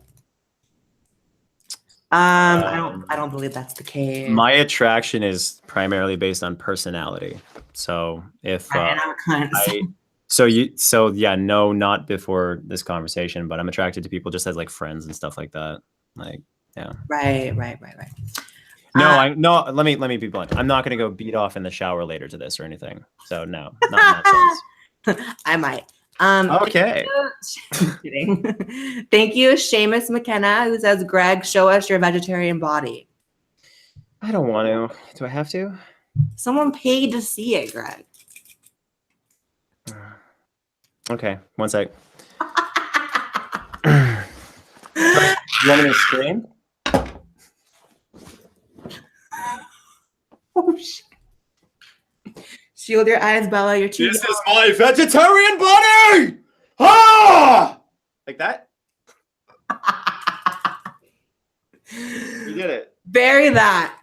I don't believe that's the case. My attraction is primarily based on personality. So if So yeah, no, not before this conversation, but I'm attracted to people just as like friends and stuff like that. Like, yeah. Right. No, no, let me be blunt. I'm not going to go beat off in the shower later to this or anything. So no, not in that sense. I might. Okay. Kidding. Thank you, Seamus McKenna, who says, Greg, show us your vegetarian body. I don't want to. Do I have to? Someone paid to see it, Greg. Okay, one sec. You want me to scream? Oh, shit. Shield your eyes, Bella. You're too This is my vegetarian body! Ah! Like that? You did it. Bury that.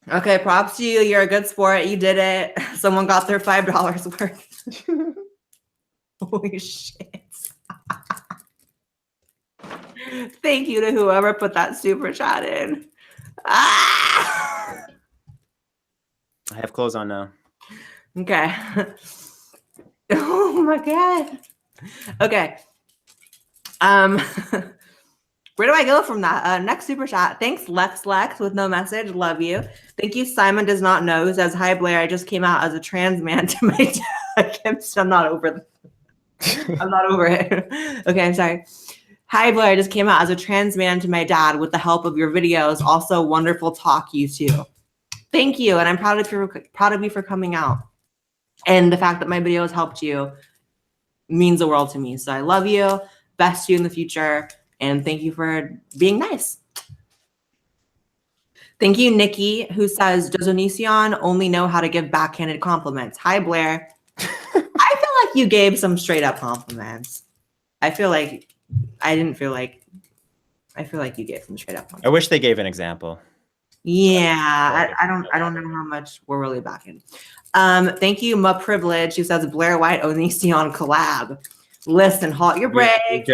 Okay, props to you. You're a good sport. You did it. Someone got their $5 worth. Holy shit. Thank you to whoever put that super chat in. Ah! I have clothes on now. Okay. Oh my god. Okay. Where do I go from that? Next super chat. Thanks, Lex with no message. Love you. Thank you. Simon does not know, who says, hi Blaire. I just came out as a trans man to my dad. I'm not over I'm not over it. Okay, I'm sorry. Hi Blaire. I just came out as a trans man to my dad with the help of your videos. Also, wonderful talk, you too. Thank you. And I'm proud of you for coming out. And the fact that my videos helped you means the world to me. So I love you. Best to you in the future. And thank you for being nice. Thank you, Nikki, who says, does Onision only know how to give backhanded compliments? Hi, Blaire. I feel like you gave some straight up compliments. I feel like you gave some straight up compliments. I wish they gave an example. Yeah, I don't know how much we're really backing. Thank you, Ma Privilege, who says Blaire White Onision collab. Listen, halt your brakes.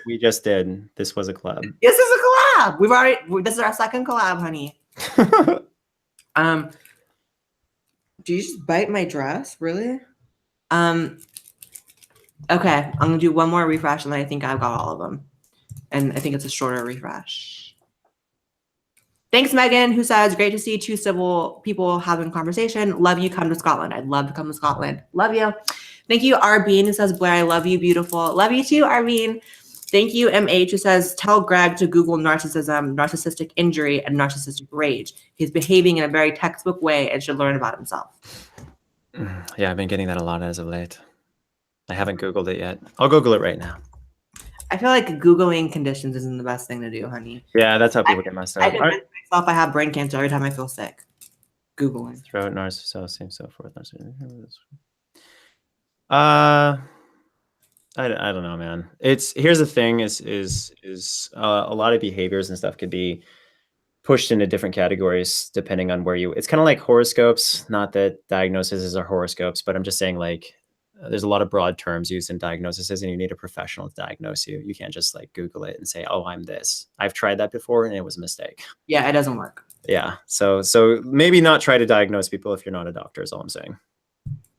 We just did. This was a collab. This is a collab. This is our second collab, honey. Do you just bite my dress? Really? Okay, I'm gonna do one more refresh, and then I think I've got all of them. And I think it's a shorter refresh. Thanks, Megan, who says, great to see two civil people having conversation. Love you. Come to Scotland. I'd love to come to Scotland. Love you. Thank you, Arbeen, who says, Blaire, I love you. Beautiful. Love you too, Arbeen. Thank you, MH, who says, tell Greg to Google narcissism, narcissistic injury, and narcissistic rage. He's behaving in a very textbook way and should learn about himself. Yeah, I've been getting that a lot as of late. I haven't Googled it yet. I'll Google it right now. I feel like Googling conditions isn't the best thing to do, honey. Yeah, that's how people get messed up. I convince myself I have brain cancer every time I feel sick. Googling. Throat, narcissism, so forth. I don't know, man. Here's the thing is a lot of behaviors and stuff could be pushed into different categories depending on where it's kind of like horoscopes. Not that diagnoses are horoscopes, but I'm just saying like there's a lot of broad terms used in diagnoses, and you need a professional to diagnose you. You can't just like Google it and say, oh, I'm this. I've tried that before and it was a mistake. Yeah, it doesn't work. Yeah. So maybe not try to diagnose people if you're not a doctor is all I'm saying.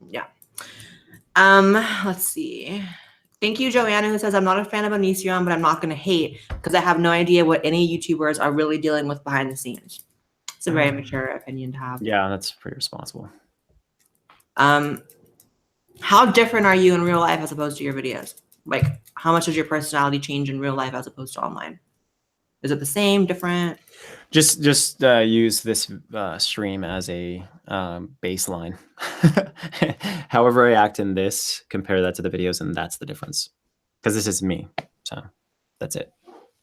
Yeah. Let's see. Thank you, Joanna, who says, I'm not a fan of Onision, but I'm not going to hate because I have no idea what any YouTubers are really dealing with behind the scenes. It's a very mature opinion to have. Yeah, that's pretty responsible. How different are you in real life as opposed to your videos? Like, how much does your personality change in real life as opposed to online? Is it the same, different? Just use this stream as a baseline. However I act in this, compare that to the videos, and that's the difference. Because this is me, so that's it.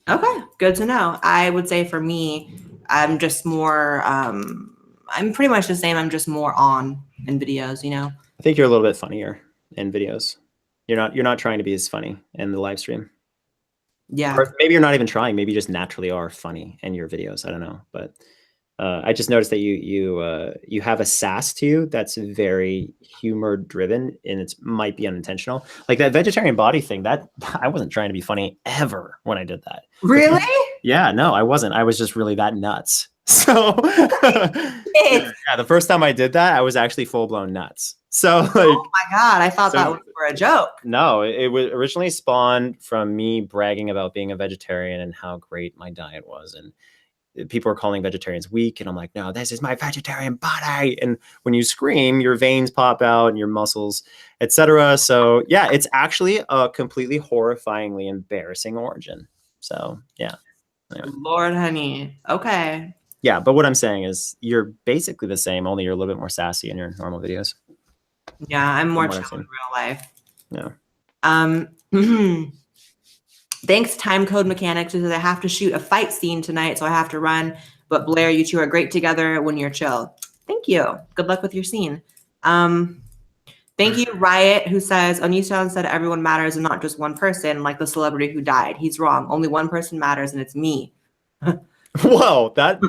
Okay, good to know. I would say for me, I'm just more. I'm pretty much the same. I'm just more on in videos, you know. I think you're a little bit funnier in videos. You're not trying to be as funny in the live stream. Yeah. Or maybe you're not even trying. Maybe you just naturally are funny in your videos. I don't know, but I just noticed that you have a sass to you that's very humor driven, and it might be unintentional. Like that vegetarian body thing. That I wasn't trying to be funny ever when I did that. Really? Yeah, no, I wasn't. I was just really that nuts. So yeah, the first time I did that, I was actually full blown nuts. So like, oh my God, I thought that was for a joke. No, it was originally spawned from me bragging about being a vegetarian and how great my diet was. And people are calling vegetarians weak. And I'm like, no, this is my vegetarian body. And when you scream, your veins pop out and your muscles, etc. So yeah, it's actually a completely horrifyingly embarrassing origin. So yeah. Anyway. Lord, honey. Okay. Yeah, but what I'm saying is you're basically the same, only you're a little bit more sassy in your normal videos. Yeah, I'm more chill in real life. Yeah. Thanks, Time Code Mechanics, who says I have to shoot a fight scene tonight, so I have to run. But Blaire, you two are great together when you're chill. Thank you. Good luck with your scene. Thank you, Riot, who says Onision said everyone matters and not just one person, like the celebrity who died. He's wrong. Only one person matters, and it's me. Whoa, that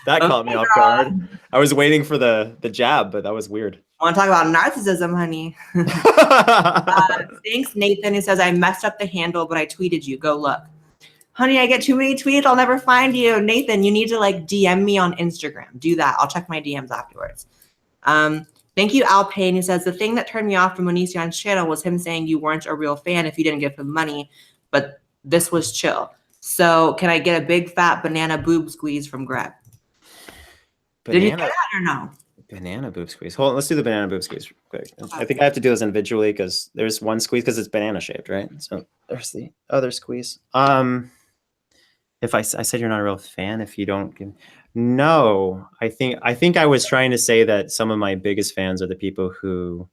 caught me off guard. I was waiting for the jab, but that was weird. I want to talk about narcissism, honey. Thanks, Nathan, who says I messed up the handle, but I tweeted you. Go look. Honey, I get too many tweets. I'll never find you. Nathan, you need to like DM me on Instagram. Do that. I'll check my DMs afterwards. Thank you, Al Payne, who says the thing that turned me off from Onision's channel was him saying you weren't a real fan if you didn't give him money, but this was chill. So can I get a big fat banana boob squeeze from Greg? Did you get that or no? Banana boob squeeze. Hold on, let's do the banana boob squeeze real quick. I think I have to do this individually because there's one squeeze because it's banana shaped, right? So there's the other squeeze. If I said you're not a real fan, if you don't give, no, I think I was trying to say that some of my biggest fans are the people who,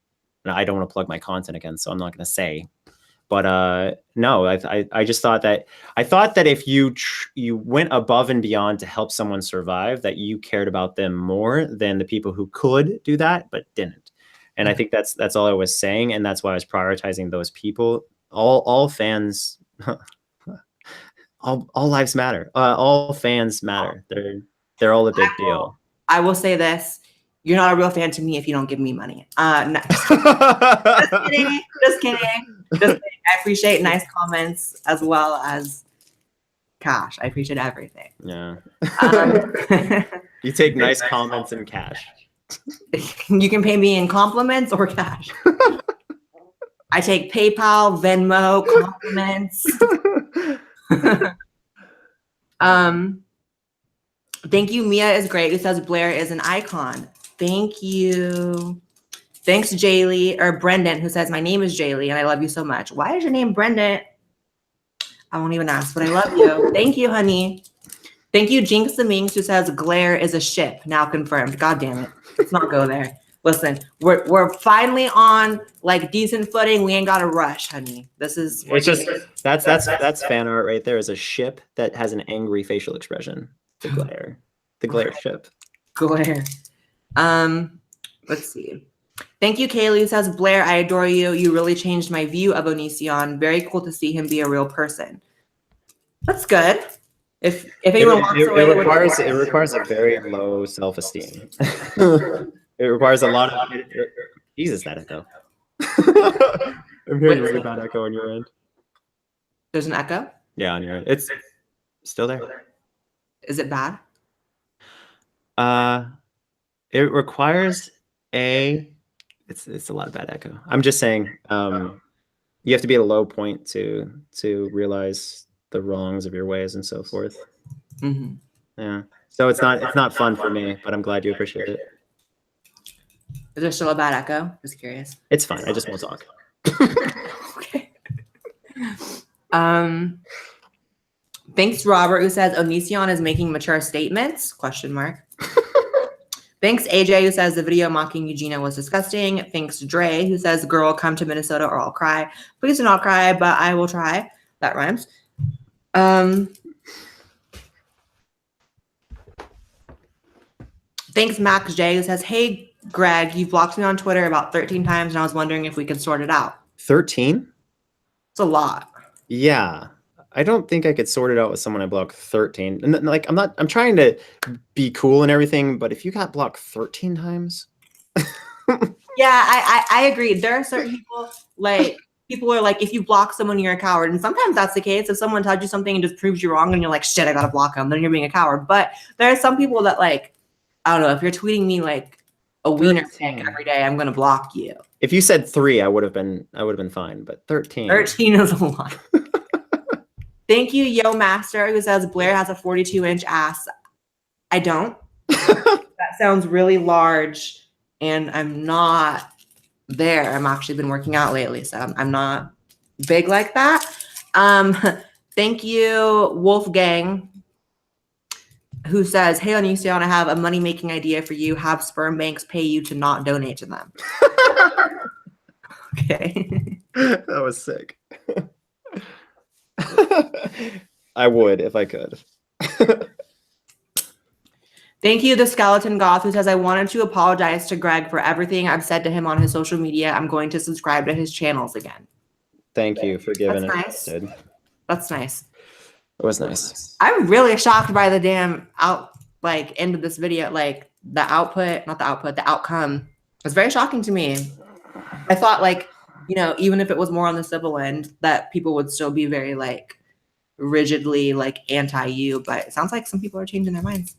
I don't want to plug my content again, so I'm not going to say. But no, I just thought that if you went above and beyond to help someone survive, that you cared about them more than the people who could do that but didn't. And I think that's all I was saying, and that's why I was prioritizing those people. All fans, all lives matter. All fans matter. They're all a big deal. I will say this. You're not a real fan to me if you don't give me money. No. Just kidding. I appreciate nice comments as well as cash. I appreciate everything. Yeah. You take nice comments in cash. You can pay me in compliments or cash. I take PayPal, Venmo, compliments. Thank you. Mia is great. Who says Blaire is an icon. Thank you. Thanks, Jaylee, or Brendan, who says, my name is Jaylee and I love you so much. Why is your name Brendan? I won't even ask, but I love you. Thank you, honey. Thank you, Jinx the Minx, who says Blaire is a ship. Now confirmed. God damn it. Let's not go there. Listen, we're finally on like decent footing. We ain't got to rush, honey. This is it's just that's fan art right there. Is a ship that has an angry facial expression. The Blaire. The Blaire ship. Blaire. Let's see. Thank you, Kaylee, who says, Blaire, I adore you. You really changed my view of Onision. Very cool to see him be a real person. That's good. If anyone wants to, it requires a very low self-esteem. It requires a lot of Jesus, that echo. I'm hearing a really bad echo on your end. There's an echo? Yeah, on your end. It's still there. Is it bad? It requires it's a lot of bad echo. I'm just saying, you have to be at a low point to realize the wrongs of your ways and so forth. Mm-hmm. Yeah. So it's not fun for me, but I'm glad you appreciate it. Is there still a bad echo? Just curious. It's fine. I just won't talk. Okay. Thanks, Robert, who says Onision is making mature statements? ? Thanks, AJ, who says the video mocking Eugenia was disgusting. Thanks, Dre, who says, girl, come to Minnesota or I'll cry. Please do not cry, but I will try. That rhymes. Thanks, Max J, who says, hey, Greg, you've blocked me on Twitter about 13 times, and I was wondering if we could sort it out. 13? It's a lot. Yeah. I don't think I could sort it out with someone I blocked 13. And like, I'm trying to be cool and everything, but if you got blocked 13 times. Yeah, I agree. There are certain people, like, people are like, if you block someone, you're a coward. And sometimes that's the case. If someone tells you something and just proves you wrong and you're like, shit, I got to block them, then you're being a coward. But there are some people that, like, I don't know, if you're tweeting me, like, a wiener 13. pic every day, I'm gonna block you. If you said 3, I would have been fine, but 13. 13 is a lot. Thank you, Yo Master, who says Blaire has a 42-inch ass. I don't. That sounds really large, and I'm not there. I'm actually been working out lately, so I'm not big like that. Thank you, Wolfgang, who says, hey, Onision, I have a money-making idea for you. Have sperm banks pay you to not donate to them. Okay. That was sick. I would if I could. Thank you, the Skeleton Goth, who says, I wanted to apologize to Greg for everything I've said to him on his social media. I'm going to subscribe to his channels again. Thank you for giving That's it. nice. That's nice. It was nice. I'm really shocked by the damn end of this video. Like the output, not the output, the outcome was very shocking to me. I thought like, you know, even if it was more on the civil end, that people would still be very like rigidly like anti you, but it sounds like some people are changing their minds.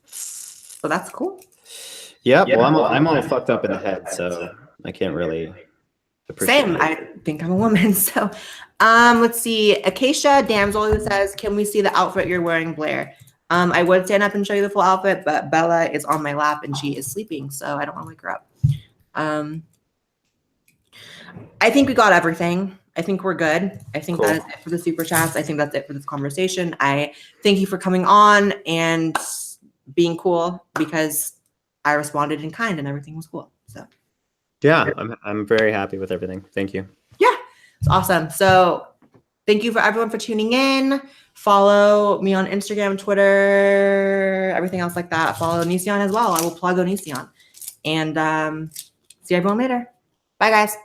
So that's cool. Yeah, well, I'm all fucked up in the head, so I can't really appreciate Same. it. I think I'm a woman. So let's see. Acacia Damsel, who says, can we see the outfit you're wearing, Blaire? I would stand up and show you the full outfit, but Bella is on my lap and she is sleeping, so I don't want to wake her up. I think we got everything. I think we're good. I think that is it for the super chats. I think that's it for this conversation. I thank you for coming on and being cool, because I responded in kind and everything was cool. So yeah, I'm very happy with everything. Thank you. Yeah, it's awesome. So thank you for everyone for tuning in. Follow me on Instagram, Twitter, everything else like that. Follow Onision as well. I will plug Onision. And see everyone later. Bye, guys.